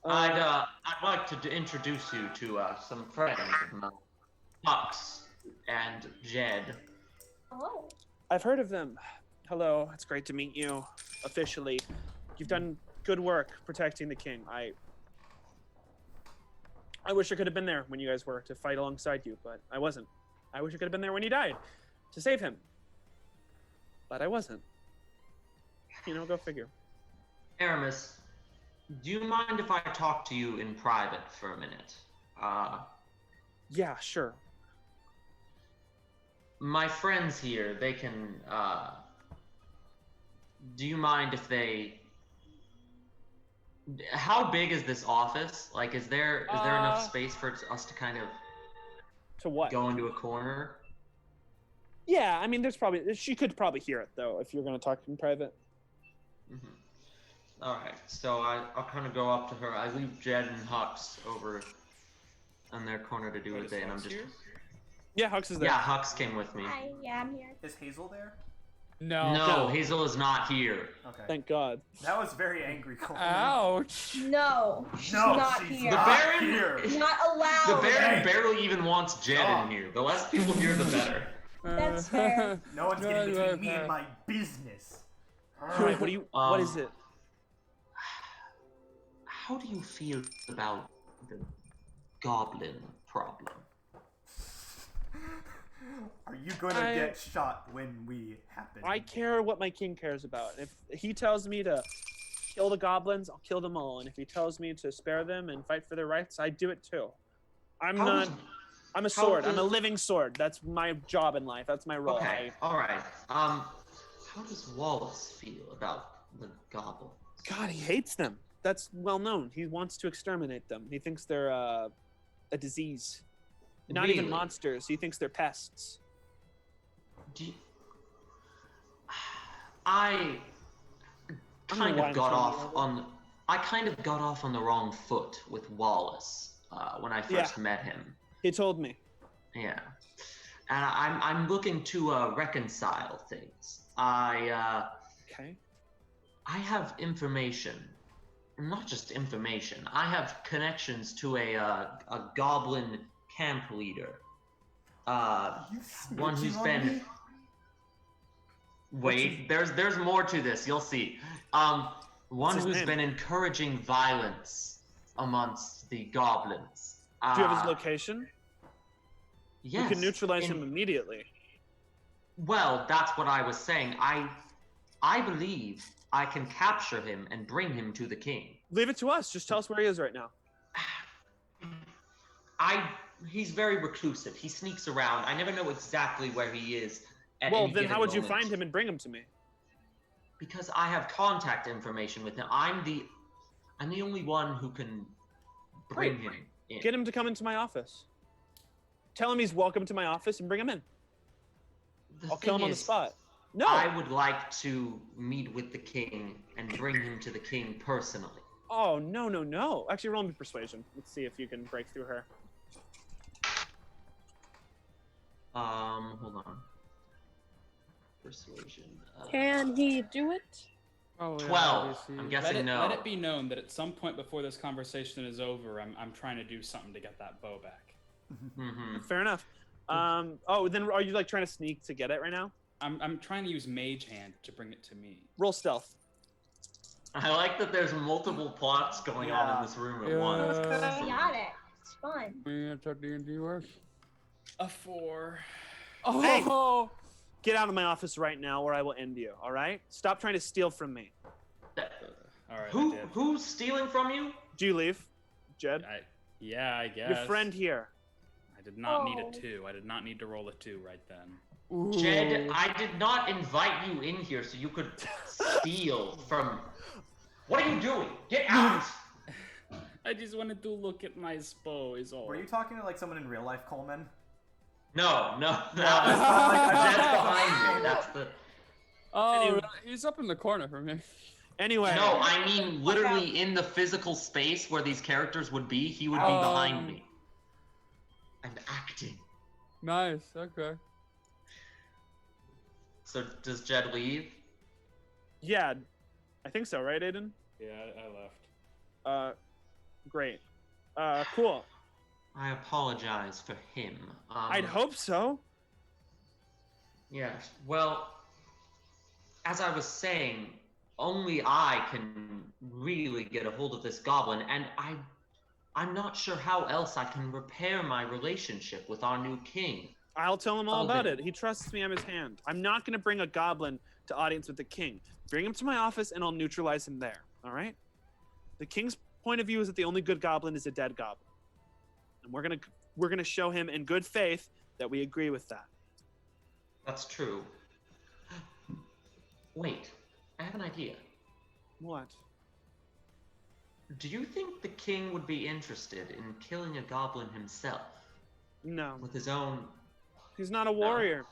I'd like to introduce you to some friends of mine, Hux and Jed. Oh. I've heard of them. Hello, it's great to meet you officially. You've done good work protecting the king. I wish I could have been there when you guys were to fight alongside you, but I wasn't. I wish I could have been there when you died to save him. But I wasn't. You know, go figure. Aramis, do you mind if I talk to you in private for a minute? Yeah, sure. My friends here, they can, do you mind if they... How big is this office? Like, is there enough space for us to kind of To what? go into a corner? Yeah, I mean, she could probably hear it, though, if you're going to talk in private. Mm-hmm. All right, so I'll kind of go up to her. I leave Jed and Hux over on their corner to do Wait, what is they, and I'm Hux just... here? Yeah, Hux is there. Yeah, Hux came with me. Hi, yeah, I'm here. Is Hazel there? No. No, Hazel is not here. Okay. Thank God. That was very angry, Cole. Ouch. No, she's No, not she's here. The not Baron- here. Not allowed. The Baron Hey. barely even wants Jed Stop. in here. The less people here, the better. That's fair. No one's getting between me and my business. Wait, what do you? What is Um, it? How do you feel about the goblin problem? Are you gonna I- get shot when we happen? I care what my king cares about. If he tells me to kill the goblins, I'll kill them all. And if he tells me to spare them and fight for their rights, I do it too. I'm How not. does- I'm a how sword. I'm a does- living sword. That's my job in life. That's my role. Okay, alright. How does Wallace feel about the goblins? God, he hates them. That's well known. He wants to exterminate them. He thinks they're a disease. Not even Really? monsters. He thinks they're pests. Do you... I kind why of I'm got telling off you on... I kind of got off on the wrong foot with Wallace when I first met him. He told me. Yeah, and I'm looking to reconcile things. Okay. I have information, not just information. I have connections to a goblin camp leader. You One who's snitching on been. me? Wait, there's more to this. You'll see. One his who's name? been encouraging violence amongst the goblins. Do you have his location? Yes. You can neutralize in- him immediately. Well, that's what I was saying. I believe I can capture him and bring him to the king. Leave it to us. Just tell us where he is right now. He's very reclusive. He sneaks around. I never know exactly where he is at Well, any then given how would you moment. find him and bring him to me? Because I have contact information with him. I'm the only one who can bring him in. Get him to come into my office. Tell him he's welcome to my office and bring him in. The I'll kill him thing on the is, spot. No. I would like to meet with the king and bring him to the king personally. Oh, no, no, no. Actually, roll me persuasion. Let's see if you can break through her. Hold on. Persuasion. Can he do it? Oh, yeah, 12. obviously. I'm guessing Let it, no. let it be known that at some point before this conversation is over, I'm trying to do something to get that bow back. Mm-hmm. Fair enough. Oh, then are you like trying to sneak to get it right now? I'm trying to use Mage Hand to bring it to me. Roll stealth. I like that there's multiple plots going on in this room at once. It's chaotic. It's fun. That's how D&D works. A 4. Oh, Get out of my office right now, or I will end you. All right? Stop trying to steal from me. All right. I did. Who's stealing from you? Do you leave, Jed? Yeah, I guess. Your friend here. I did not need a Oh. 2. I did not need to roll a 2 right then. Jed, I did not invite you in here so you could steal from. What are you doing? Get out! I just wanted to look at my spo. Is all. Were you talking to like someone in real life, Coleman? No, that was Jed's behind me. That's the. Oh, he's up in the corner from me. Anyway. No, I mean literally in the physical space where these characters would be, he would be behind me. I'm acting. Nice. Okay. So does Jed leave? Yeah, I think so, right, Aiden? Yeah, I left. Great. Cool. I apologize for him. I'd hope so. Yes. Well, as I was saying, only I can really get a hold of this goblin, and I'm not sure how else I can repair my relationship with our new king. I'll tell him all Oh, about then- it. He trusts me. I'm his hand. I'm not going to bring a goblin to audience with the king. Bring him to my office, and I'll neutralize him there. All right? The king's point of view is that the only good goblin is a dead goblin, and we're gonna show him in good faith that we agree with that. That's true. Wait, I have an idea. What? Do you think the king would be interested in killing a goblin himself No, with his own? he's not a warrior.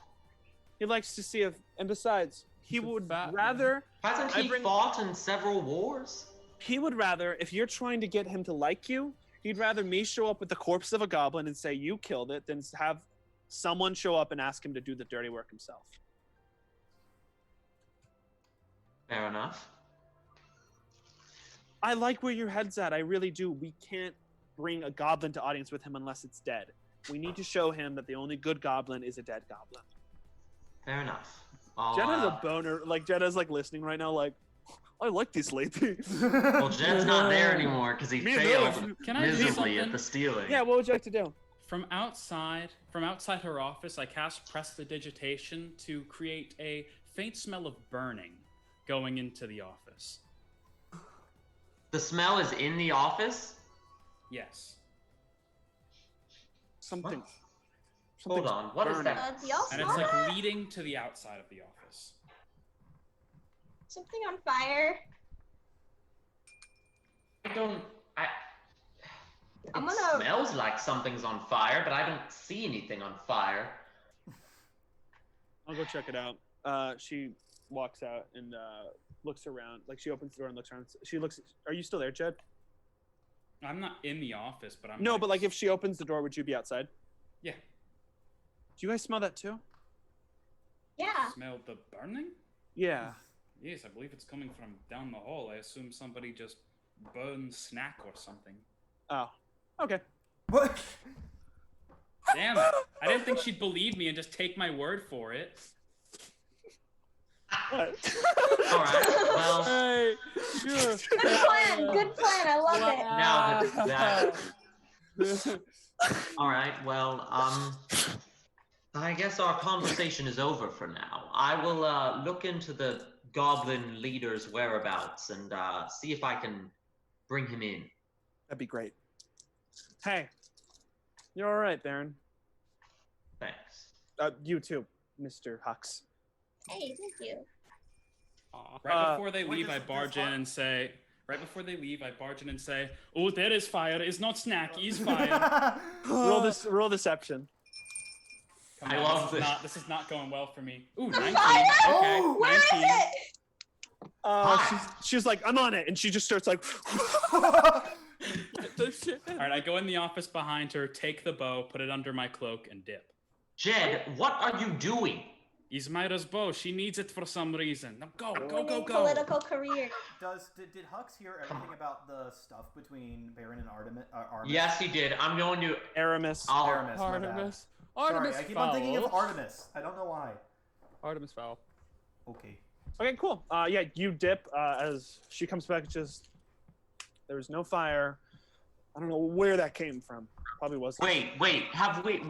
He likes to see if, and besides, he He's a would fat man. rather. Hasn't I he bring- fought in several wars? He would rather, if you're trying to get him to like you, he'd rather me show up with the corpse of a goblin and say you killed it than have someone show up and ask him to do the dirty work himself. Fair enough. I like where your head's at. I really do. We can't bring a goblin to audience with him unless it's dead. We need to show him that the only good goblin is a dead goblin. Fair enough. I'll, Jenna's a boner. Like, Jenna's like listening right now, like, I like this lady. Well, Jed's not there anymore because he Me failed neither. Can I do miserably at something? the stealing. Yeah, what would you like to do? From outside her office, I cast Prestidigitation to create a faint smell of burning going into the office. The smell is in the office? Yes. Something. What? Hold on, what is burning. that? Do y'all And smell it's like that? leading to the outside of the office. Something on fire. I'm It gonna- smells like something's on fire, but I don't see anything on fire. I'll go check it out. She walks out and looks around. Like, she opens the door and looks around. She looks. Are you still there, Jed? I'm not in the office, but I'm. No, but like, if she opens the door, would you be outside? Yeah. Do you guys smell that too? Yeah. Smell the burning? Yeah. Yes, I believe it's coming from down the hall. I assume somebody just burned snack or something. Oh. Okay. What? Damn it! I didn't think she'd believe me and just take my word for it. What? Alright, well, Hey, sure. Good plan. Good plan. I love it. now that alright, well, I guess our conversation is over for now. I will look into the goblin leader's whereabouts and see if I can bring him in. That'd be great. Hey. You're all right, Baron. Thanks. You too, Mr. Hux. Hey, thank you. Right before they wait, leave, this- I barge in and say. Right before they leave, I barge in and say, "Oh, there is fire. It's not snack. Is fire." Roll deception. Come I on, love this. this. This is not going well for me. Ooh, The 19. fire? Okay, Where is 19. it? She's like, I'm on it, and she just starts like. All right, I go in the office behind her, take the bow, put it under my cloak, and dip. Jed, what are you doing? Ismaira's bow. She needs it for some reason. Now go, go, Winning go, go. Political career. Did Hux hear everything about the stuff between Baron and Artemis? Yes, he did. I'm going to. Aramis. I'll, Aramis. My bad. Artemis. Sorry, Artemis I keep Fowl. on thinking of Artemis. I don't know why. Artemis Fowl. Okay. Okay, cool. Yeah, you dip as she comes back. Just there was no fire. I don't know where that came from. Probably wasn't. Have we?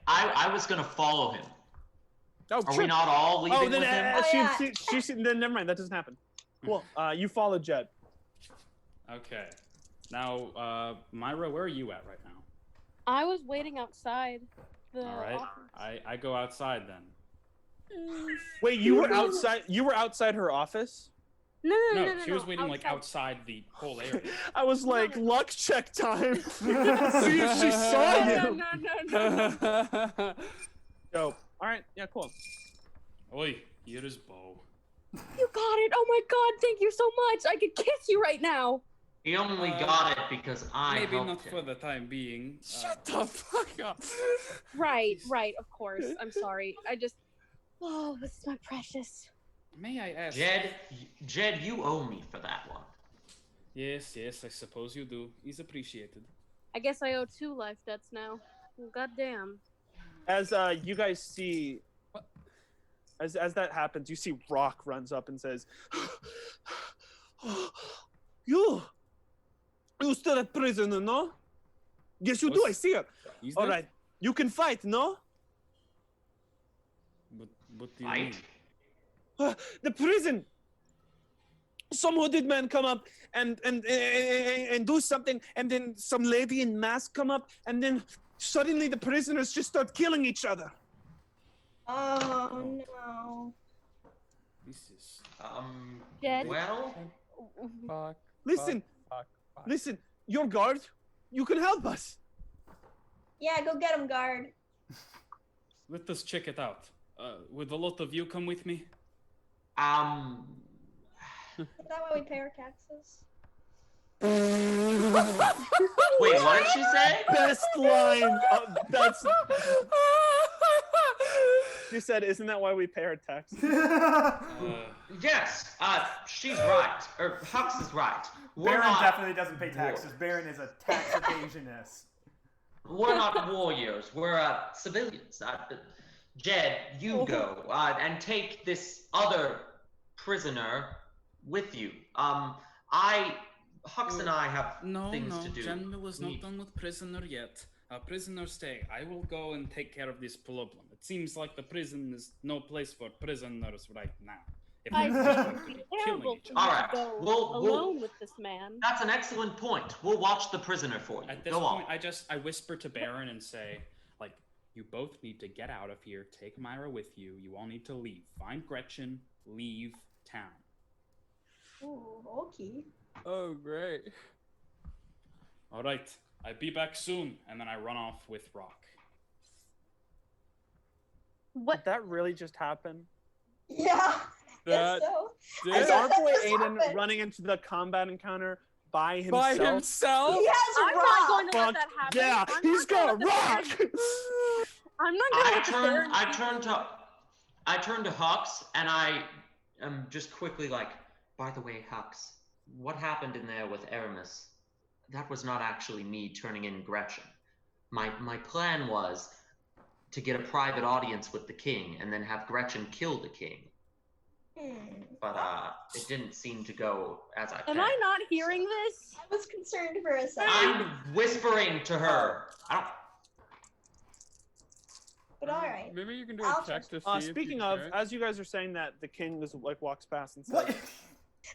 I was gonna follow him. Oh, Are sure. we not all leaving Oh, then with him? then never mind. That doesn't happen. Cool. You follow Jed. Okay. Now, Myra, where are you at right now? I was waiting outside the All right. office. I go outside then. Wait, you were outside? You were outside her office? No, No, she was waiting like outside the whole area. I was like, luck check time. See if she saw you. No. Dope. All right. Yeah. Cool. Oi, here is Bo. You got it. Oh my god, thank you so much. I could kiss you right now. He only got it because I Maybe helped not him. for the time being. Shut the fuck up. Right, of course. I'm sorry. Oh, this is my precious. May I ask? Jed, you owe me for that one. Yes, I suppose you do. He's appreciated. I guess I owe 2 life debts now. God damn. As you guys see, as that happens, you see Rock runs up and says, "You still at prison, no? Yes, you do. I see it. He's All dead? right, you can fight, no? But what do you mean? Fight? The prison. Some hooded man come up and do something, and then some lady in mask come up, and then suddenly the prisoners just start killing each other. Oh no. This is. Jed? Well, Fuck. Listen, Fuck. listen, your guard, you can help us. Yeah, go get him, guard. Let us check it out. Would a lot of you come with me? Is that why we pay our taxes? wait, what did she say? Best line. That's. She said, "Isn't that why we pay our taxes?" Yes, she's right. Or Hux is right. We're Baron not, definitely doesn't pay taxes. Baron is a tax evasionist. we're not warriors. We're civilians. Jed, you go and take this other prisoner with you. Hux and I have things to do. General is not done with prisoner yet. Prisoner stay. I will go and take care of this problem. It seems like the prison is no place for prisoners right now. If I they're think just it'd going be to be terrible killing each for other. me Alright, to go we'll- alone with this man. That's an excellent point. We'll watch the prisoner for you. At this Go point, on. I whisper to Baron and say, like, you both need to get out of here. Take Myra with you. You all need to leave. Find Gretchen. Leave town. Ooh, okay. Oh, great. All right. I'll be back soon. And then I run off with Rock. What? Did that really just happen? Yeah. That Guess so. Is Yeah. our boy That just Aiden happened. running into the combat encounter by himself? By himself? He has I'm rock. not going to let Fuck that happen. yeah, I'm he's not gonna got a let the Baron- rock. I'm not going to let the Baron I turn to Hux and I am just quickly like, by the way, Hux, what happened in there with Aramis? That was not actually me turning in Gretchen. My plan was to get a private audience with the king and then have Gretchen kill the king. But it didn't seem to go as I planned. Am I not hearing this? I was concerned for a second. I'm whispering to her. I don't. But alright. Maybe you can do I'll a check to see. if Speaking you of, can. as you guys are saying that, the king just like walks past and says, What?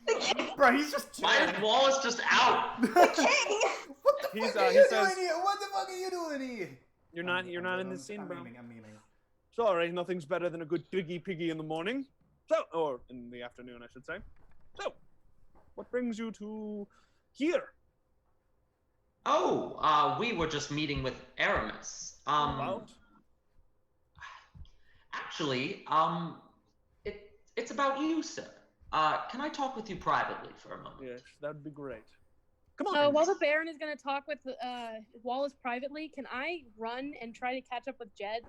The king! Bro, he's just Why chilling. is Wallace just out? The king! What the He's, fuck are he you says- doing here? What the fuck are you doing here? "You're not in the scene, I'm bro. memeing, I'm memeing. Sorry, nothing's better than a good piggy in the morning. So, or in the afternoon, I should say. So, what brings you to here? Oh, we were just meeting with Aramis. About? Actually, it's about you, sir. Can I talk with you privately for a moment? Yes, that'd be great. Come on. So while the Baron is going to talk with Wallace privately, can I run and try to catch up with Jed?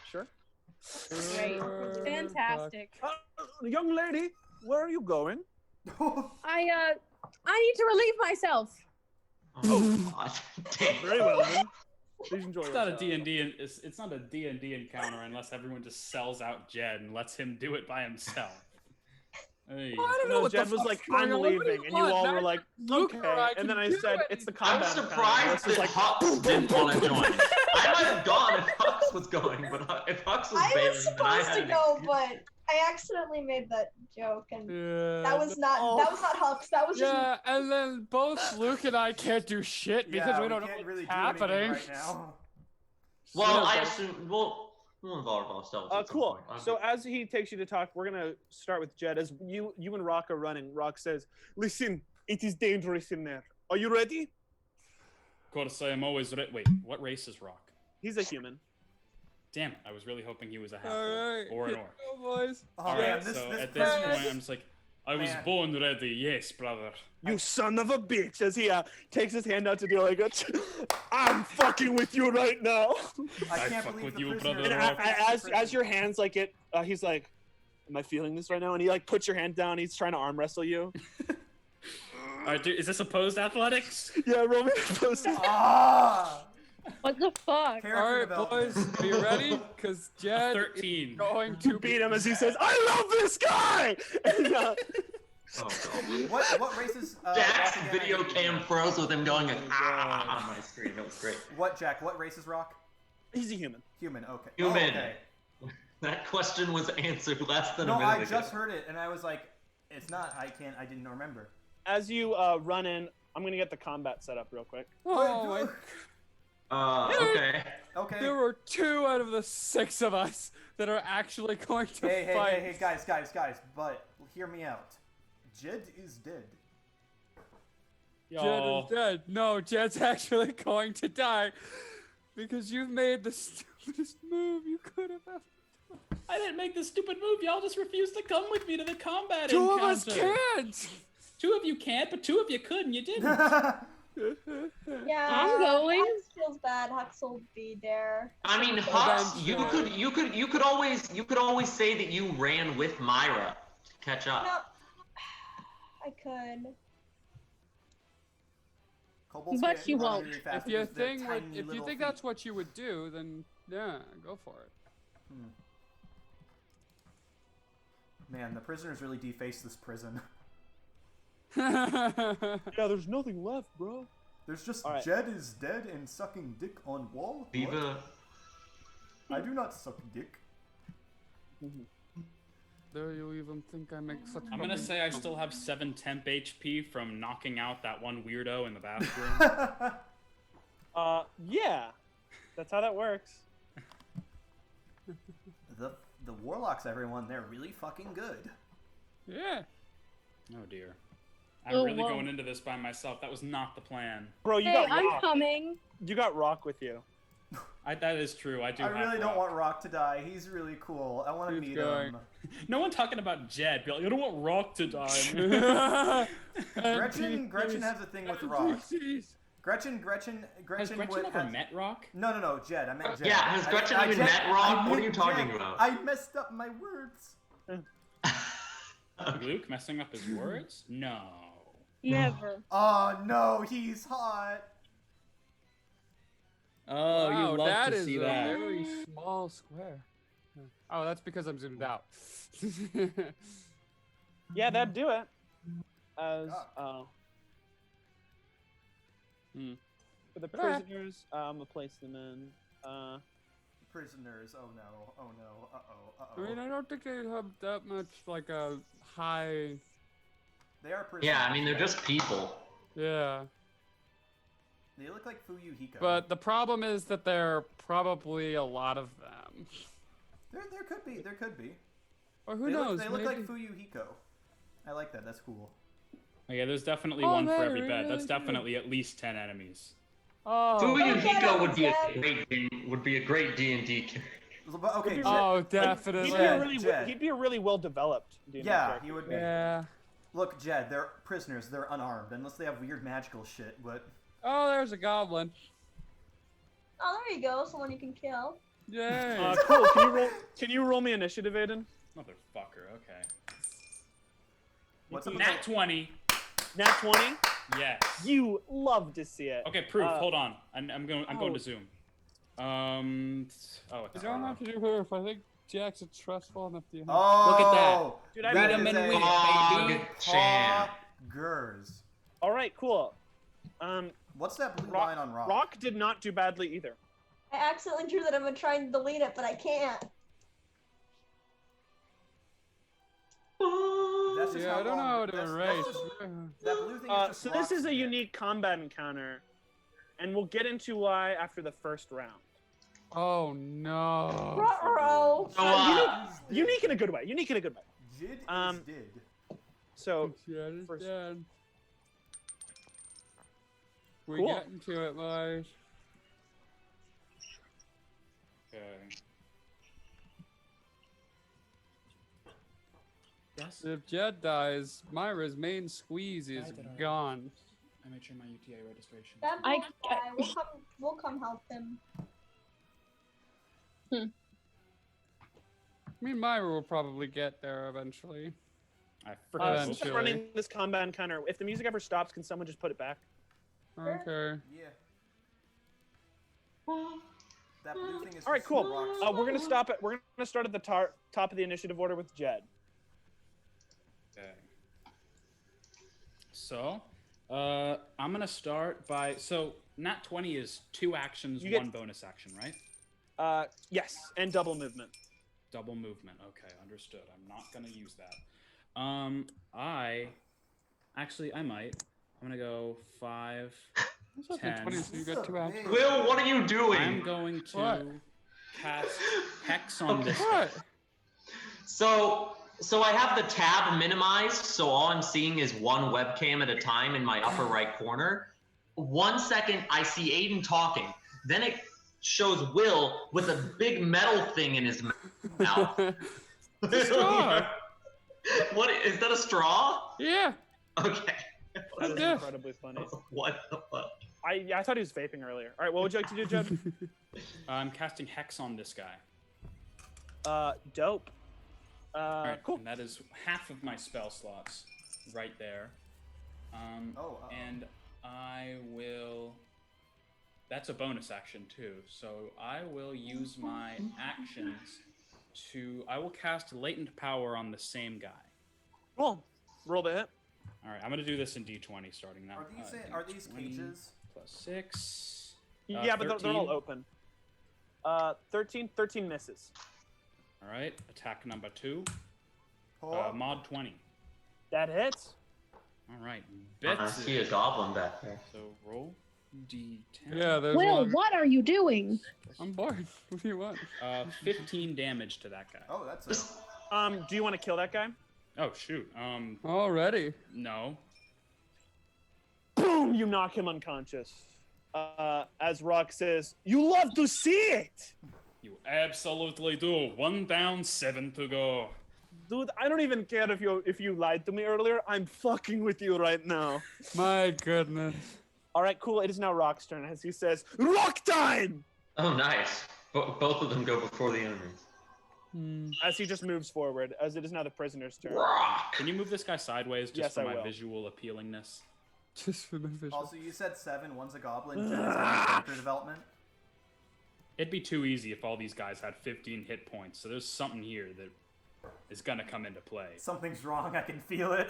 Sure. Great. Fantastic. Young lady, where are you going? I need to relieve myself. Oh, God. Damn. Very well, then. Please enjoy It's not a yourself. D&D. It's not a D&D encounter unless everyone just sells out Jed and lets him do it by himself. Hey. I don't know No, what Jed the was fuck's like, going I'm on. What do leaving, and you want? all Not were like, Luke or okay. I And then can I do said, it's the I'm combat encounter. surprised It's that like, Hux didn't want to join. I might have gone if Hux was going, but if Hux was I bailing, was then I supposed had to an go, excuse. but I accidentally made that joke, and Yeah, that was not Hux. That was just Yeah, and then both Luke and I can't do shit because Yeah, we don't know can't what's really happening. do anything right now. Well, No, I guys. assume we'll involve ourselves. At some cool. point. I'll So be- as he takes you to talk, we're gonna start with Jed. As you and Rock are running, Rock says, "Listen, it is dangerous in there. Are you ready?" Of course, I am always Wait, what race is Rock? He's a human. Damn it! I was really hoping he was a half Alright, or an here orc. we go, boys. Oh, All man, right, this, so this at this prisoner- point, I'm just like, I was Man. born ready. Yes, brother. You son of a bitch! As he takes his hand out to do like a, I'm fucking with you right now. I I can't fuck believe with the you, prisoner brother And Rock. as your hands like it, he's like, "Am I feeling this right now?" And he like puts your hand down. He's trying to arm wrestle you. All right, dude, is this opposed athletics? Yeah, roll me a post. Ah! What the fuck? Character All right, development. boys, are you ready? Because Jed is 13. going To to beat him as he says, "I love this guy." And, Oh, God. What races? Jack's Rock again? video cam froze with him going Oh, ah on my screen. It was great. What, Jack? What race is Rock? he's a human. Human. Okay. Human. Oh, okay. That question was answered less than No, a minute I ago. just heard it, and I was like, "It's not. I can't. I didn't remember." As you run in, I'm gonna get the combat set up real quick. Oh my! Okay. Okay. There were 2 out of the 6 of us that are actually going to Hey, fight. hey, guys, but hear me out. Jed is dead. Jed Y'all. is dead. No, Jed's actually going to die because you made the stupidest move you could have ever. I didn't make this stupid move. Y'all just refused to come with me to the combat 2 of encounter. us can't. 2 of you can't, but 2 of you could, and you didn't. yeah. I'm going. Hux feels bad. Hux will be there. I mean, Hux, you could always say that you ran with Myra to catch up. No, I could. Kobolds But can't you run won't. really fast If you because they're think tiny if you little think feet. that's what you would do, then yeah, go for it. Man, the prisoners really defaced this prison. Yeah, there's nothing left, bro. There's just All right. Jed is dead and sucking dick on wall. What? Viva. I do not suck dick. Do you even think I make such? I'm gonna say I still have 7 temp HP from knocking out that one weirdo in the bathroom. Yeah, that's how that works. The warlocks, everyone, they're really fucking good. Yeah. Oh dear. I'm Oh, really whoa. going into this by myself. That was not the plan. Bro, you Hey, got I'm Rock. coming. You got Rock with you. That is true. I do. I have really don't Rock. want Rock to die. He's really cool. I want to Keep meet going. him. No one talking about Jed. Be like, I don't want Rock to die. Gretchen has a thing with Rock. NPCs. Gretchen Has Gretchen would ever have... met Rock? No, Jed. I meant Jed. Yeah, has Gretchen even Jed, met Rock? I What are meant you talking Jed. about? I messed up my words. Luke messing up his words? No. Never. Oh no, he's hot. Oh, Wow, you love that to is see a that. very small square. Oh, that's because I'm zoomed out. Yeah, that'd do it. As for the Yeah. prisoners, I'm gonna place them in. Prisoners. Oh no. Oh no. I mean, I don't think they have that much like a high. They are prisoners. Yeah, I mean they're just people. Yeah. They look like Fuyu Hiko. But the problem is that there are probably a lot of them. there could be. There could be. Or who They knows? Look, they look like maybe- Fuyu Hiko. I like that. That's cool. Oh, yeah, there's definitely Oh, one for man, every bed. really That's do. definitely at least 10 enemies. Oh. Fuyu Okay, Hiko would be a Jed. great D&D character. But, okay. Jed, Oh, He'd definitely. be, Jed. he'd be a really well developed. yeah, he would be. Yeah. Look, Jed. They're prisoners. They're unarmed unless they have weird magical shit. But Oh, there's a goblin. Oh, there you go. Someone you can kill. Yay. Cool. Can you roll me initiative, Aiden? Motherfucker, okay. what's up? Nat 20. Nat 20. Yes. You love to see it. Okay, proof. Uh, Hold on. I'm going oh. to Zoom. Oh, You don't have to do her if I think Jack's a trustful enough to. Oh, Look at that. Dude, I that mean, is and a wheat, baby. Champ. Poggers. all right, cool. What's that blue line on Rock? Rock did not do badly either. I accidentally drew that. I'm trying to delete it, but I can't. That's just Yeah, how I don't know long- how to that's- erase. that's just- That blue thing is just So this is Rock's a hit. unique combat encounter, and we'll get into why after the first round. Oh no. Ruh-roh. Unique in a good way. Unique in a good way. Jid Um, is did. So Jed is first- dead. We're Cool. getting to it, boys. Okay. Yes. If Jed dies, Myra's main squeeze is Died already. gone. I made sure my UTA registration. That I- boy guy. We'll come help him. I mean, Myra will probably get there eventually. I forgot. since I'm Eventually. running this combat encounter, if the music ever stops, can someone just put it back? Okay. Yeah. That blue thing is All right, just cool. Rock's We're gonna stop it. We're gonna start at the top of the initiative order with Jed. Okay. So, I'm gonna start by Nat 20 is 2 actions, You get- 1 bonus action, right? Yes, and double movement. Double movement. Okay, understood. I'm not gonna use that. I might. I'm gonna go 5. It's up to 10. 20, so you got 2 actions. Will, what are you doing? I'm going to What? cast Hex on this. What? So I have the tab minimized, so all I'm seeing is one webcam at a time in my upper right corner. 1 second, I see Aiden talking. Then it shows Will with a big metal thing in his mouth. It's a straw. What is that? A straw? Yeah. Okay. That is Yeah. incredibly funny. What the fuck? I thought he was vaping earlier. All right, what would you like to do, Jed? I'm casting Hex on this guy. Dope. Alright, Cool. and that is half of my spell slots right there. And I will. That's a bonus action too. So I will use my actions to. I will cast Latent Power on the same guy. Cool. Roll the hit. All right, I'm gonna do this in D20 starting now. Are these D20 cages? Plus 6. Yeah, but they're all 13. open. 13 misses. All right, attack number 2. Oh. Mod 20. That hits. All right, I bits. see a goblin back there. So roll D10. Yeah, there's Will, one. what are you doing? I'm bored. What do you want? 15 damage to that guy. Oh, that's a... Do you want to kill that guy? Oh shoot. Already. No. Boom! You knock him unconscious. As Rock says, "You love to see it, You absolutely do. 1 down, 7 to go. dude. I don't even care if you lied to me earlier. I'm fucking with you right now." My goodness. All right, cool. It is now Rock's turn as he says, "Rock time!" Oh, nice. Both of them go before the enemies. As he just moves forward, as it is now the prisoner's turn. Rock. Can you move this guy sideways just Yes, for I my will. visual appealingness? Just for the visual. Also, you said 7. One's a goblin. Jen's having character development. It'd be too easy if all these guys had 15 hit points. So there's something here that is gonna come into play. Something's wrong. I can feel it.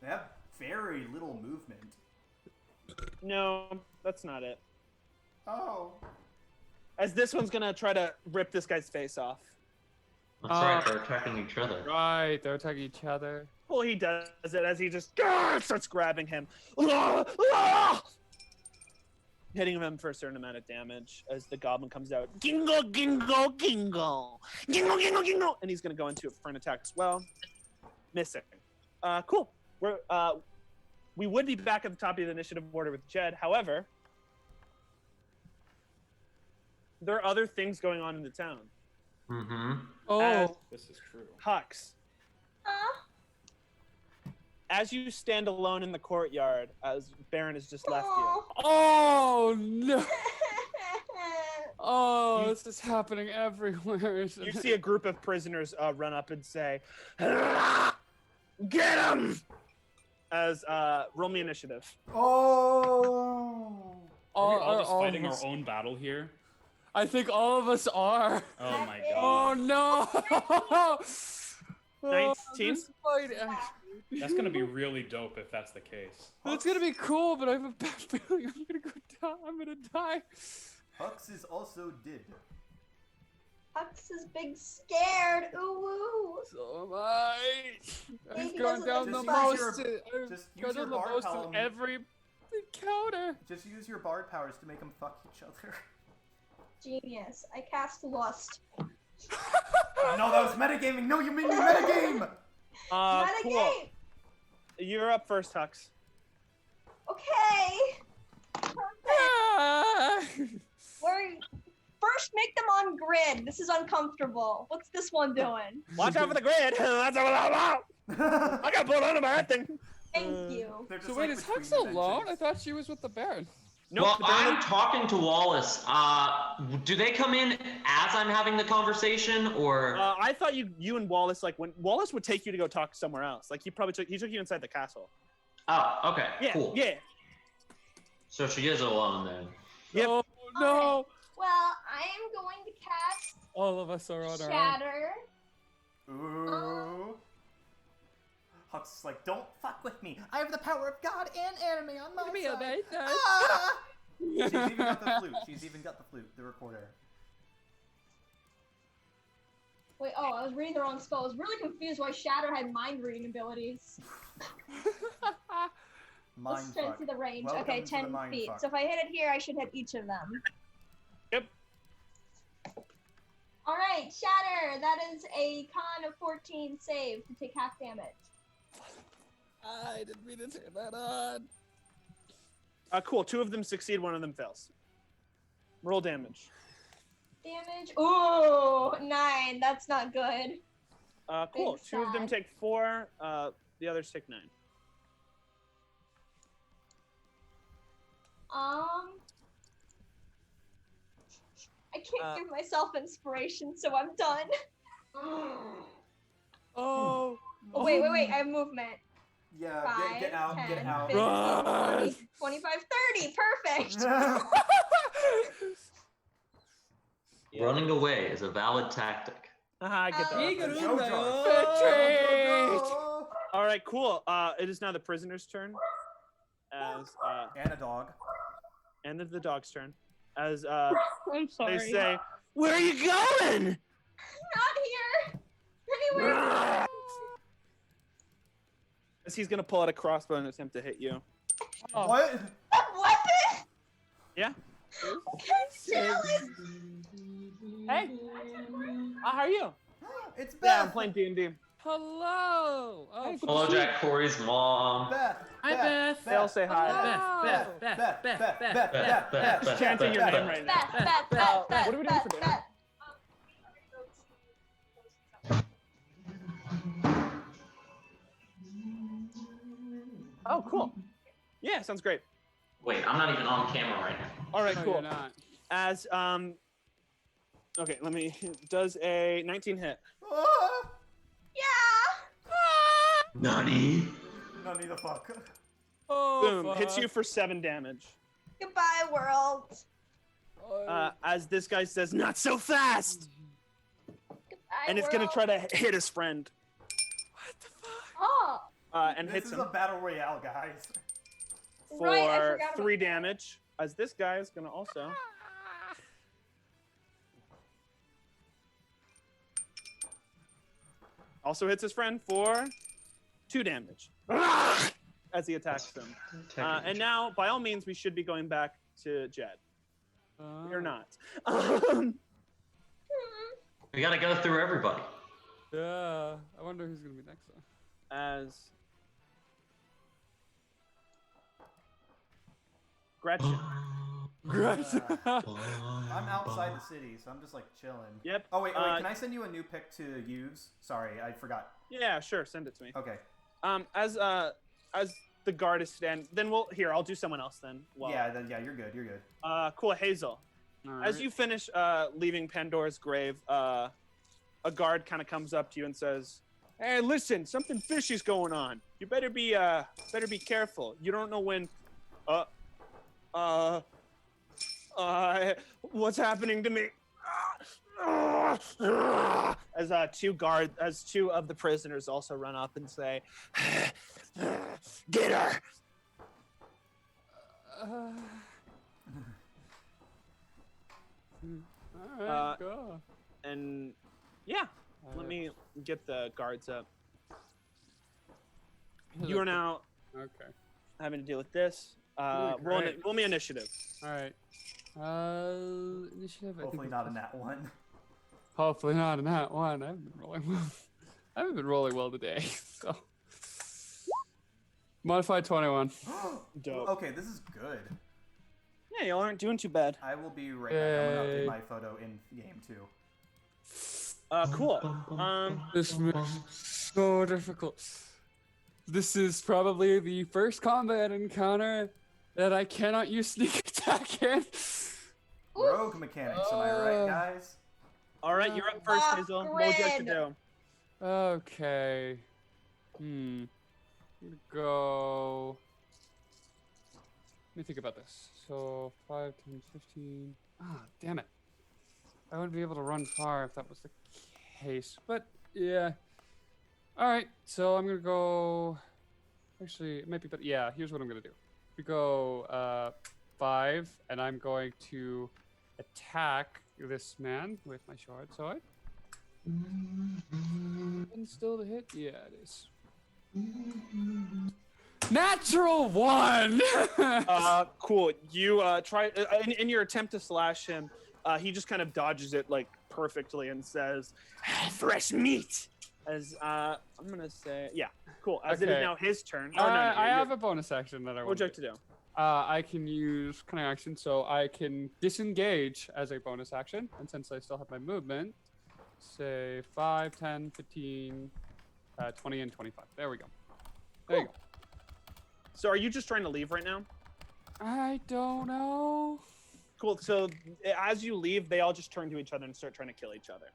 They have very little movement. No, that's not it. Oh. As this one's gonna try to rip this guy's face off. That's right, they're attacking each other. Right, they're attacking each other. Well, he does it as he just starts grabbing him. Hitting him for a certain amount of damage as the goblin comes out. Gingo, gingo, gingo. Gingo, gingo, gingo. And he's going to go into it for an attack as well. Missing. Cool. We would be back at the top of the initiative order with Jed. However, there are other things going on in the town. Mm-hmm. Oh, This is true. Hux, as you stand alone in the courtyard, as Baron has just left you, oh no! Oh, You- this is happening everywhere. Isn't you it? see a group of prisoners run up and say, "Get him!" as roll me initiative. Oh. Are we all just All fighting of our us- own battle here? I think all of us are. Oh my Oh god. no! 19? This fight, That's gonna be really dope if that's the case. That's gonna be cool, but I have a bad feeling I'm gonna go down. I'm gonna die. Hux is also dead. Hux is big scared. Ooh woo. So am I. I've Maybe gone doesn't down the Just most. use your- I've just gone use your down the bar most column. in every encounter. Just use your bard powers to make them fuck each other. Genius. I cast Lust. No, that was metagaming. No, you made me metagame. Not a Cool. game. You're up first, Hux. Okay. Perfect. Ah! We're first make them on grid. This is uncomfortable. What's this one doing? Watch out for the grid. That's I got pulled onto my thing. Thank you. They're just So wait, like is between Hux alone? I dimensions. thought she was with the Baron. Nope. Well, but they're I'm talking to Wallace. Do they come in as I'm having the conversation, or? I thought you and Wallace, like when Wallace would take you to go talk somewhere else. Like he took you inside the castle. Oh, okay, Yeah. cool. Yeah. So she is alone then. Yep. Oh no! Well, I am going to cast All of us are on our own. Shatter. Ooh. Hux is like, don't fuck with me. I have the power of God and anime on my side. Ah! She's even got the flute. She's even got the flute, the recorder. Wait, oh, I was reading the wrong spell. I was really confused why Shatter had mind reading abilities. Mind Let's try to fuck. see the range. Welcome Okay, to the 10 mind feet. fuck. So if I hit it here, I should hit each of them. Yep. Alright, Shatter! That is a con of 14 save to take half damage. I didn't mean to turn that on. Cool. 2 of them succeed. 1 of them fails. Roll damage. Damage. Ooh, 9. That's not good. Cool. Big 2 of them sad. take 4. The others take 9. I can't Uh, give myself inspiration, so I'm done. Oh. Oh, wait, I have movement. Yeah, 5, get out, 10, get out. 15, Run! 20, 25, 30. Perfect. Running away is a valid tactic. I get that. Jojo. All right, cool. It is now the prisoner's turn. As And a dog. and the dog's turn. As I'm sorry. they say, "Where are you going?" Not here. Anywhere. As he's gonna pull out a crossbow and attempt to hit you. Oh. What? A weapon? Yeah. Hey. How are you? It's Beth. Yeah, I'm playing D&D. Hello. Oh, Hello, Jack Corey's mom. Beth. Hi, Beth. They all say hi. Beth. Just chanting your name right now. Beth. What are we doing for dinner? Oh, cool. Yeah, sounds great. Wait, I'm not even on camera right now. All right, No, cool. you're not. As okay, let me. Does a 19 hit? Yeah. Nani? Nani the fuck. Oh, Boom! Hits you fuck. for 7 damage. Goodbye, world. Oh. As this guy says, "Not so fast!" Goodbye, And it's gonna world. try to hit his friend. What the fuck? Oh, And This hits is him a battle royale, guys. right. I for forgot 3 about damage. As this guy is gonna also. Also hits his friend for 2 damage. As he attacks them. And now, by all means, we should be going back to Jed. You're not. We gotta go through everybody. Yeah. I wonder who's gonna be next though. As Gretchen. I'm outside the city, so I'm just like chilling. Yep. Oh wait, can I send you a new pic to use? Sorry, I forgot. Yeah, sure. Send it to me. Okay. As the guard is then I'll do someone else then. Well, Yeah, you're good. You're good. Cool, Hazel. As you finish leaving Pandora's grave, a guard kind of comes up to you and says, Hey, listen, something fishy's going on. You better be careful. You don't know when. What's happening to me? As two of the prisoners also run up and say, "Get her!" All right, go. And yeah, let me get the guards up. You are now Okay. having to deal with this. Doing great. Roll me initiative. All right. Initiative. Hopefully not in that one. Hopefully not in that one. I haven't been rolling well. I haven't been rolling well today. So. Modified 21. Dope. Okay, this is good. Yeah, y'all aren't doing too bad. I will be right back. I'm gonna Yay. update my photo in game too. Cool. This makes it so difficult. This is probably the first combat encounter that I cannot use sneak attack in. Rogue mechanics, am I right, guys? All right, you're up first, Hazel. What would you like to do? Okay. I'm gonna go. Let me think about this. So 5, 10, 15. Ah, damn it. I wouldn't be able to run far if that was the case. But yeah. All right. So I'm gonna go. Actually, it might be better. Yeah. Here's what I'm gonna do. We go 5, and I'm going to attack this man with my short sword. And still to hit? Yeah, it is. Natural 1! Cool. You try in your attempt to slash him. He just kind of dodges it like perfectly and says, "Fresh meat." As I'm gonna say, yeah, cool. As it is Okay. now his turn. I have a bonus action that I What want would you like to do? I can use cunning action, so I can disengage as a bonus action. And since I still have my movement, say 5, 10, 15, 20, and 25. There we go. There you go. So are you just trying to leave right now? I don't know. Cool. So as you leave, they all just turn to each other and start trying to kill each other.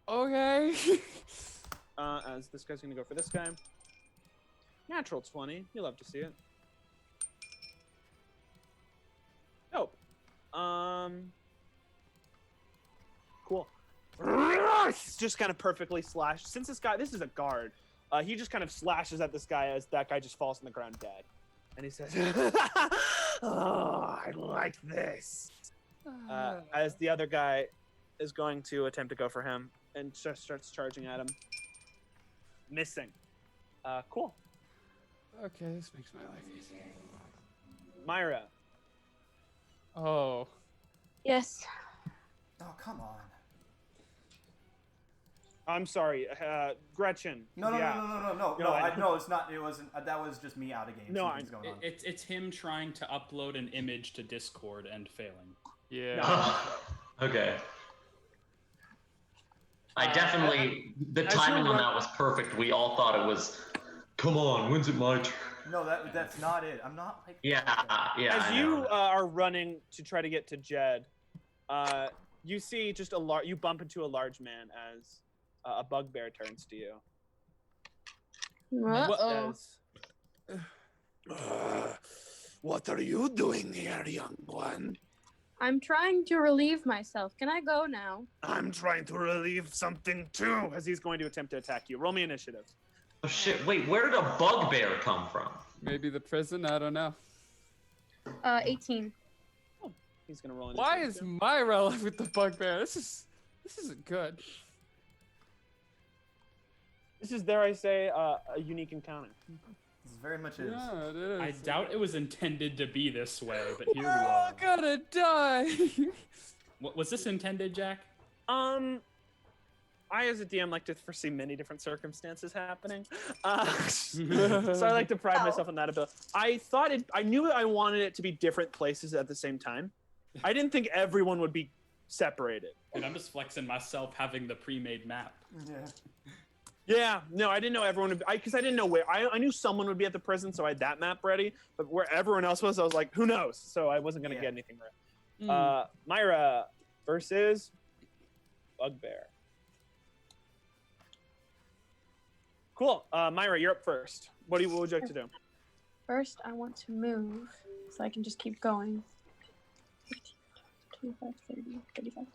Okay. As this guy's gonna go for this guy. Natural 20. You'll love to see it. Nope. Cool. It's just kind of perfectly slashed. Since this is a guard, he just kind of slashes at this guy as that guy just falls on the ground dead. And he says, "Oh, I like this." As the other guy is going to attempt to go for him and just starts charging at him. Missing. Cool. Okay, this makes my life easy. Myra. Oh. Yes. Oh, come on. I'm sorry, Gretchen. No, Yeah. No, it's not. It wasn't. That was just me out of game. No, Something's going on. It's him trying to upload an image to Discord and failing. Yeah. Okay. I definitely the as timing you're on that was perfect. We all thought it was. Come on, when's it my turn? No, that's not it. I'm not like. Yeah, yeah. As I you know. are running to try to get to Jed, you see just you bump into a large man as a bugbear turns to you. Uh-oh. What are you doing here, young one? I'm trying to relieve myself. Can I go now? I'm trying to relieve something too. As he's going to attempt to attack you. Roll me initiative. Oh shit! Wait, where did a bugbear come from? Maybe the prison? I don't know. 18. He's going to roll Why initiative is too. Myra with the bugbear? This isn't good. This is, dare I say, a unique encounter. This very much is. Yeah, it is. I doubt it was intended to be for me, but here we We're are. all gonna die. Was this intended, Jack? I, as a DM, like to foresee many different circumstances happening. So I like to pride myself on that ability. I knew I wanted it to be different places at the same time. I didn't think everyone would be separated. And I'm just flexing myself having the pre-made map. Yeah. Yeah, no, I didn't know everyone would be, because I didn't know where. I knew someone would be at the prison, so I had that map ready. But where everyone else was, I was like, who knows? So I wasn't going to get anything right. Myra versus Bugbear. Cool. Myra, you're up first. What would you like to do? First, I want to move so I can just keep going. 25, 30, 35.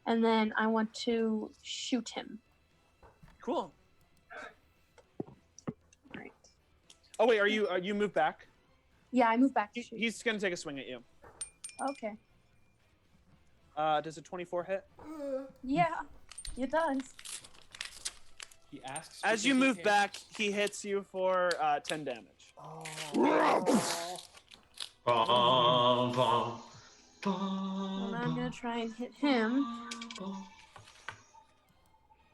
And then I want to shoot him. Cool. Right. Oh wait, are you moved back? Yeah, I move back to shoot. He's gonna take a swing at you. Okay. Does a 24 hit? Yeah, it does. He asks. As you move back, he hits you for 10 damage. Bum, bum, Well, now I'm gonna try and hit him.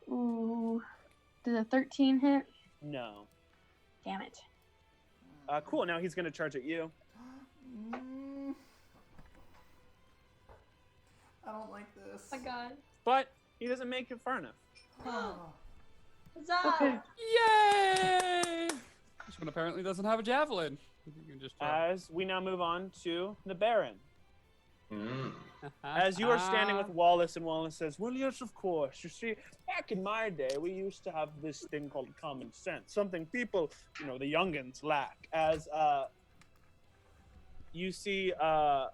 Ooh. Does a 13 hit? No. Damn it. Cool. Now he's gonna charge at you. I don't like this. Oh my god. But he doesn't make it far enough. Huzzah! Okay. Yay! This one apparently doesn't have a javelin. You can just As we now move on to the Baron. Mm. As you are standing with Wallace, and Wallace says, well, yes, of course. You see, back in my day, we used to have this thing called common sense, something people, the youngins lack. As you see a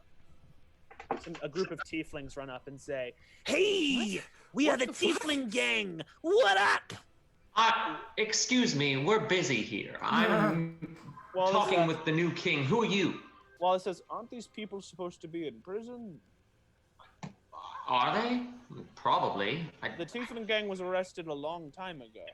group of tieflings run up and say, hey, we are the tiefling gang. What up? Excuse me, we're busy here. I'm Wallace talking says- with the new king. Who are you? Wallace says, aren't these people supposed to be in prison? Are they? Probably. The tiefling gang was arrested a long time ago.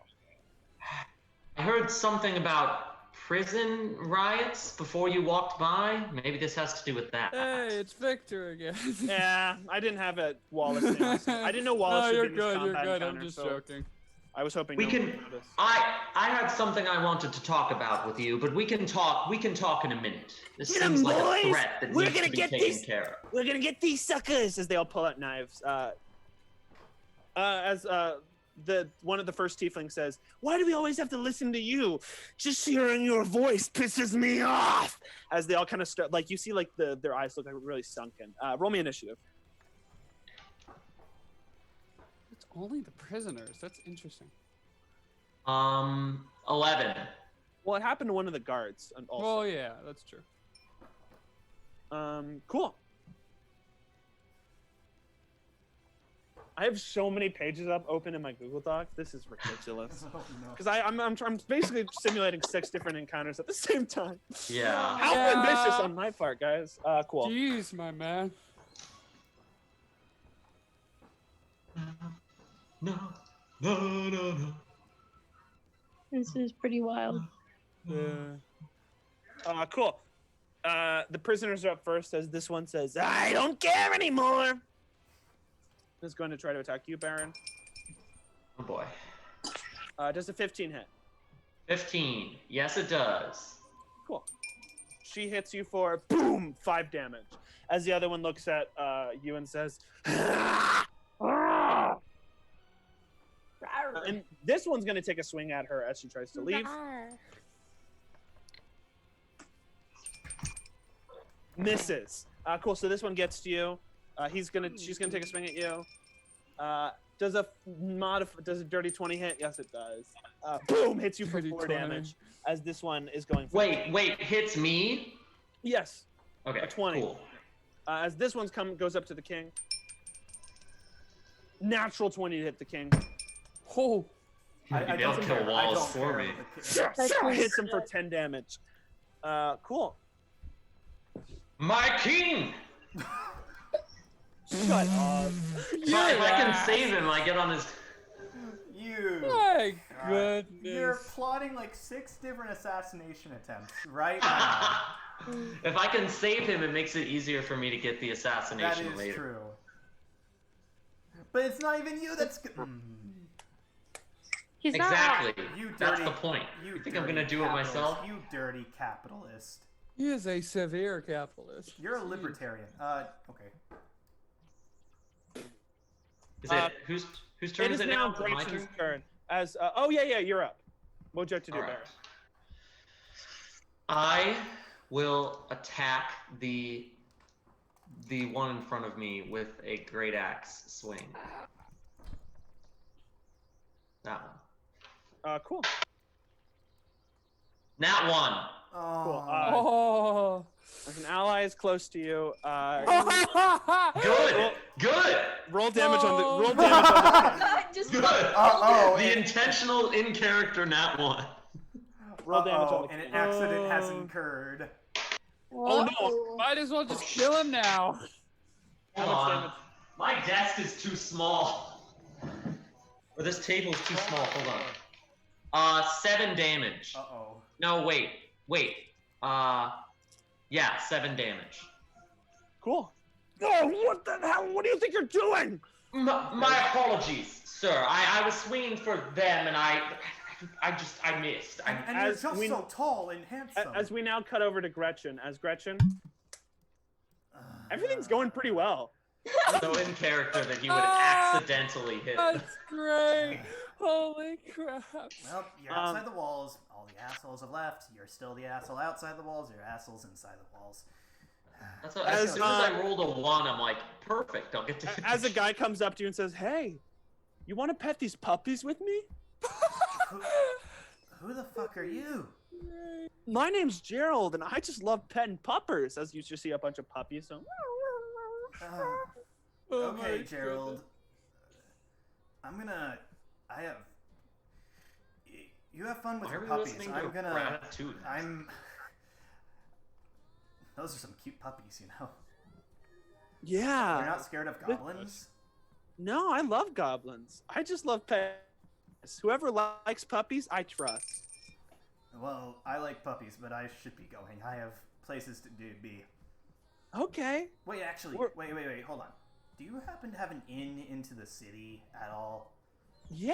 I heard something about prison riots before you walked by. Maybe this has to do with that. Hey, it's Victor again. Yeah, I didn't have a Wallace name. I didn't know Wallace No, would you're be in this good. You're combat good. I'm encounter, just so joking. I was hoping We no can. one would notice. I had something I wanted to talk about with you, but we can talk. We can talk in a minute. This Get 'em, seems like boys! a threat that We're needs gonna to be get taken these- care of. We're gonna get these suckers as they all pull out knives. As one of the first tieflings says, "Why do we always have to listen to you? Just hearing your voice pisses me off." As they all kind of start, like you see, like their eyes look like really sunken. Roll me initiative. It's only the prisoners. That's interesting. 11. Well, it happened to one of the guards. Also. Oh yeah, that's true. Cool. I have so many pages up open in my Google Docs. This is ridiculous. Oh, no. Because I'm basically simulating 6 different encounters at the same time. Yeah. How Yeah. ambitious on my part, guys. Cool. Jeez, my man. No. No. This is pretty wild. Cool. The prisoners are up first as this one says, I don't care anymore. Is going to try to attack you, Baron. Oh boy. Does a 15 hit? 15. Yes, it does. Cool. She hits you for, boom, 5 damage. As the other one looks at you and says, and this one's going to take a swing at her as she tries to leave. Misses. Cool. So this one gets to you. She's gonna take a swing at you. Does a dirty 20 hit? Yes, it does. Boom! Hits you for Dirty 4 20. damage. As this one is going. For Wait, hits me? Yes. Okay, A 20. cool. As this one's goes up to the king. Natural 20 to hit the king. Oh. I They'll don't kill care. Wallace I don't for care me. about the kid. Hits him for 10 damage. Cool. My king! Shut up. If I can save him, I get on his. You. My You're goodness. plotting like 6 different assassination attempts right now. If I can save him, it makes it easier for me to get the That assassination is later. true. But it's not even you that's. He's not. Exactly. You That's dirty- the point. You think I'm dirty gonna do it capitalist. myself? You dirty capitalist. He is a severe capitalist. You're a Jeez. libertarian. Okay. Is it whose turn It is it now now? Is it my Grayson's turn? turn. As you're up. What would you like to do, All right. Baron? I will attack the one in front of me with a great axe swing. That one. Cool. Nat 1. Cool. Oh. As an ally is close to you, Good. Good. roll damage on the roll damage on Just Good. Uh-oh. The intentional in character Nat 1. the roll damage on the and an accident has incurred. Oh no! Might as well just kill him now. How Hold much on. damage? My desk is too small. Or this table is too small. Hold on. 7 damage. Uh-oh. No, wait. Yeah, 7 damage. Cool. Oh, what the hell? What do you think you're doing? My apologies, sir. I was swinging for them, and I missed. And you're As just we- so tall and handsome. As we now cut over to Gretchen, everything's going pretty well. So in character that you would accidentally hit. That's great. Holy crap. Well, you're outside the walls. All the assholes have left. You're still the asshole outside the walls. You're assholes inside the walls. That's what, as soon as I rolled a 1, I'm like, perfect. I'll get to. As a guy comes up to you and says, "Hey, you want to pet these puppies with me?" Who the fuck are you? My name's Gerald, and I just love petting puppers. As you just see a bunch of puppies. So. Oh my Okay, Gerald. goodness. I have. You have fun with Why are your we puppies. listening I'm to gonna. Ratatouille? Those are some cute puppies, you know. Yeah. You're not scared of goblins? No, I love goblins. I just love pets. Whoever likes puppies, I trust. Well, I like puppies, but I should be going. I have places to be. Okay. Wait, actually, We're- wait, hold on. Do you happen to have an inn into the city at all? Yeah.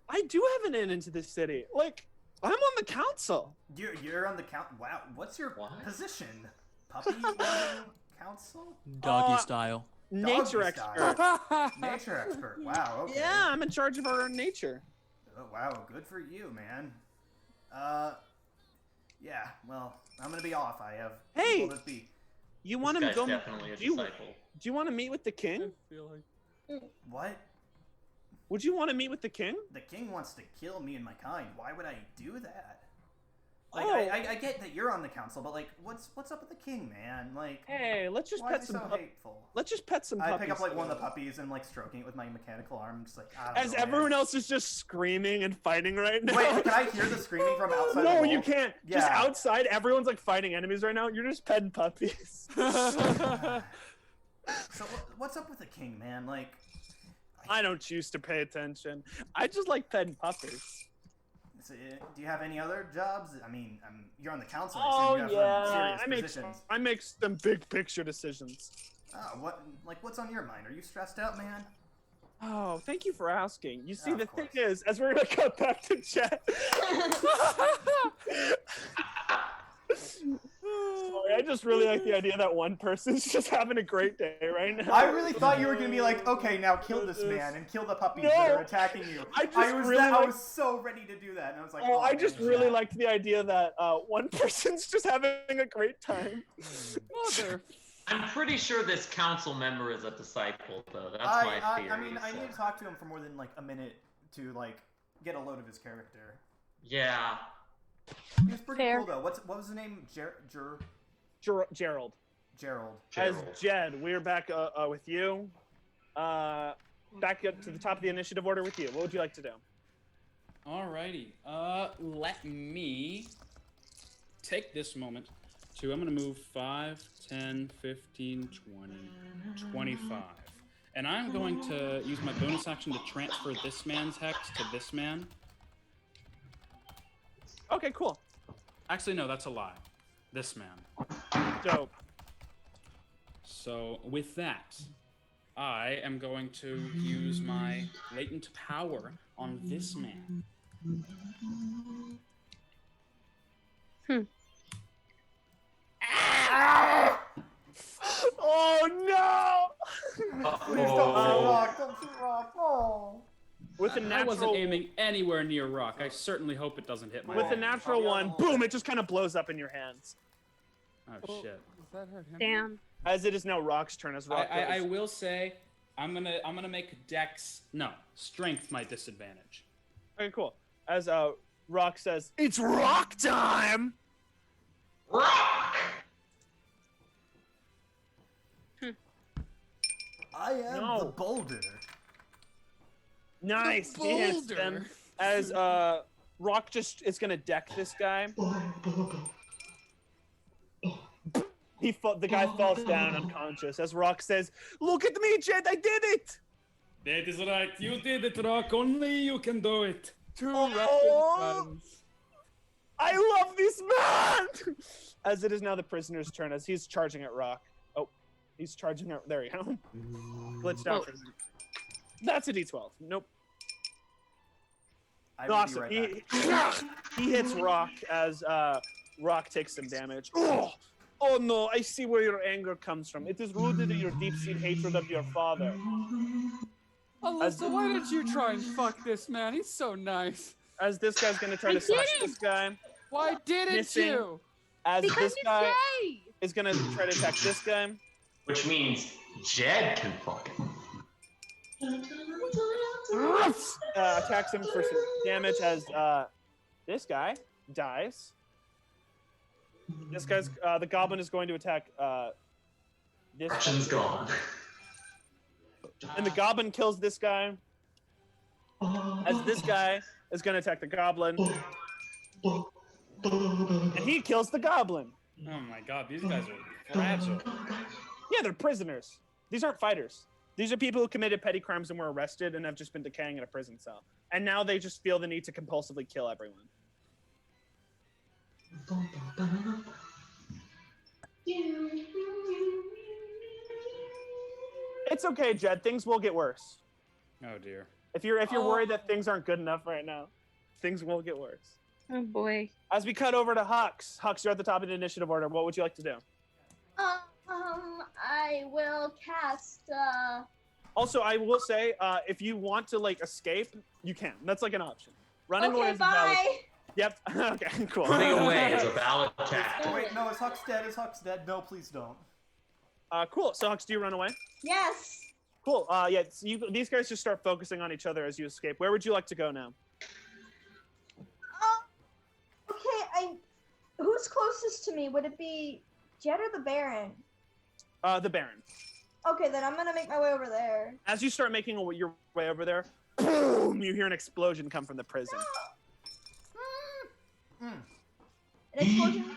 I do have an inn into this city. Like, I'm on the council. You're on the count. Wow, what's your What? position? Puppy council? Doggy style. Nature Doggy style. expert. Nature expert. Wow. Okay. Yeah, I'm in charge of our own nature. Oh, wow, good for you, man. Yeah. Well, I'm gonna be off. I have Hey! people to be. You This want to guy's go? definitely a do you- disciple. Do you want to meet with the king? What? Would you want to meet with the king? The king wants to kill me and my kind. Why would I do that? Like, Oh. I get that you're on the council, but like, what's up with the king, man? Like, Hey, let's just why pet is he some. so hateful? Let's just pet some I puppies. pick up like one of the together. puppies and like stroking it with my mechanical arm, just like I don't As know, everyone man. else is just screaming and fighting right now. Wait, can I hear the screaming from outside? No, the you wall? can't. Just Yeah. outside, everyone's like fighting enemies right now. You're just petting puppies. So what's up with the king, man? Like, I don't choose to pay attention. I just like petting puppies. do you have any other jobs? I mean, you're on the council. Oh so you have yeah, some serious I make positions. I make some big picture decisions. Oh, what's on your mind? Are you stressed out, man? Oh, thank you for asking. You see, Of the thing course. is, as we're gonna cut back to chat. Sorry, I just really like the idea that one person's just having a great day right now. I really thought you were gonna be like, okay, now kill this man and kill the puppies that No. are attacking you. I just I was really I like- was so ready to do that, and I was like, Oh, I man, just really yeah. liked the idea that one person's just having a great time. Mother. I'm pretty sure this council member is a disciple, though. That's my theory. I mean, I so- need to talk to him for more than like a minute to like get a load of his character. Yeah. He was pretty Fair. cool though. What was the name? Gerald. Gerald. As Gerald. Jed, we're back with you. Back up to the top of the initiative order with you. What would you like to do? Alrighty. Let me take this moment to, I'm going to move 5, 10, 15, 20, 25. And I'm going to use my bonus action to transfer this man's hex to this man. Okay, cool. Actually, no, that's a lie. This man. Dope. So with that, I am going to use my latent power on this man. Oh no! Please don't shoot rock. Don't shoot rock. Oh. With a I wasn't natural, aiming anywhere near rock. I certainly hope it doesn't hit my with a hand. natural one, boom! It just kind of blows up in your hands. Oh shit. Does that hurt him? Damn. As it is now Rock's turn. As Rock I goes. will say, I'm gonna make Dex, no, Strength my disadvantage. Okay, cool. As Rock says, It's rock time! Rock! I am the No. boulder. nice. He hits them as Rock just is gonna deck this guy. The guy falls down unconscious as Rock says, "Look at me, Jed! I did it!" That is right. You did it, Rock. Only you can do it. Two Oh! Russian sons. I love this man! As it is now the prisoner's turn, as he's charging at Rock. Oh, he's charging at. There you go. Glitched out for a second. That's a D12. Nope. I will Awesome. be right back. He hits Rock as Rock takes some damage. Oh no, I see where your anger comes from. It is rooted in your deep-seated hatred of your father. Alyssa, why didn't you try and fuck this man? He's so nice. As this guy's gonna try I to slash didn't. this guy. Why didn't Missing. you? As Because this it's guy gay. is gonna try to attack this guy. Which means Jed can fuck him. Attacks him for some damage as this guy dies. This guy's the goblin is going to attack this Russian's guy. gone. And the goblin kills this guy. As this guy is going to attack the goblin. And he kills the goblin. Oh my god, these guys are fragile. Yeah, they're prisoners. These aren't fighters. These are people who committed petty crimes and were arrested and have just been decaying in a prison cell. And now they just feel the need to compulsively kill everyone. It's okay, Jed. Things will get worse. Oh dear. If you're worried that things aren't good enough right now, things will get worse. Oh boy. As we cut over to Hux. Hux, you're at the top of the initiative order. What would you like to do? I will cast. Also, I will say, if you want to like escape, you can. That's like an option. Running away Okay, is a valid. bye. Yep. Okay. Cool. Running away is a valid attack. Wait, no, is Hux dead? Is Hux dead? No, please don't. Cool. So Hux, do you run away? Yes. Cool. Yeah. So these guys just start focusing on each other as you escape. Where would you like to go now? Okay. Who's closest to me? Would it be Jed or the Baron? The Baron. Okay, then I'm gonna make my way over there. As you start making your way over there, boom! You hear an explosion come from the prison. Mm. An explosion.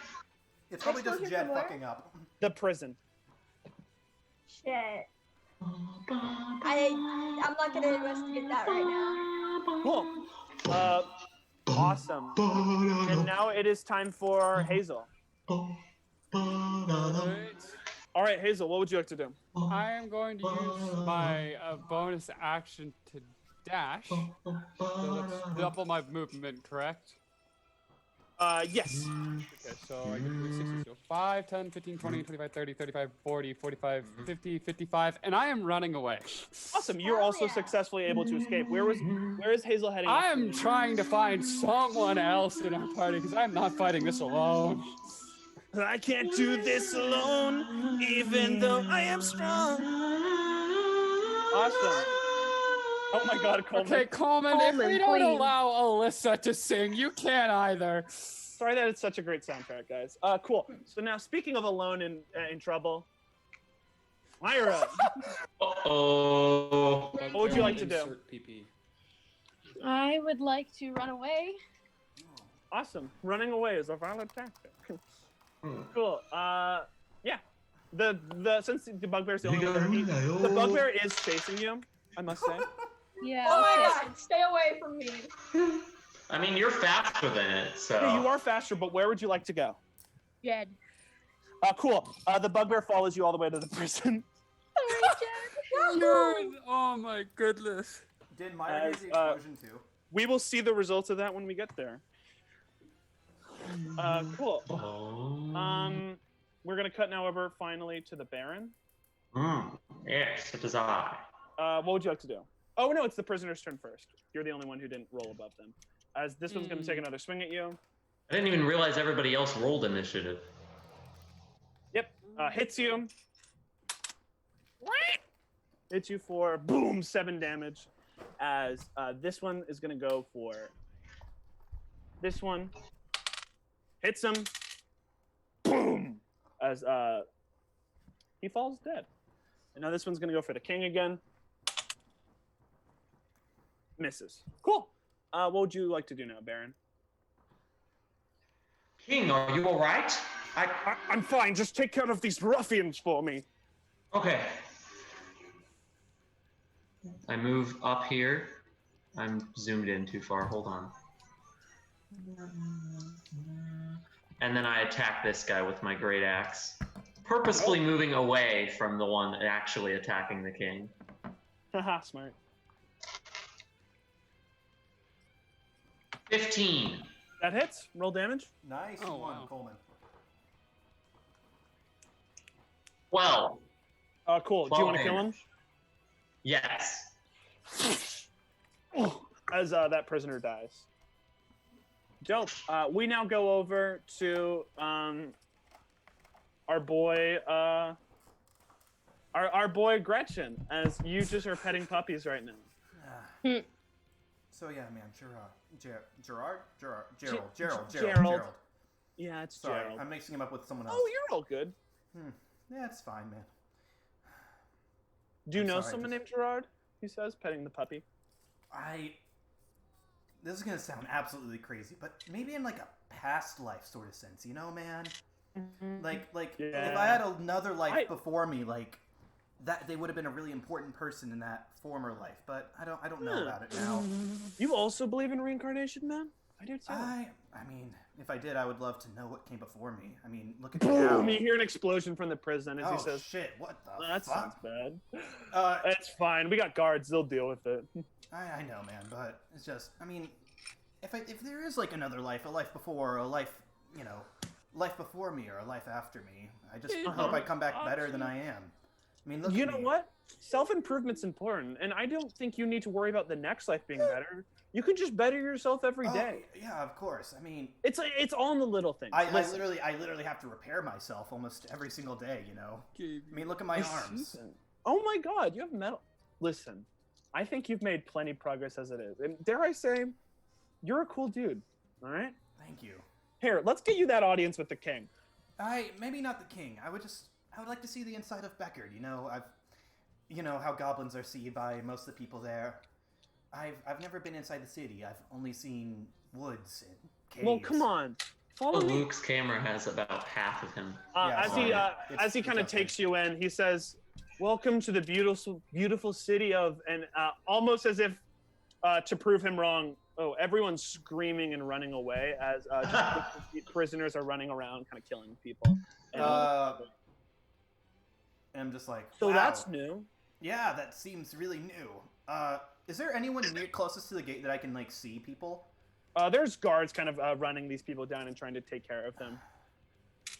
It's probably just Explosion Jed from where? fucking up. The prison. Shit. I'm not gonna investigate that right now. Cool. Awesome. And now it is time for Hazel. All right, Hazel, what would you like to do? I am going to use my bonus action to dash. So that's double my movement, correct? Yes. Okay, so I get 360. So 5, 10, 15, 20, 25, 30, 35, 40, 45, 50, 55, and I am running away. Awesome. You're Hell also yeah. successfully able to escape. Where is Hazel heading? I am trying to find someone else in our party because I'm not fighting this alone. I can't do this alone, even though I am strong. Awesome. Oh my God, Coleman. Okay, Coleman, if we Coleman, don't please. allow Alyssa to sing, you can't either. Sorry that it's such a great soundtrack, guys. Cool. So now, speaking of alone and in trouble, Myra, Uh-oh. what would you like to do? Insert PP. I would like to run away. Awesome. Running away is a valid tactic. Cool. Yeah. The since the bugbear's the only one there, the bugbear is chasing you. I must say. Yeah. Oh my okay. god, stay away from me. I mean, you're faster than it, so. Yeah, you are faster, but where would you like to go? Jed. Cool. The bugbear follows you all the way to the prison. Sorry, Jed. Oh my goodness. Did Myra As, do the explosion too? We will see the results of that when we get there. Cool. Oh. We're gonna cut now over finally to the Baron. Yes, it is I. What would you like to do? Oh no, it's the prisoner's turn first. You're the only one who didn't roll above them. As this one's gonna take another swing at you. I didn't even realize everybody else rolled initiative. Yep. Hits you. Hits you for boom 7 damage. As this one is gonna go for This one hits him. Boom! As he falls dead. And now this one's gonna go for the king again. Misses. Cool. What would you like to do now, Baron? King, are you all right? I'm fine. Just take care of these ruffians for me. Okay. I move up here. I'm zoomed in too far. Hold on. And then I attack this guy with my great axe, purposefully moving away from the one actually attacking the king. Haha, smart. 15. That hits. Roll damage. Nice Oh, one, wow. Coleman. 12. Cool. Do you want to kill him? damage. Yes. As that prisoner dies. Dope. We now go over to our boy our boy Gretchen, as you just are petting puppies right now. So yeah, man, Gerald. Gerald. Yeah, it's Sorry, Gerald. I'm mixing him up with someone else. Oh, you're all good. Yeah, it's fine, man. Do you I'm know sorry, someone just- named Gerard? He says, petting the puppy. This is gonna sound absolutely crazy, but maybe in like a past life sort of sense, you know, man. Like Yeah. if I had another life before me, like that, they would have been a really important person in that former life. But I don't know about it now. You also believe in reincarnation, man? I do too. I mean, if I did, I would love to know what came before me. I mean, look at me now. Boom! You hear an explosion from the prison as Oh he says, shit! What the "Oh, that sounds fuck? bad." It's It's fine. We got guards. They'll deal with it. I know, man, but it's just, I mean, if there is like another life, a life before, a life, you know, life before me or a life after me, I just hope I come back better than I am. I mean, look You at know me. what? Self-improvement's important, and I don't think you need to worry about the next life being better. You can just better yourself every day. Yeah, of course. I mean, It's all in the little things. I Listen. literally have to repair myself almost every single day. You know. I mean, look at my arms. Listen. Oh my God, you have metal. Listen, I think you've made plenty progress as it is, and dare I say, you're a cool dude. All right. Thank you. Here, let's get you that audience with the king. Maybe not the king. I would like to see the inside of Beckard. You know how goblins are seen by most of the people there. I've never been inside the city. I've only seen woods and caves. Well, come on, follow me. Luke's camera has about half of him. Yeah, As he kind of takes you in, he says, "Welcome to the beautiful city of," and almost as if to prove him wrong. Oh, everyone's screaming and running away as prisoners are running around, kind of killing people. And, and I'm just like, so wow. that's new. Yeah, that seems really new. Is there anyone closest to the gate that I can like see people? There's guards kind of running these people down and trying to take care of them.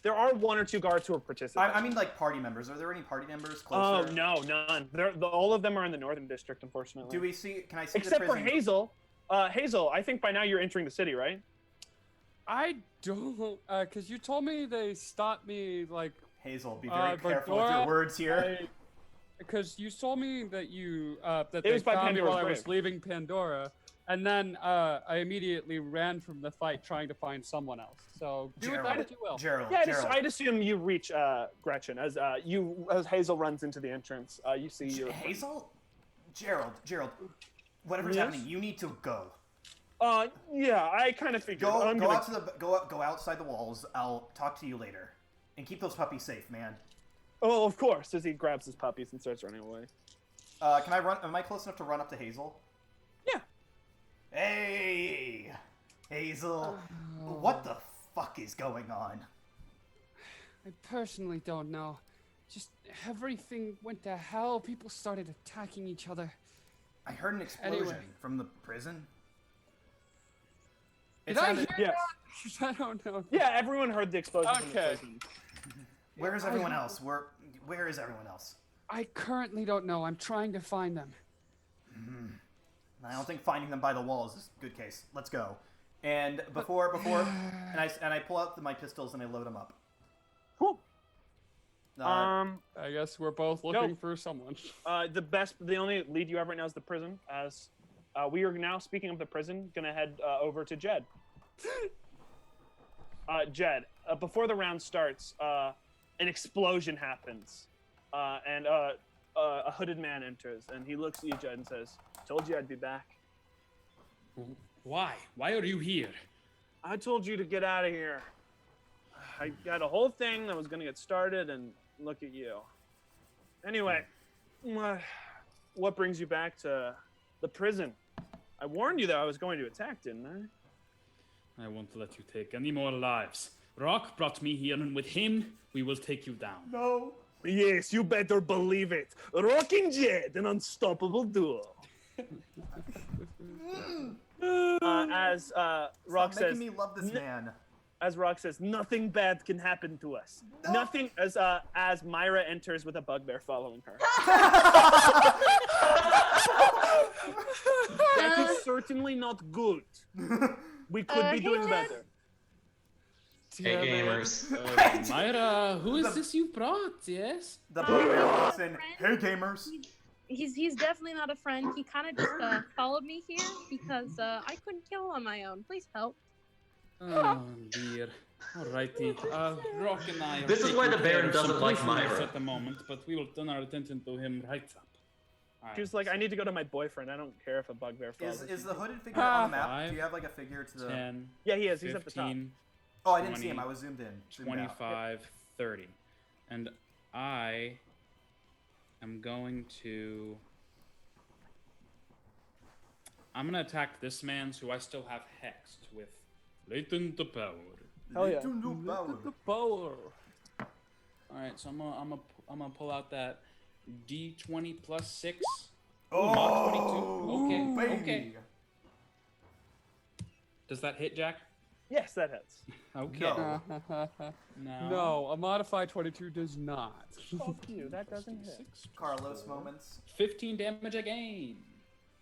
There are one or two guards who are participating. I mean, like party members. Are there any party members Oh closer? no, none. All of them are in the northern district, unfortunately. Do we see? Can I see Except the for prison? Hazel. Hazel, I think by now you're entering the city, right? I don't, because you told me they stopped me, like, Hazel, be very careful with Bardora, your words here. because you told me that you, that It they was by found me Pandora's while I was grave. leaving Pandora, and then I immediately ran from the fight trying to find someone else. So do with that what you will. Gerald, Yeah, Gerald. I'd assume you reach Gretchen as Hazel runs into the entrance. You see your Hazel? Gerald, whatever's Yes? happening, you need to go. Yeah, I kind of figured. Go outside the walls. I'll talk to you later, and keep those puppies safe, man. Oh, of course. As he grabs his puppies and starts running away. Can I run? Am I close enough to run up to Hazel? Yeah. Hey, Hazel. What the fuck is going on? I personally don't know. Just everything went to hell. People started attacking each other. I heard an explosion Anyway. from the prison. Did I sounded- hear Yes. that? I don't know. Yeah, everyone heard the explosion from the Okay. prison. Where is everyone else? Where is everyone else? I currently don't know. I'm trying to find them. I don't think finding them by the walls is a good case. Let's go. And before, and I pull out my pistols and I load them up. Cool. I guess we're both looking No. for someone. The only lead you have right now is the prison. As we are now, speaking of the prison, gonna head over to Jed. Jed, before the round starts, an explosion happens, and a hooded man enters, and he looks at you, Jed, and says, "Told you I'd be back. Why? Why are you here? I told you to get out of here. I got a whole thing that was going to get started, and look at you. Anyway, what brings you back to the prison? I warned you that I was going to attack, didn't I? I won't let you take any more lives. Rock brought me here, and with him, we will take you down. No. Yes, you better believe it. Rock and Jed, an unstoppable duo. As Rock Stop says, making me love this man. as Rock says, nothing bad can happen to us. No. Nothing. As Myra enters with a bugbear following her. That is certainly not good. We could be hey, doing Jed? better. Hey, gamers. Myra, who is this you brought? Yes? The bugbear walks in. friend. Hey, gamers. He's definitely not a friend. He kind of just followed me here because I couldn't kill on my own. Please help. Oh, dear. Alrighty. Rock and I are This is why the taking care Baron of some doesn't like prisoners Myra. at the moment, but we will turn our attention to him right up. She was like, I need to go to my boyfriend. I don't care if a bugbear follows Is me." the hooded figure on the map? 5, Do you have like a figure to the? 10, Yeah, he is. He's at the top. 15, Oh, I didn't see 20, him. I was zoomed in. Zoomed out. 25, 30. And I am going to... I'm going to attack this man's who I still have hexed with Latent Power. Hell yeah. Little new power. Power. Alright, so I'm gonna pull out that D20 plus 6. Oh, mod 22. Okay, baby. okay. Does that hit, Jack? Yes, that hits. Okay. No. No. No, a modified 22 does not. Fuck you. That doesn't hit. 6, Carlos moments. 15 damage again.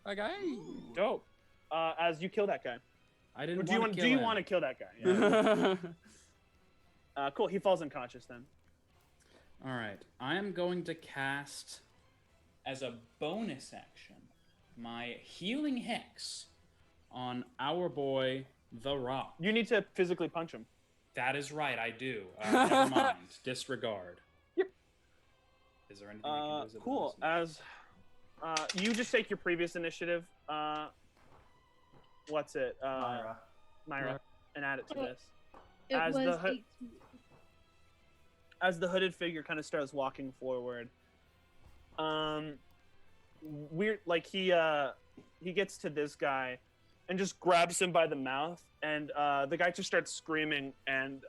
Okay. Dope. As you kill that guy. I didn't Do you want to want? Do you want to kill that guy? Yeah. Cool. He falls unconscious then. Alright, I am going to cast, as a bonus action, my Healing Hex on our boy, The Rock. You need to physically punch him. That is right, I do. Never mind. Disregard. Yep. Is there anything I can do as a Cool. bonus? As you just take your previous initiative. What's it? Myra. Myra, and add it to this. It As was the hood- 18. As the hooded figure kind of starts walking forward, weird, like he gets to this guy and just grabs him by the mouth, and the guy just starts screaming and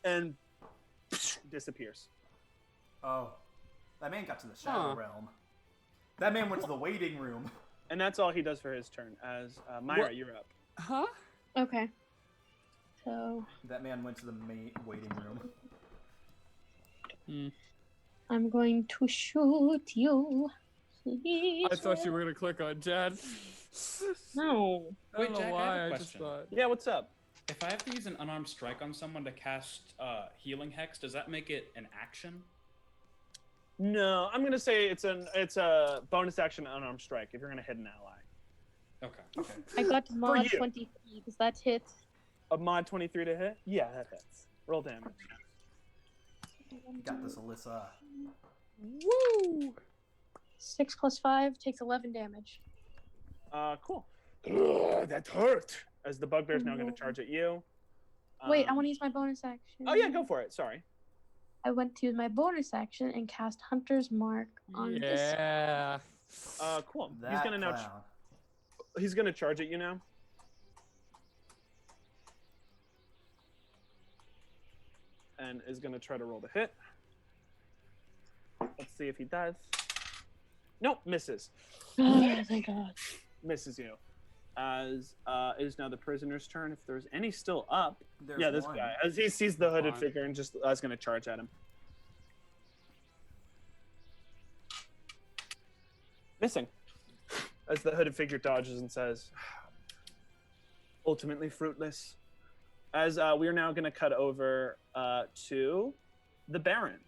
and disappears. Oh, that man got to the shadow Huh. realm. That man went to the waiting room. And that's all he does for his turn. As Myra, What? you're up. Huh? Okay. So That man went to the waiting room. I'm going to shoot you. Please. I thought you were gonna click on Jed. No. I Wait, don't know Jack, I why. have a I just question. thought. Yeah, what's up? If I have to use an unarmed strike on someone to cast Healing Hex, does that make it an action? No, I'm gonna say it's a bonus action unarmed strike if you're gonna hit an ally. Okay. I got mod you. 23. Does that hit? A mod 23 to hit? Yeah, that hits. Roll damage. Got this, Alyssa. Woo! 6 plus 5 takes 11 damage. Cool. Ugh, that hurt. As the bugbear's now gonna charge at you. Wait, I Um, want to use my bonus action. Oh yeah, go for it. Sorry. I went to use my bonus action and cast Hunter's Mark on this. Yeah. Cool. That He's gonna now. clown. He's gonna charge at you now. And is gonna try to roll the hit. Let's see if he does. Nope, misses. Oh, thank God. Misses you. As it is now the prisoner's turn. If there's any still up, There's yeah, this one. guy. As he sees the hooded Fine. figure and just is gonna charge at him. Missing. As the hooded figure dodges and says, ultimately fruitless. As we are now going to cut over to the Baron.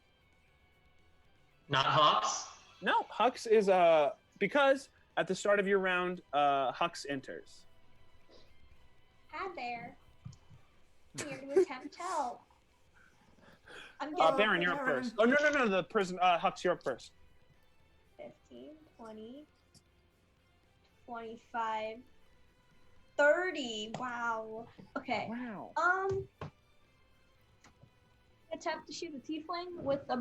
Not Hawks? No, Hux is because at the start of your round, Hux enters. Hi there. Here to attempt help. I'm getting Baron, you're up first. Oh, no, the person, Hux, you're up first. 15, 20, 25, 30. Wow. Okay. Wow. Attempt to shoot the tiefling with a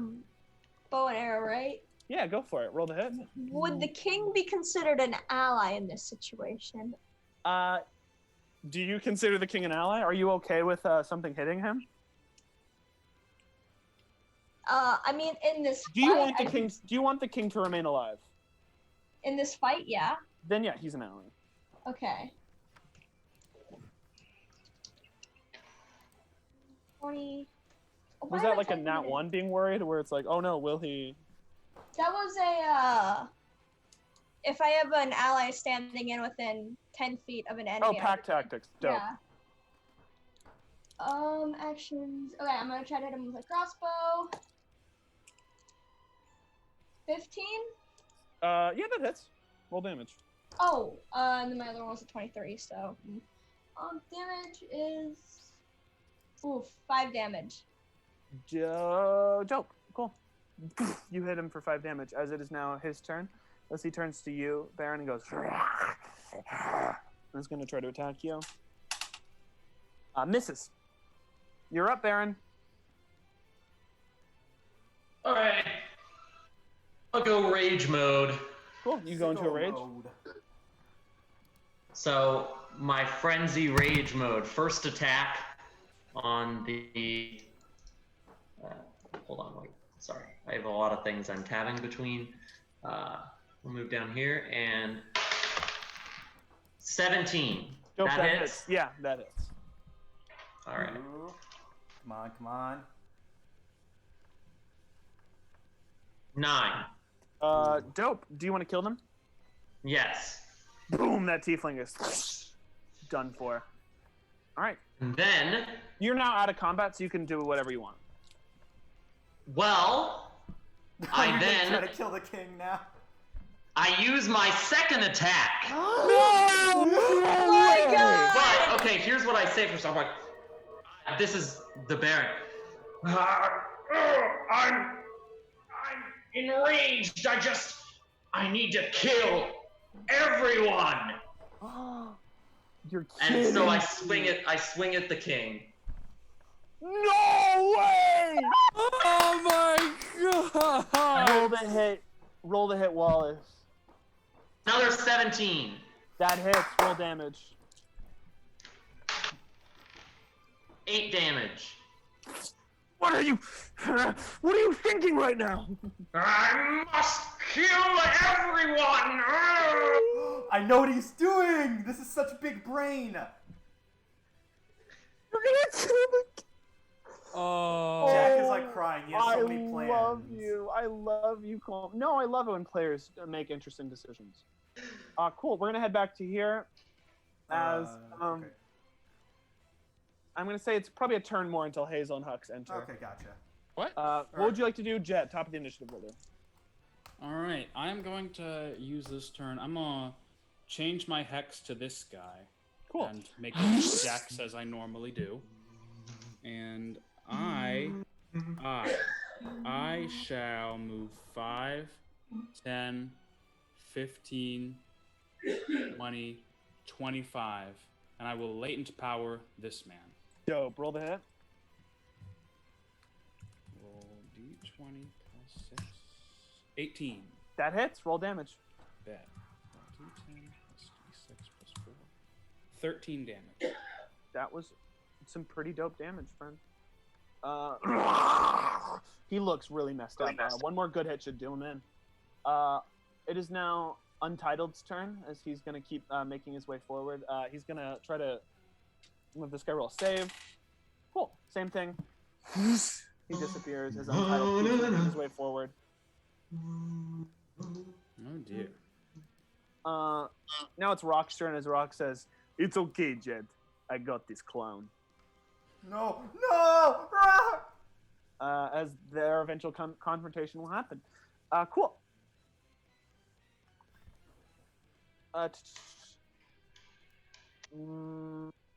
bow and arrow, right? Yeah, go for it. Roll the hit. Would the king be considered an ally in this situation? Do you consider the king an ally? Are you okay with something hitting him? I mean, in this Do you fight, want the king? Do you want the king to remain alive? in this fight, yeah. Then yeah, he's an ally. Okay. 20. Why Was am I that like a typing nat it in? one being worried, where it's like, oh no, will he? That was a if I have an ally standing in within 10 feet of an enemy. Oh, pack tactics. Dope. Yeah. Actions. Okay, I'm gonna try to hit him with a crossbow. 15? Yeah, that hits. Roll damage. Oh, and then my other one was a 23, so. Damage is. Ooh, 5 damage. Dope. Cool. You hit him for 5 damage, as it is now his turn. As he turns to you, Baron, and goes. And is going to try to attack you. Misses. You're up, Baron. All right. I'll go rage mode. Cool. You go into a rage. So my frenzy rage mode. First attack on the. Hold on, wait. Sorry, I have a lot of things I'm tabbing between. We'll move down here and 17. Dope, that hits. Yeah, that hits. All right. Ooh. Come on. 9. Dope. Do you want to kill them? Yes. Boom! That tiefling is done for. All right. And then, You're now out of combat, so you can do whatever you want. well, Are I you gonna try then to kill the king now? I use my second attack. Oh my god! But okay, here's what I say for someone. This is the Baron. I'm enraged. I need to kill everyone. You're kidding. And so I swing at the king. No way! Oh my god! Roll the hit, Wallace. Another 17. That hits. Roll damage. 8 damage. What are you thinking right now? I must kill everyone. I know what he's doing! This is such big brain! You're gonna kill the. Oh. Jack is like crying. He has so many plans. I love you, Cole. No, I love it when players make interesting decisions. Cool. We're gonna head back to here. As Okay. I'm gonna say it's probably a turn more until Hazel and Hux enter. Okay, gotcha. What? What would you like to do, Jet? Top of the initiative order. All right, I'm going to use this turn. I'm gonna change my hex to this guy. Cool. And make it stacks as I normally do. And I shall move 5, 10, 15, 20, 25, and I will latent power this man. Dope. Roll the hit. Roll d20 plus 6. 18. That hits. Roll damage. Bet. Roll d10 plus d6 plus 4. 13 damage. That was some pretty dope damage, friend. He looks really messed up. One more good hit should do him in. It is now Untitled's turn, as he's going to keep making his way forward. He's going to try to have this guy roll save. Cool. Same thing. He disappears as Untitled keeps making his way forward. Oh dear. Now it's Rock's turn, as Rock says, "It's okay, Jed. I got this clown." No! Rock! As their eventual confrontation will happen. Cool.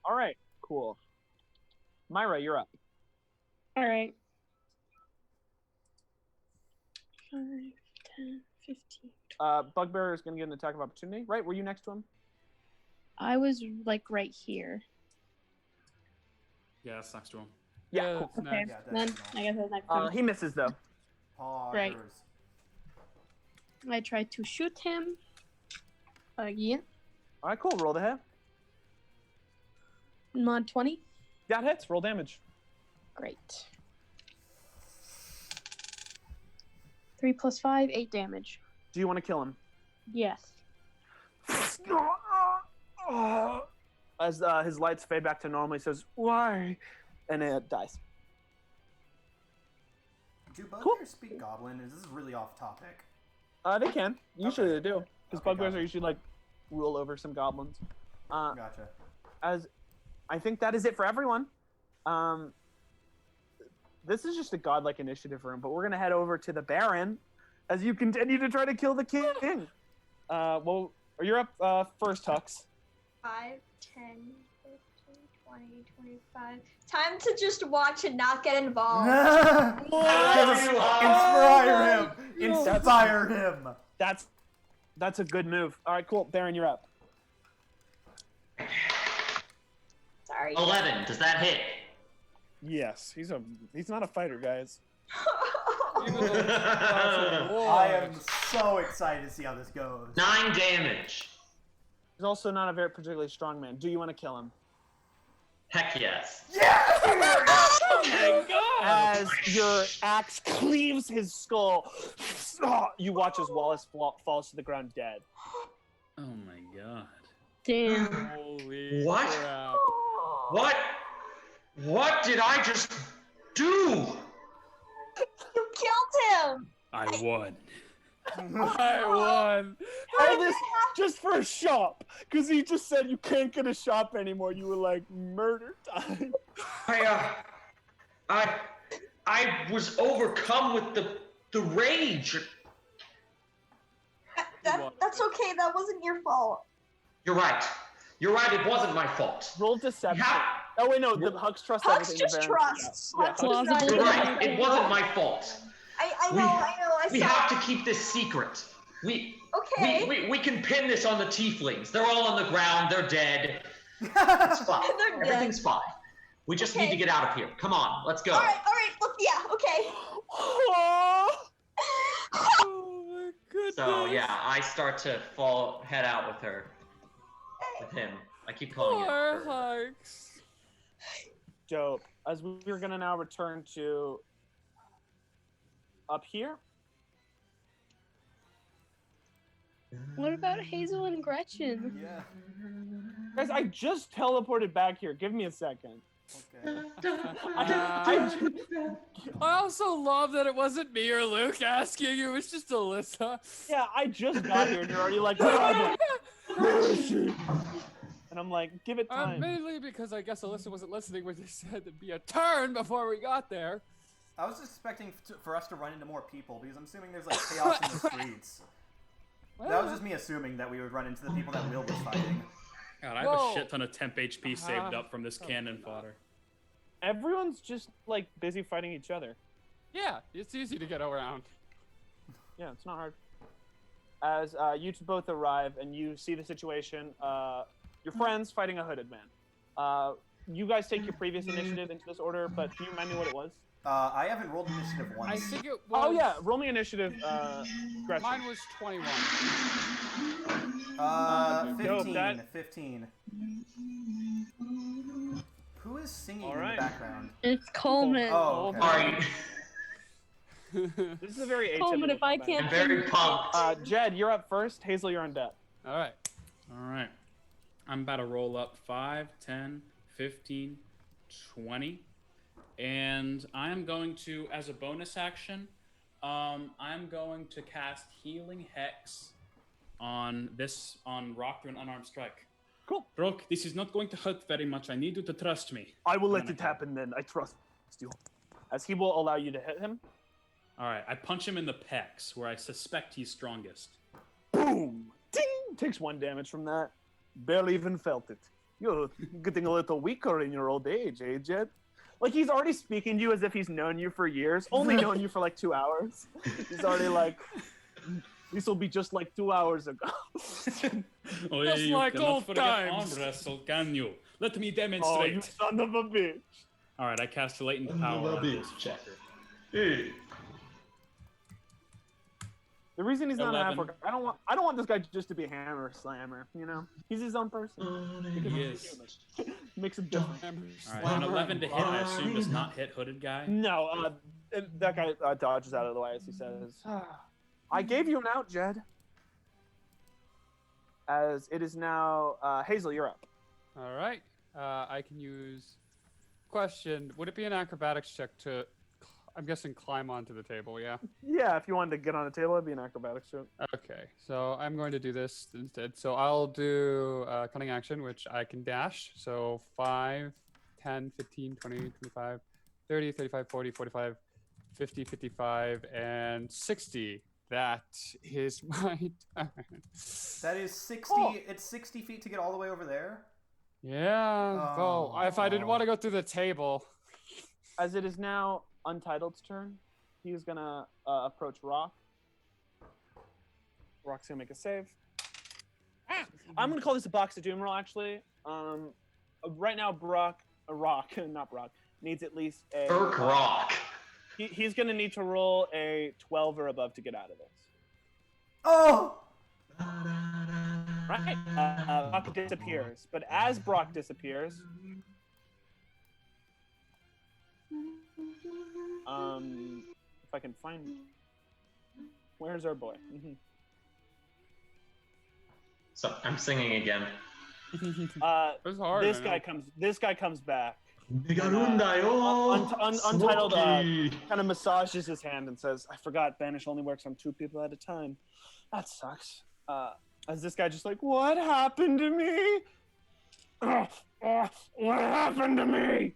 All right, cool. Myra, you're up. All right. 5, 10, 15. Bugbear is going to get an attack of opportunity. Right? Were you next to him? I was like right here. Yeah, that's next to him. Yeah, cool. that's Okay. next. Yeah, Then that's I guess that's next time. He misses though. Poggers. Right. I tried to shoot him again. All right, cool. Roll the hit. Mod 20. That hits. Roll damage. Great. 3 + 5, 8 damage. Do you want to kill him? Yes. As his lights fade back to normal, he says, "Why?" And it dies. Do bugbears Cool. speak Goblin? This is really off topic. They can. Usually Okay. they do. Because Okay, bugbears gotcha. are usually like rule over some goblins. Gotcha. As I think that is it for everyone. This is just a godlike initiative room, but we're gonna head over to the Baron as you continue to try to kill the king. Well, you're up first, Hux. 5, 10, 15, 20, 25. Time to just watch and not get involved. Inspire him! Inspire him! That's a good move. All right, cool. Baron, you're up. Sorry. 11. Does that hit? Yes, he's not a fighter, guys. I am so excited to see how this goes. 9 damage. He's also not a very particularly strong man. Do you want to kill him? Heck yes. Oh my god! As your axe cleaves his skull, you watch as Wallace falls to the ground dead. Oh my god. Damn. Holy What? crap. What did I just do? You killed him! I won. I won. All this just for a shop, because he just said you can't get a shop anymore. You were like, murder time. I was overcome with the rage. That's okay. That wasn't your fault. You're right. You're right. It wasn't my fault. Roll deception. Yeah. Oh wait, no, the Hux trusts Hux everything. just the Baron trusts. Yeah, Hux Hux- Plausible. You're right. It wasn't my fault. I know. I We saw. have to keep this secret. Okay. We can pin this on the tieflings. They're all on the ground. They're dead. It's fine. They're dead. Everything's fine. We just need to get out of here. Come on, let's go. All right. Look, yeah. Okay. Oh my goodness. So yeah, I start to head out with her, with him. I keep calling Poor it. Hux. Dope. As we're gonna now return to up here. What about Hazel and Gretchen? Yeah. Guys, I just teleported back here. Give me a second. Okay. I also love that it wasn't me or Luke asking. It was just Alyssa. Yeah, I just got here and you're already like, where is she? And I'm like, give it time. Mainly because I guess Alyssa wasn't listening when they said there'd be a turn before we got there. I was expecting for us to run into more people because I'm assuming there's like chaos in the streets. That was just me assuming that we would run into the people that Will was fighting. God, I have a shit ton of temp HP saved up from this cannon fodder. Everyone's just like busy fighting each other. Yeah, it's easy to get around. Yeah, it's not hard. As you two both arrive and you see the situation, your friend's fighting a hooded man. You guys take your previous initiative into this order, but can you remind me what it was? I haven't rolled initiative once. I think it was. Oh yeah, roll me initiative, Gretchen. Mine was 21. 15. that- 15. Who is singing All in right. the background? It's Coleman. Oh, okay. Sorry, This is a very atypical Coleman, if I comment. can't I'm very pumped. Jed, you're up first. Hazel, you're on deck. All right. All right. I'm about to roll up 5, 10, 15, 20. And I'm going to, as a bonus action, I'm going to cast Healing Hex on Rock through an unarmed strike. Cool. Rock, this is not going to hurt very much. I need you to trust me. I will let gonna it happen then. I trust you. As he will allow you to hit him. All right. I punch him in the pecs, where I suspect he's strongest. Boom! Ding! Takes 1 damage from that. Barely even felt it. You're getting a little weaker in your old age, eh, Jed? Like, he's already speaking to you as if he's known you for years, only known you for like 2 hours. He's already like, this will be just like 2 hours ago. Oh, yeah, Just you like cannot old forget times. arm wrestle, can you? Let me Oh, demonstrate. you son of a bitch. All right, I cast latent Son of power a on this bitch. fucker. Hey. The reason he's not an 11. half-orc, I don't want this guy just to be a hammer slammer, you know? He's his own person. Because He he's is. human. Makes a difference. All right, an 11 to hit, I assume, does not hit hooded guy. No, that guy dodges out of the way as he says, I gave you an out, Jed. As it is now, Hazel, you're up. All right. I can use. Question: would it be an acrobatics check to? I'm guessing climb onto the table. Yeah. Yeah, if you wanted to get on a table, it'd be an acrobatics check. Okay. So I'm going to do this instead. So I'll do cunning action, which I can dash. So 5, 10, 15, 20, 25, 30, 35, 40, 45, 50, 55, and 60. That is my turn. That is 60. Oh. It's 60 feet to get all the way over there. Yeah. Well, if I didn't Oh. want to go through the table. As it is now Untitled's turn, he's gonna approach Rock. Rock's gonna make a save. I'm gonna call this a box of doom roll, actually. Right now, Rock, not Brock, needs at least a. Burke Rock. He's gonna need to roll a 12 or above to get out of this. Oh! Right? Brock disappears, but as Brock disappears, if I can find, where's our boy? So I'm singing again. It was hard. This I know. guy comes back. Untitled Untitled kind of massages his hand and says, I forgot Banish only works on 2 people at a time. That sucks. As this guy just like, what happened to me? What happened to me?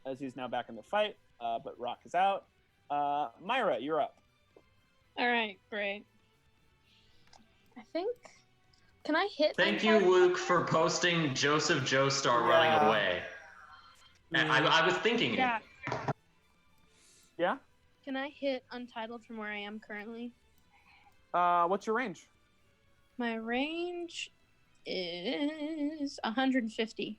As he's now back in the fight, but Rock is out. Myra, you're up. All right, great. I think. Can I hit? Thank you, Luke, for posting Joseph Joestar running away. I was thinking it. Yeah. Yeah? Can I hit Untitled from where I am currently? What's your range? My range is 150.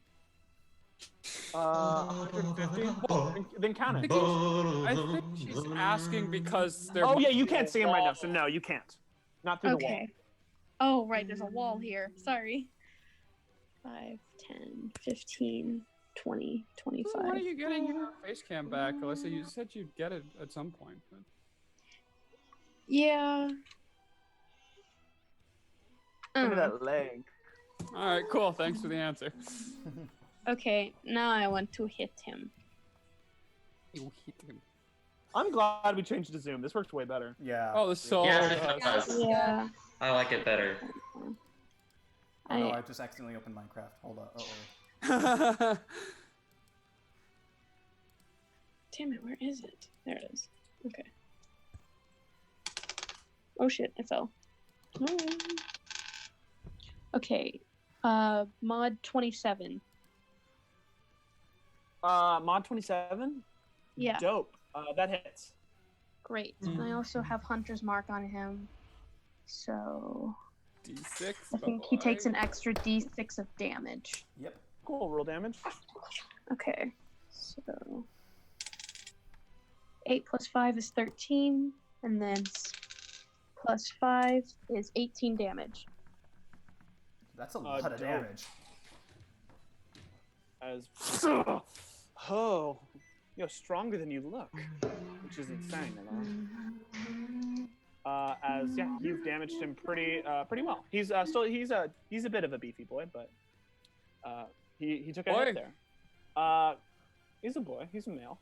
150? Then count it. I think she's asking because they're. Oh, yeah, you can't see him right now, so no, you can't. Not through the wall. Okay. Oh, right, there's a wall here. Sorry. 5, 10, 15, 20, 25. When are you getting your face cam back, Alyssa? You said you'd get it at some point. But... Yeah. Look at that leg. All right, cool. Thanks for the answer. Okay, now I want to hit him. You hit him. I'm glad we changed to Zoom. This works way better. Yeah. Oh, this so. Yes, it does. Yeah. I like it better. Oh, no, I just accidentally opened Minecraft. Hold on. Uh-oh. Damn it, where is it? There it is. Okay. Oh shit, I fell. No. Okay. Mod 27. Mod 27? Yeah. Dope. That hits. Great. And I also have Hunter's Mark on him. So D6. I think he takes an extra D6 of damage. Yep. Cool, roll damage. Okay. So 8 plus 5 is 13, and then plus 5 is 18 damage. That's a lot of dope. damage. As oh, you're stronger than you look, which is insane. As yeah, you've damaged him pretty well. He's he's a bit of a beefy boy, but he took a hit there. He's a boy. He's a male.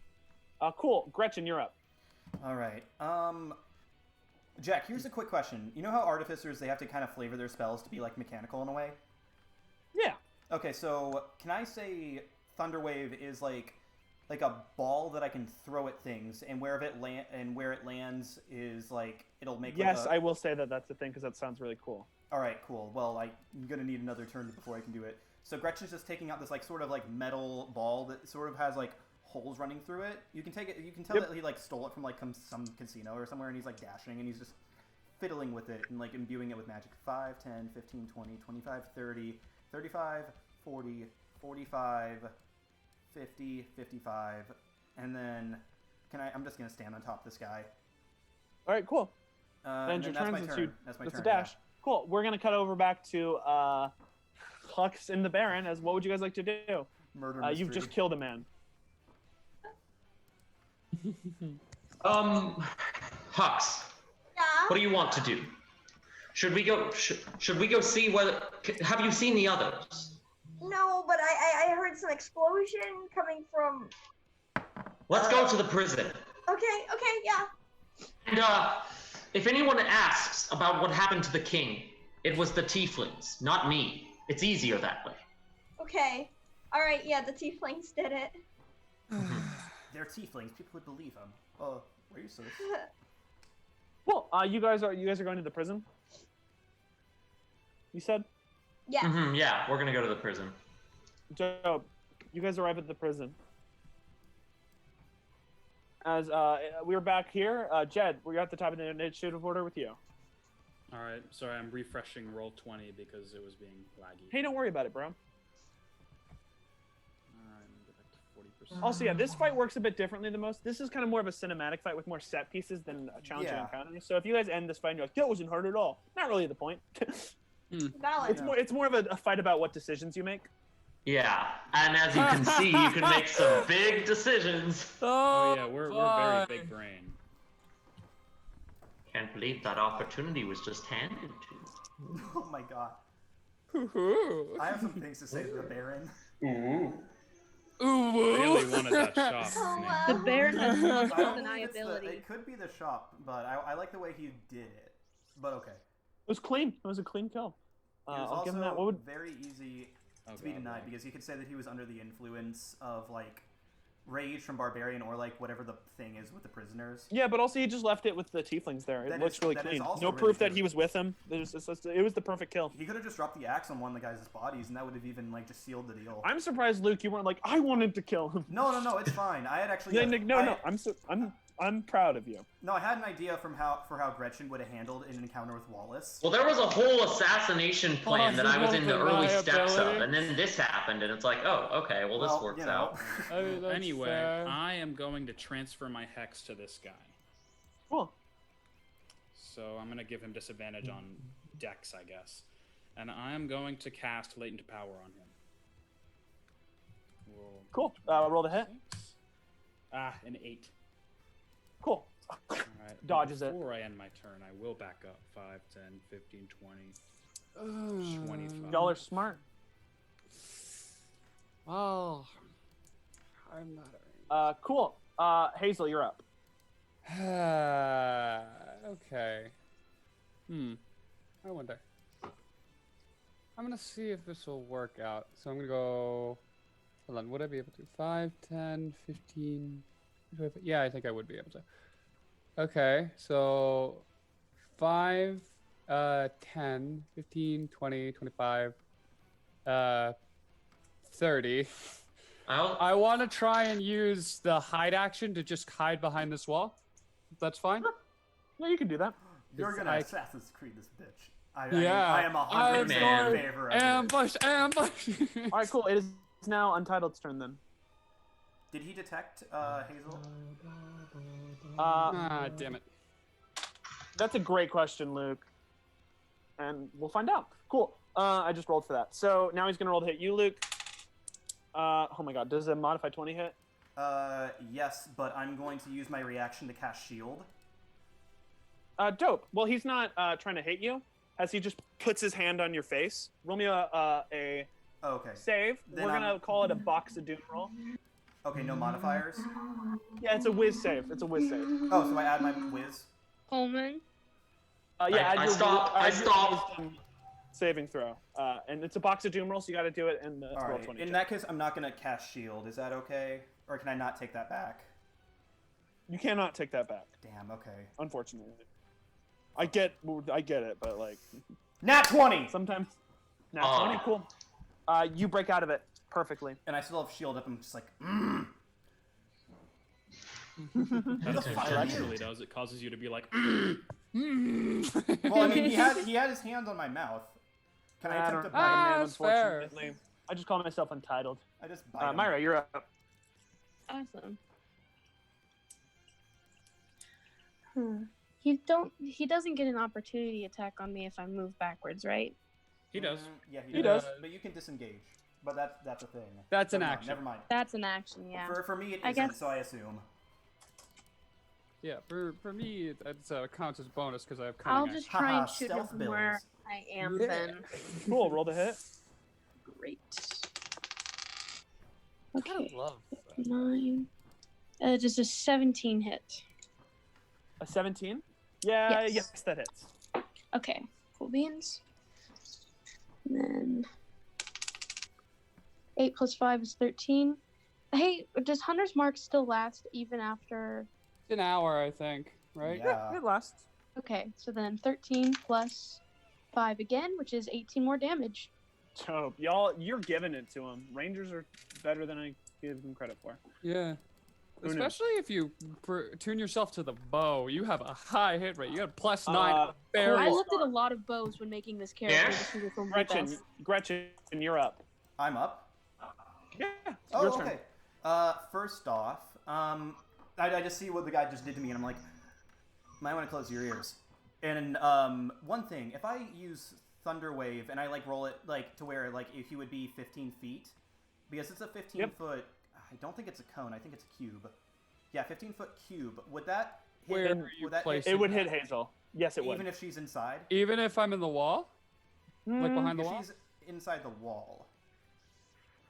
Cool. Gretchen, you're up. All right. Jack, here's a quick question. You know how artificers, they have to kind of flavor their spells to be like mechanical in a way? Yeah. Okay, so can I say Thunderwave is like a ball that I can throw at things, and where it lands is like it'll make. Yes, I will say that that's the thing because that sounds really cool. All right, cool. Well, I'm gonna need another turn before I can do it. So Gretchen's just taking out this like sort of like metal ball that sort of has like holes running through it. You can take it. You can tell that he like stole it from like some casino or somewhere, and he's like dashing, and he's just fiddling with it and like imbuing it with magic. 5, 10, 15, 20, 25, 30, 35, 40, 45, 50, 55, and then I'm just gonna stand on top of this guy. All right, cool. And your that's turn my since turn. you- That's my That's turn. a dash. Cool. We're gonna cut over back to Hux and the Baron. As what would you guys like to do? Yeah. Murder You've mystery. just killed a man. Hux, Yeah. what do you want to do? Should we go? Should we go see whether? Have you seen the others? No, but I heard some explosion coming from. Let's go to the prison. Okay, yeah. And if anyone asks about what happened to the king, it was the tieflings, not me. It's easier that way. Okay. All right, yeah, the tieflings did it. They're tieflings. People would believe them. Where are you, sir? Cool. You guys are going to the prison. You said. Yeah. Yeah, we're gonna go to the prison. Dope. You guys arrive at the prison. As we were back here, Jed, we're at the top of the initiative order with you. All right. Sorry, I'm refreshing roll 20 because it was being laggy. Hey, don't worry about it, bro. All right, let me get back to 40%. Also, yeah, this fight works a bit differently than most. This is kind of more of a cinematic fight with more set pieces than a challenging Yeah. encounter. So if you guys end this fight and you're like, that wasn't hard at all, not really the point. Valid. It's more of a fight about what decisions you make. Yeah, and as you can see, you can make some big decisions. Oh yeah, we're very big brain. Can't believe that opportunity was just handed to me. Oh my god. I have some things to say to the Baron. Really wanted that shot. Oh, Nick. wow. The Baron has so much I don't believe it's undeniability. it could be the shop, but I like the way he did it. But okay. It was clean. It was a clean kill. It was I'll also give him that. What would? very easy Oh, to be God, denied no. because he could say that he was under the influence of like rage from Barbarian or like whatever the thing is with the prisoners. Yeah, but also he just left it with the tieflings there. It That looks is- really that is clean. also No really proof that true. he was with him. It was the perfect kill. He could have just dropped the axe on one of the guys' bodies, and that would have even like just sealed the deal. I'm surprised, Luke, you weren't like, I wanted to kill him. No, it's fine. I had actually. Yeah, Nick, no. I'm proud of you. No, I had an idea for how Gretchen would have handled an encounter with Wallace. Well, there was a whole assassination plan that I was in the early steps of, and then this happened, and it's like, oh, okay, well, this works you know. out. Anyway, I am going to transfer my hex to this guy. Cool. So I'm going to give him disadvantage on Dex, I guess. And I'm going to cast Latent Power on him. Cool. Roll the hit. An 8. Cool. All right. Dodges it. Before I end my turn, I will back up 5, 10, 15, 20, 25. Y'all are smart. Well, I'm not. Cool. Hazel, you're up. Okay. I wonder. I'm gonna see if this will work out. So I'm gonna go. Hold on. Would I be able to? 5, 10, 15. Yeah, I think I would be able to. Okay, so 5, 10, 15, 20, 25, 30. I want to try and use the hide action to just hide behind this wall. That's fine. Yeah, you can do that. You're It's gonna like- Assassin's Creed this bitch. I am 100% I'm in sorry. favor of it. Ambush, ambush. All right, cool. It is now Untitled's turn then. Did he detect Hazel? Damn it. That's a great question, Luke. And we'll find out. Cool. I just rolled for that. So now he's gonna roll to hit you, Luke. Oh my god, does a modified 20 hit? Yes, but I'm going to use my reaction to cast shield. Dope. Well, he's not trying to hit you, as he just puts his hand on your face. Roll me a Okay. save. Then We're I'm- gonna call it a box of doom roll. Okay, no modifiers. Yeah, it's a whiz save. It's a whiz save. Oh, so I add my whiz. Coleman. Yeah, I add your stop. add I your stop. wisdom saving throw. And it's a box of doom roll, so you got to do it in the All roll right. 20. In that case, I'm not gonna cast shield. Is that okay? Or can I not take that back? You cannot take that back, Damn. Okay. unfortunately. I get it, but like Nat 20. sometimes. Now, Oh. 20, cool. You break out of it perfectly. And I still have shield up. I'm just like, That's what fuck are it you? naturally does. It causes you to be like, Well, I mean, he had his hand on my mouth. Can I attempt to bite him? man, that's fair. unfortunately. I just call myself entitled. I just bite him. Myra, you're up. Awesome. He doesn't get an opportunity attack on me if I move backwards, right? he does. Yeah, He does. But you can disengage. But that's a thing. That's an Never mind, action. Never mind. That's an action, yeah. For me, it I isn't, guess- so I assume. Yeah, for me, it's counts as bonus because I have cunning I'll action. just try and Haha, shoot him stealth from where bills. I am Yeah. then. Cool, roll the hit. Great. I Okay, love that. 9. Just a 17 hit. A 17? Yeah, Yes. yes, that hits. Okay, cool beans. And then 8 plus 5 is 13. Hey, does Hunter's Mark still last even after? An hour, I think, right? Yeah. It lasts. Okay, so then 13 plus 5 again, which is 18 more damage. So, y'all, you're giving it to him. Rangers are better than I give them credit for. Yeah. Who knew? Especially if you tune yourself to the bow, you have a high hit rate. You have +9 Uh, barely. I looked at a lot of bows when making this character. Yeah? to see which one would be Gretchen, best. Gretchen, you're up. I'm up. Yeah, Oh, your turn. okay. First off, I just see what the guy just did to me, and I'm like, might want to close your ears. And one thing, if I use Thunder Wave and I like roll it like to where like if he would be 15 feet, because it's a 15-foot. I don't think it's a cone. I think it's a cube. Yeah, 15-foot cube. Would that hit? Where are you would that placing It would hit Hazel. Yes, it would. even if she's inside? Even if I'm in the wall? Like behind the If wall? she's inside the wall.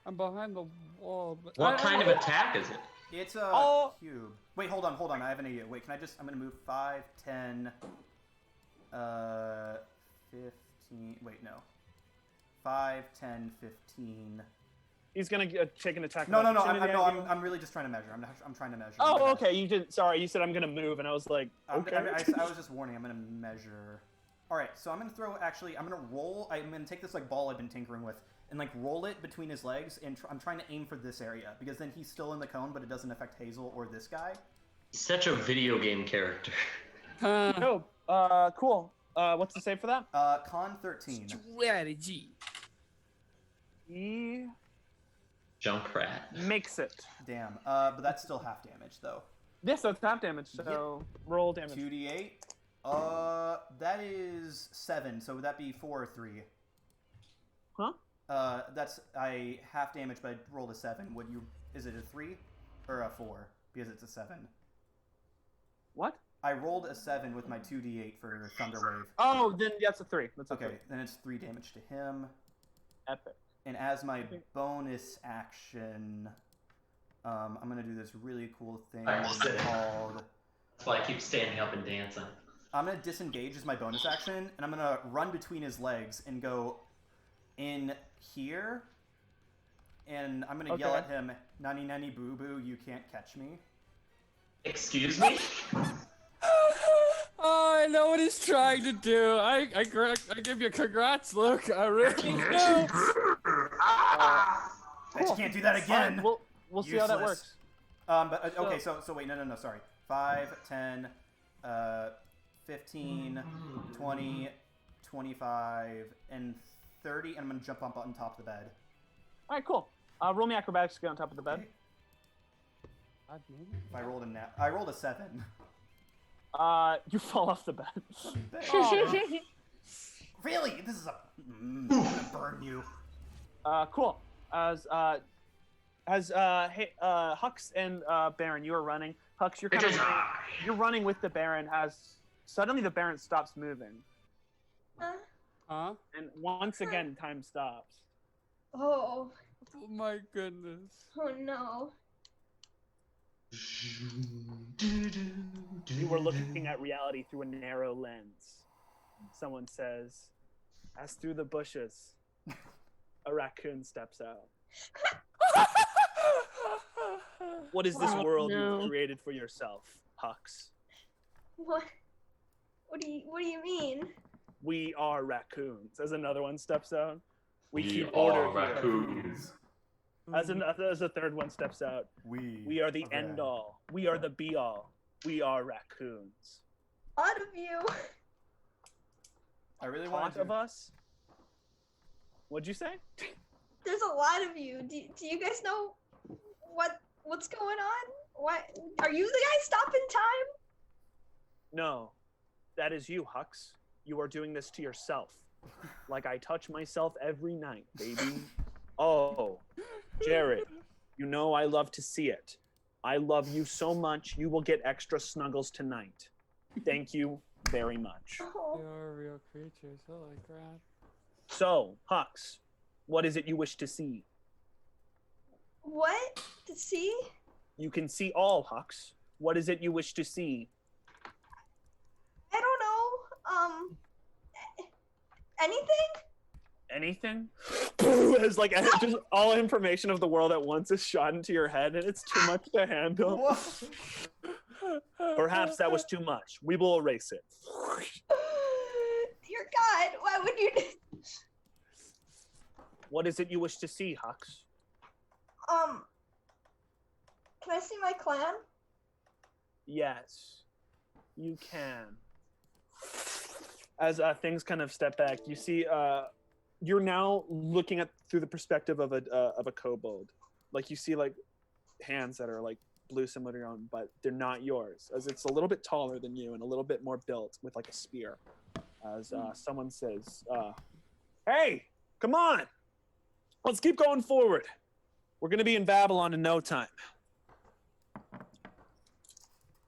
I'm behind the wall. But What kind of attack is it? It's a Oh. cube. Wait, hold on. I have an idea. Wait, can I just? I'm gonna move 5, 10, 15. Wait, no. 5, 10, 15. He's gonna take an attack. No. of opportunity on you. I'm really just trying to measure. I'm trying to measure. Oh, okay. You didn't. Sorry, you said I'm gonna move, and I was like, okay. I was just warning. I'm gonna measure. All right, so I'm gonna throw. Actually, I'm gonna roll. I'm gonna take this like ball I've been tinkering with and like roll it between his legs, and I'm trying to aim for this area because then he's still in the cone, but it doesn't affect Hazel or this guy. Such a video game character. No. Cool. What's the save for that? Con 13. Strategy. He Junkrat. makes it. Damn. But that's still half damage though. Yeah, so it's half damage. So roll damage. 2d8. That is 7. So would that be 4 or 3? Huh? That's I half damage, but I rolled a 7. Would you? Is it a 3 or a 4? Because it's a 7. What? I rolled a 7 with my 2d8 for Thunder Wave. Oh, then that's a 3. That's a Okay, 3. then it's 3 damage to him. Epic. And as my bonus action, I'm gonna do this really cool thing I missed it. called. That's why I keep standing up and dancing. I'm gonna disengage as my bonus action, and I'm gonna run between his legs and go in here. And I'm gonna yell Okay. at him, "Nani nani boo boo, you can't catch me." Excuse me? Oh, I know what he's trying to do. I give you congrats, Luke. I really do. Bet you can't do that again. Alright, we'll see how that Useless. works. But okay, so wait, no, sorry. 5, 10, 15, 20, 25, and 30, and I'm gonna jump up on top of the bed. All right, cool. Roll me acrobatics to get on top of the bed. If I rolled I rolled a 7. You fall off the bed. Really? This is I'm gonna burn you. Cool. As Hux and Baron, you are running. Hux, you're kind of you're running with the Baron as suddenly the Baron stops moving, Huh? and once again time stops. Oh, Oh my goodness. oh no. You were looking at reality through a narrow lens. Someone says, as through the bushes, a raccoon steps out. What is this Oh, world no. you've created for yourself, Hux? What? What do you mean? We are raccoons. As another one steps out. We We keep are order here. raccoons. As a third one steps out, we are the end all. We are the be all. We are raccoons. Lot of you. I really Lot want of us? What'd you say? There's a lot of you. Do you guys know what's going on? What are you the guys stopping time? No, that is you, Hux. You are doing this to yourself. Like I touch myself every night, baby. Oh, Jared, you know I love to see it. I love you so much, you will get extra snuggles tonight. Thank you very much. Oh, You're real creatures. Holy crap. So, Hux, what is it you wish to see? what? To see? You can see all, Hux. What is it you wish to see? I don't know. Anything? Anything? As like just all information of the world at once is shot into your head, and it's too much to handle. Perhaps that was too much. We will erase it. Dear God, why would you? What is it you wish to see, Hux? Can I see my clan? Yes, you can. As things kind of step back, you see you're now looking at through the perspective of a kobold. Like you see like hands that are like blue similar to your own, but they're not yours, as it's a little bit taller than you and a little bit more built with like a spear. As someone says, "Hey, come on, let's keep going forward. We're gonna be in Babylon in no time."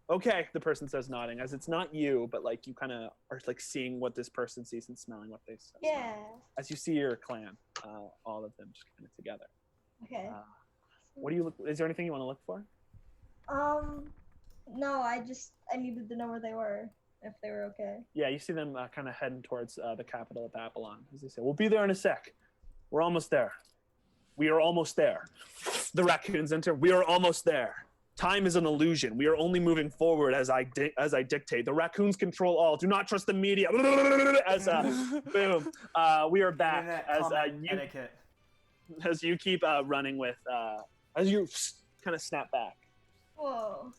Okay, the person says, nodding, as it's not you, but like you kind of are like seeing what this person sees and smelling what they smell. Yeah. As you see your clan, all of them just kind of together. Okay. What do you look? Is there anything you want to look for? No, I needed to know where they were, if they were okay. Yeah, you see them kind of heading towards the capital of Babylon. As they say, "We'll be there in a sec. We're almost there. We are almost there." The raccoons enter. We are almost there. Time is an illusion. We are only moving forward as I dictate. The raccoons control all. Do not trust the media. As boom, we are back. Etiquette. As you keep running with, as you kind of snap back. Whoa.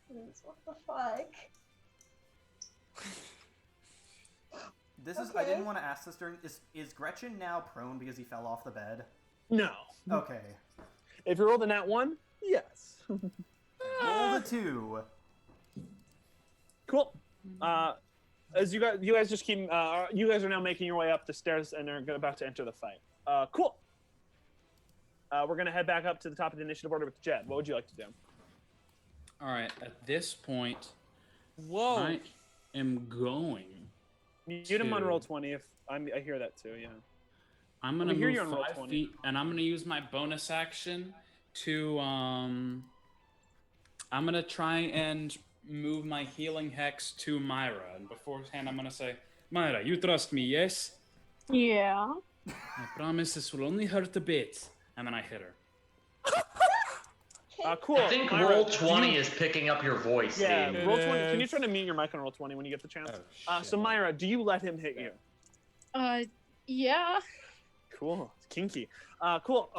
What the fuck? This is. I didn't want to ask this during. Is Gretchen now prone because he fell off the bed? No. Okay. If you rolled a nat 1, yes. Roll the 2. Cool. As you guys just keep, you guys are now making your way up the stairs and are about to enter the fight. Cool. We're gonna head back up to the top of the initiative order with Jed. What would you like to do? All right. At this point, Whoa. I am going. You get him on roll 20 if I hear that too. Yeah. I'm gonna We hear move you on roll 5 20. feet, and I'm gonna use my bonus action to I'm gonna try and move my healing hex to Myra, and beforehand I'm gonna say, Myra, you trust me, yes? Yeah. I promise this will only hurt a bit, and then I hit her. Cool. I think Myra, roll do 20 you- is picking up your voice. Yeah, Aiden. roll 20. Can you try to mute your mic on roll 20 when you get the chance? Oh, So Myra, do you let him hit you? Yeah. Cool. It's kinky. Cool.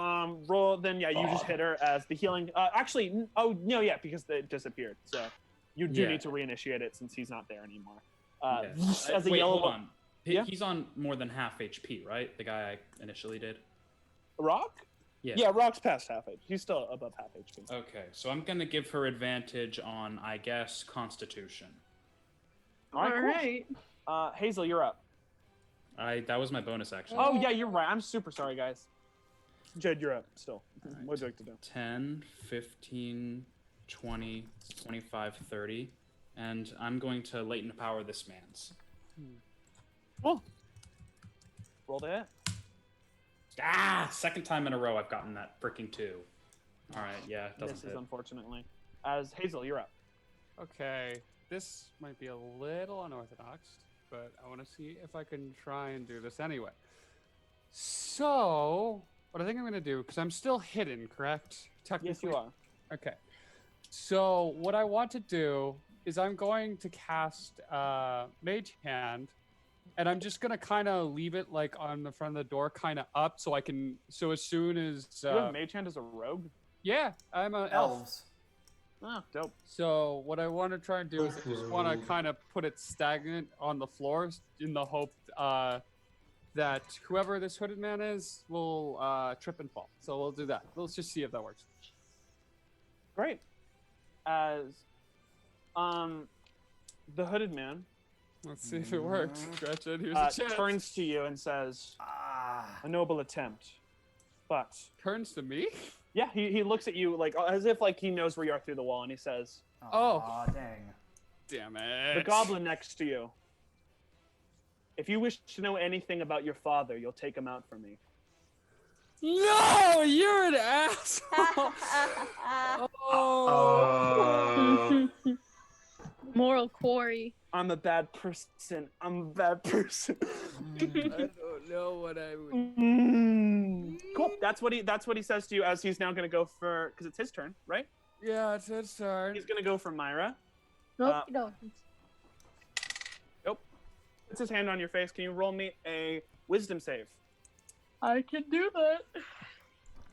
Roll then. Yeah, you just hit her as the healing. Actually, oh no, yeah, because it disappeared. So you do Yeah. need to reinitiate it since he's not there anymore. Yeah. As a Wait, yellow hold on. Yeah? He's on more than half HP, right? The guy I initially did. Rock. Yeah. Yeah, Rock's past half HP. He's still above half HP. Okay, so I'm gonna give her advantage on, I guess, Constitution. All All right. Cool. right. Hazel, you're up. That was my bonus action. Oh yeah, you're right. I'm super sorry, guys. Jed, you're up still. Alright. What would you like to do? 10, 15, 20, 25, 30. And I'm going to latent power this man's. Cool. Roll the hit. Second time in a row I've gotten that freaking 2. Alright, yeah, it doesn't This is hit. unfortunately. As Hazel, you're up. Okay, this might be a little unorthodox, but I want to see if I can try and do this anyway. So, what I think I'm going to do, because I'm still hidden, correct? Yes, you are. Okay. So, what I want to do is I'm going to cast Mage Hand And I'm just gonna kind of leave it like on the front of the door, kind of up, so I can. So as soon as You have Mage Hand as a rogue? yeah, I'm an elf. Elves. Oh, dope. So what I want to try and do is I just want to kind of put it stagnant on the floor in the hope that whoever this hooded man is will trip and fall. So we'll do that. Let's just see if that works. Great. As the hooded man Let's see if it works. Gretchen, here's a chance. turns to you and says, "A noble attempt, but." Turns to me? Yeah, he looks at you like as if like he knows where you are through the wall, and he says, Oh. Aw, dang. Damn it. "The goblin next to you. If you wish to know anything about your father, you'll take him out for me." No, you're an asshole. Oh. Moral quarry. I'm a bad person. I'm a bad person. I don't know what I would. Cool. That's what he says to you as he's now gonna go for because it's his turn, right? Yeah, it's his turn. He's gonna go for Myra. Nope, no. Puts his hand on your face. Can you roll me a wisdom save? I can do that.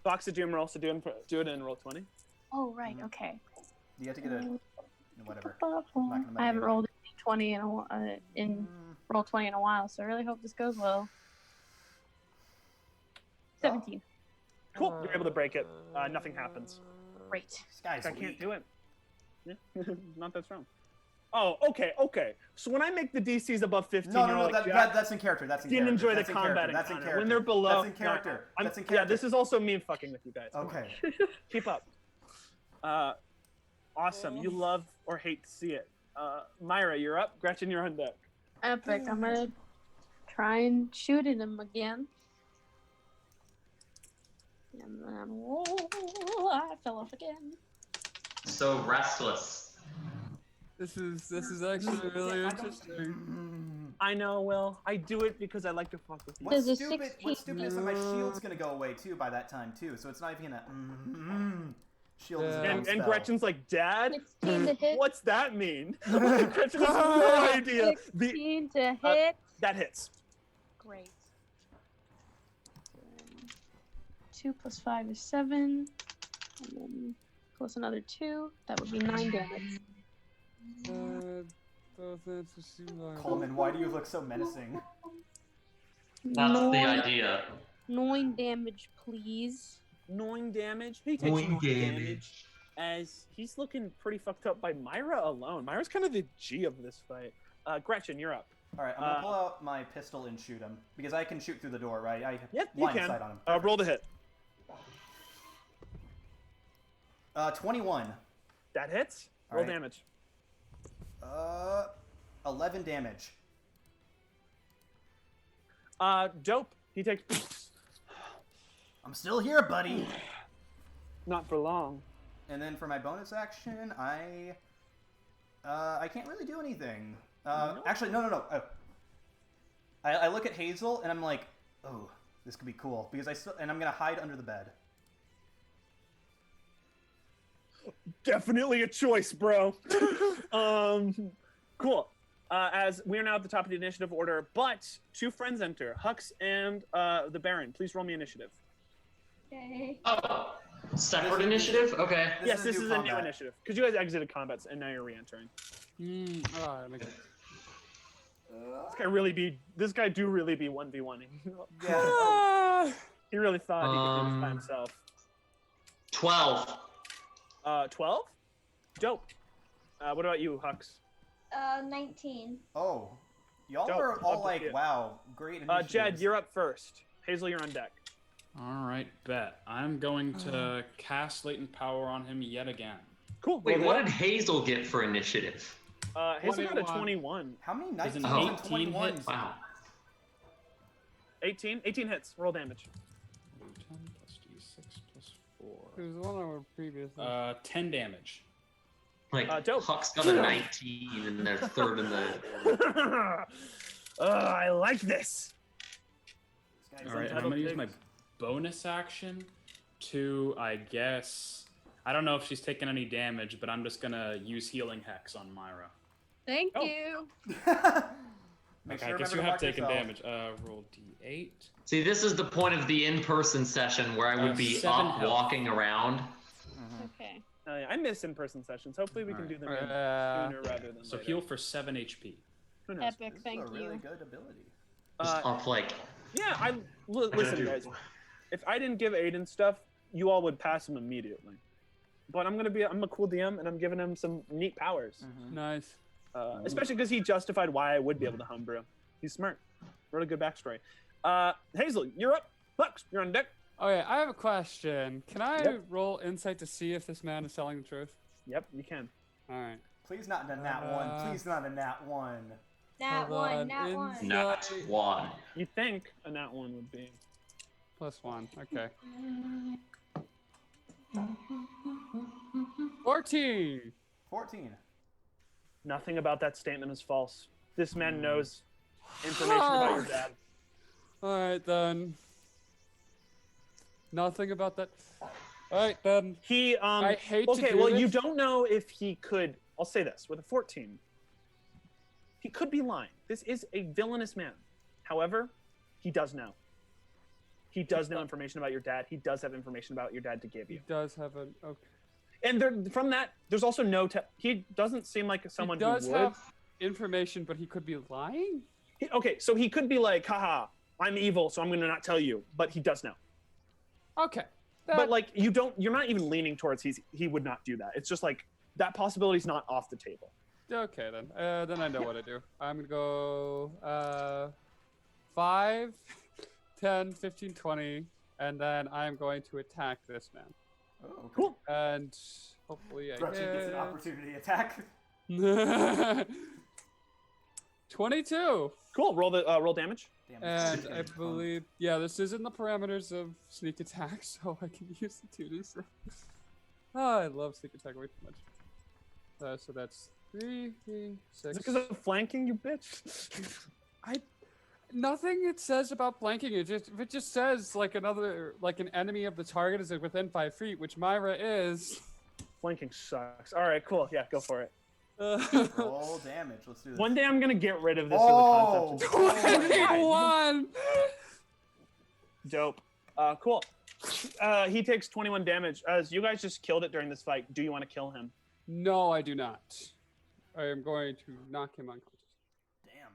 Box of Doom roll, so do it in roll 20. Oh, right, okay. You have to get a whatever. not gonna I haven't make it. rolled a 20 in roll 20 in a while, so I really hope this goes well. 17. Cool. You're able to break it. Nothing happens. Great. This guy's I can't weak. do it. Yeah. Not that strong. Oh, okay. So when I make the DCs above 15, No, you're no, like, that's in character. That's in didn't character. enjoy That's the in character. combat That's in encounter. character. When they're below, That's in character. I'm- That's in Yeah, character. this is also me fucking with you guys. Okay. Keep up. Awesome. You love or hate to see it. Myra, you're up. Gretchen, you're on deck. Epic. I'm gonna try and shoot at him again. And then, whoa, I fell off again. So restless. This is actually really interesting. I know, Will. I do it because I like to fuck with you. There's a What's 16. stupid is that my shield's gonna go away too by that time too, so it's not even gonna. Shield is a dumb And spell. Gretchen's like, Dad, 16 to hit. what's that mean? Gretchen has no idea. 16 to hit. That hits. Great. 2 plus 5 is 7. And then plus another 2. That would be 9 damage. Coleman, why do you look so menacing? That's the Nine- idea. 9 damage, please. 9 damage. He takes 9 damage. As he's looking pretty fucked up by Myra alone. Myra's kind of the G of this fight. Gretchen, you're up. All right, I'm gonna pull out my pistol and shoot him because I can shoot through the door, right? I Yep, you line can. sight on him. Roll to hit. 21. That hits. All Roll right. damage. 11 damage. Dope. He takes. I'm still here, buddy. Not for long. And then for my bonus action, I can't really do anything. Actually, no. I look at Hazel and I'm like, oh, this could be cool because I'm gonna hide under the bed. Definitely a choice, bro. Cool. As we're now at the top of the initiative order, but 2 friends enter, Hux and the Baron. Please roll me initiative. Okay. Oh, separate initiative? Okay. Yes, this is a new combat. initiative because you guys exited combats and now you're re-entering. This guy do really be 1v1ing. Yeah. He really thought he could do this by himself. 12. 12? Dope. What about you, Hux? 19. Oh, y'all Dope. are all Love to like, see it. wow, great initiatives. Jed, you're up first. Hazel, you're on deck. All right, bet. I'm going to cast latent power on him yet again. Cool. Wait, roll what it did Hazel get for initiative? up. Hazel got a 21. 21. How many Is 19s an and 18 21s? hit? Wow. 18 hits. Roll damage. 10 plus d6 plus 4. There's one over previously. 10 damage. Like, dope. Huck's got a 19 and they're third in the. I like this. This guy's All right, and I'm entitled gonna use my pigs. bonus action to, I guess, I don't know if she's taking any damage, but I'm just gonna use healing hex on Myra. Thank Oh. you. Make Okay, sure I guess to you remember have to mark taken yourself. damage. Roll d8. See, this is the point of the in-person session where I would be 7 up health. walking around. Okay. I miss in-person sessions. Hopefully we can do them in sooner rather than So later. heal for 7 HP. Who knows? Epic, This thank is a really you. good ability. Just up like Yeah, listen, guys. If I didn't give Aiden stuff, you all would pass him immediately. But I'm a cool DM, and I'm giving him some neat powers. Nice. Especially because he justified why I would be able to homebrew. He's smart. Wrote a good backstory. Hazel, you're up. Lux, you're on deck. Oh yeah, I have a question. Can I Yep. roll insight to see if this man is telling the truth? Yep, you can. All right. Please not a nat one. Please not a nat one. Nat Hold one, on, nat one. insight not one. You think a nat one would be. +1. Okay. 14. 14. Nothing about that statement is false. This man knows information about your dad. All right then. Nothing about that. All right then. He I hate to okay, do well this. you don't know if he could. I'll say this with a 14. He could be lying. This is a villainous man. However, he does know. He does know information about your dad. He does have information about your dad to give you. He does have an okay. And there, from that, there's also no. He doesn't seem like someone He does who would. have information, but he could be lying. Okay, so he could be like, haha, I'm evil, so I'm going to not tell you. But he does know. Okay. But like, you're not even leaning towards he would not do that. It's just like that possibility's not off the table. Okay then. Then I know what to do. I'm gonna go 5, 10, 15, 20, and then I'm going to attack this man. Oh, okay. Cool. And hopefully I Gretchen gets an hit. opportunity attack. 22. Cool. Roll damage. And I believe, yeah, this is in the parameters of sneak attack, so I can use the 2d6. Oh, I love sneak attack way too much. So that's 3, 6. Is it because of flanking, you bitch? Nothing it says about flanking. If it just says like an enemy of the target is within 5 feet, which Myra is. Flanking sucks. All right, cool. Yeah, go for it. Roll damage. Let's do this. One day I'm gonna get rid of this Oh, as a concept. 21. Dope. Cool. He takes 21 damage. As you guys just killed it during this fight, do you want to kill him? No, I do not. I am going to knock him unconscious. Damn.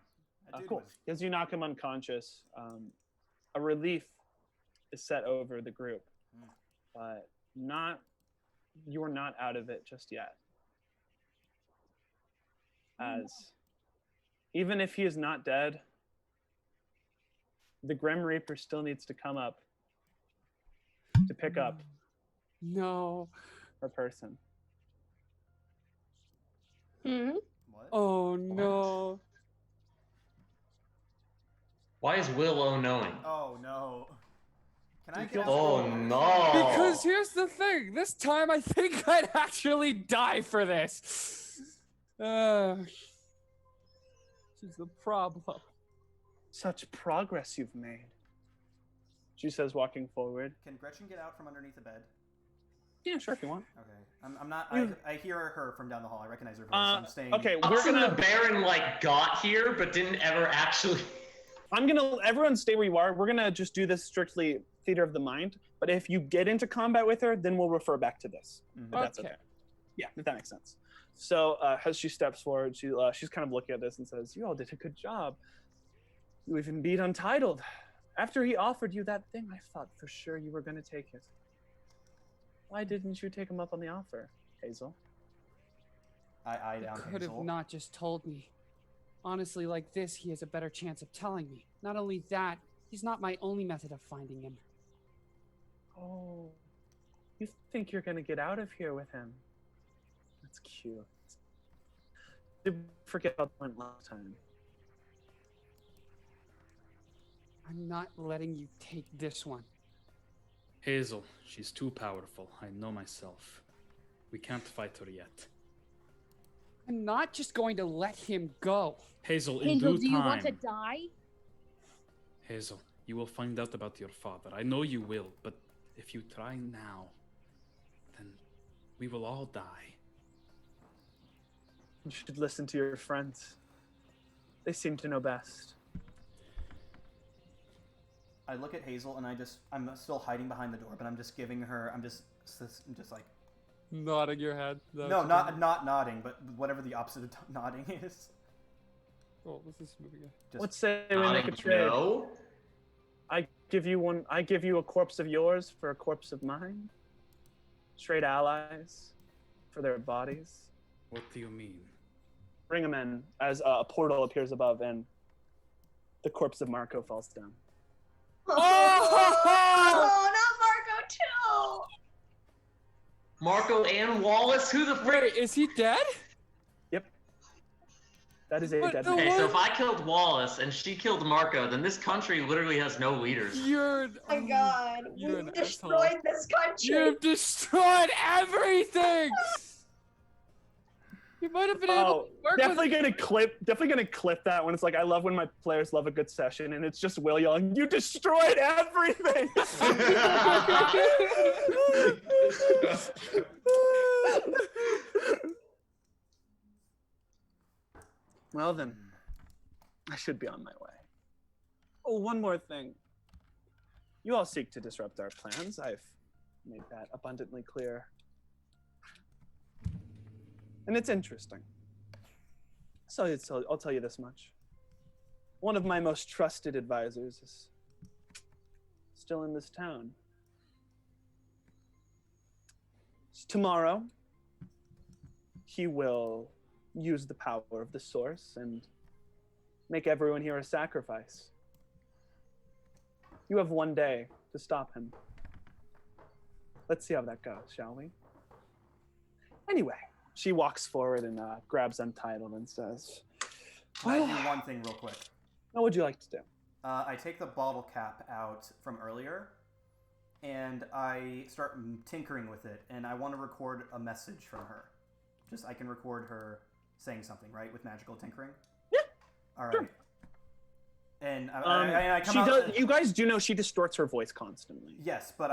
That dude Cool. was- As you knock him unconscious, a relief is set over the group, but you are not out of it just yet. As even if he is not dead, the Grim Reaper still needs to come up to pick up No. a person. Hmm? What? Oh no. Why is Will all-knowing? Oh no. Can I You get killed- Oh no! Because here's the thing. This time I think I'd actually die for this. This is the problem. Such progress you've made. She says, walking forward. Can Gretchen get out from underneath the bed? Yeah, sure, if you want. Okay. I'm not. You- I hear her from down the hall. I recognize her voice. I'm staying. Okay, Us we're and the gonna. Baron like got here, but didn't ever actually. Everyone stay where you are. We're gonna just do this strictly theater of the mind. But if you get into combat with her, then we'll refer back to this. If that's okay. Okay. Yeah, if that makes sense. So as she steps forward, she's kind of looking at this and says, "You all did a good job. You even beat Untitled. After he offered you that thing, I thought for sure you were going to take it. Why didn't you take him up on the offer, Hazel?" I You down could have Hazel. not just told me. Honestly, like this, he has a better chance of telling me. Not only that, he's not my only method of finding him. Oh, you think you're going to get out of here with him? That's cute. Did forget about the went last time. I'm not letting you take this one. Hazel, she's too powerful. I know myself. We can't fight her yet. I'm not just going to let him go. Hazel, in Hazel, due do you time. want to die? Hazel, you will find out about your father. I know you will, but if you try now, then we will all die. You should listen to your friends. They seem to know best. I look at Hazel and I'm still hiding behind the door, but I'm just giving her, I'm just like, Nodding your head. no, not nodding, but whatever the opposite of nodding is. Oh, what's this movie guy? Just, Let's say we make a Nodding trade. no. I give you a corpse of yours for a corpse of mine. Trade allies for their bodies. What do you mean? Bring them in as a portal appears above and the corpse of Marco falls down. Oh, not Marco too. Marco and Wallace? Who the frick? Wait, is he dead? Yep. That is a What dead the man. Okay, so What? if I killed Wallace and she killed Marco, then this country literally has no leaders. You're. Oh my god, You're an we've destroyed this country. You've destroyed everything. You might have been able Oh, to work definitely with. gonna clip that when it's like I love when my players love a good session and it's just Will yelling, "You destroyed everything!" Well then, I should be on my way. Oh, one more thing. You all seek to disrupt our plans. I've made that abundantly clear. And it's interesting. So I'll tell you this much. One of my most trusted advisors is still in this town. Tomorrow, he will use the power of the source and make everyone here a sacrifice. You have one day to stop him. Let's see how that goes, shall we? Anyway, she walks forward and grabs Untitled and says, I do one thing real quick. what would you like to do? I take the bottle cap out from earlier, and I start tinkering with it, and I want to record a message from her. Just I can record her saying something, right, with magical tinkering? Yeah. All right. Sure. And I come She out. does. You guys do know she distorts her voice constantly. Yes, but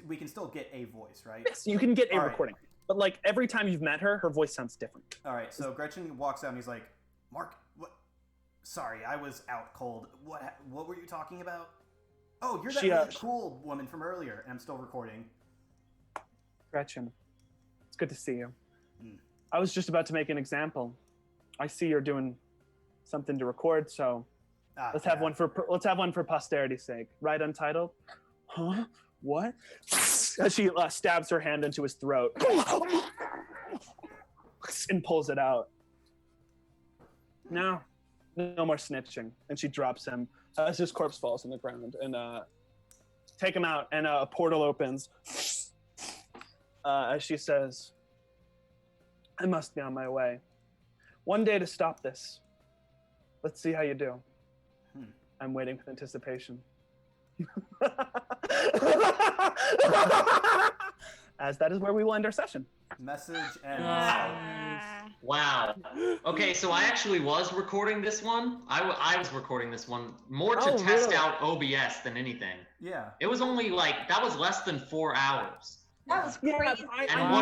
we can still get a voice, right? Yes, you can get a All right. recording. But like every time you've met her, her voice sounds different. All right. So Gretchen walks out and he's like, "Mark, what? Sorry, I was out cold. What were you talking about? Oh, you're that She, really cool woman from earlier." And I'm still recording. Gretchen, it's good to see you. Mm. I was just about to make an example. I see you're doing something to record, so let's have one for posterity's sake. Right, Untitled? Huh? What? As she stabs her hand into his throat and pulls it out. No more snitching. And she drops him as his corpse falls on the ground. And take him out, and a portal opens. As she says, I must be on my way. One day to stop this. Let's see how you do. I'm waiting with anticipation. As that is where we will end our session. Message and Wow. Okay, so I actually was recording this one. I was recording this one more to test really? out OBS than anything. yeah. It was only like, that was less than 4 hours. That was crazy. And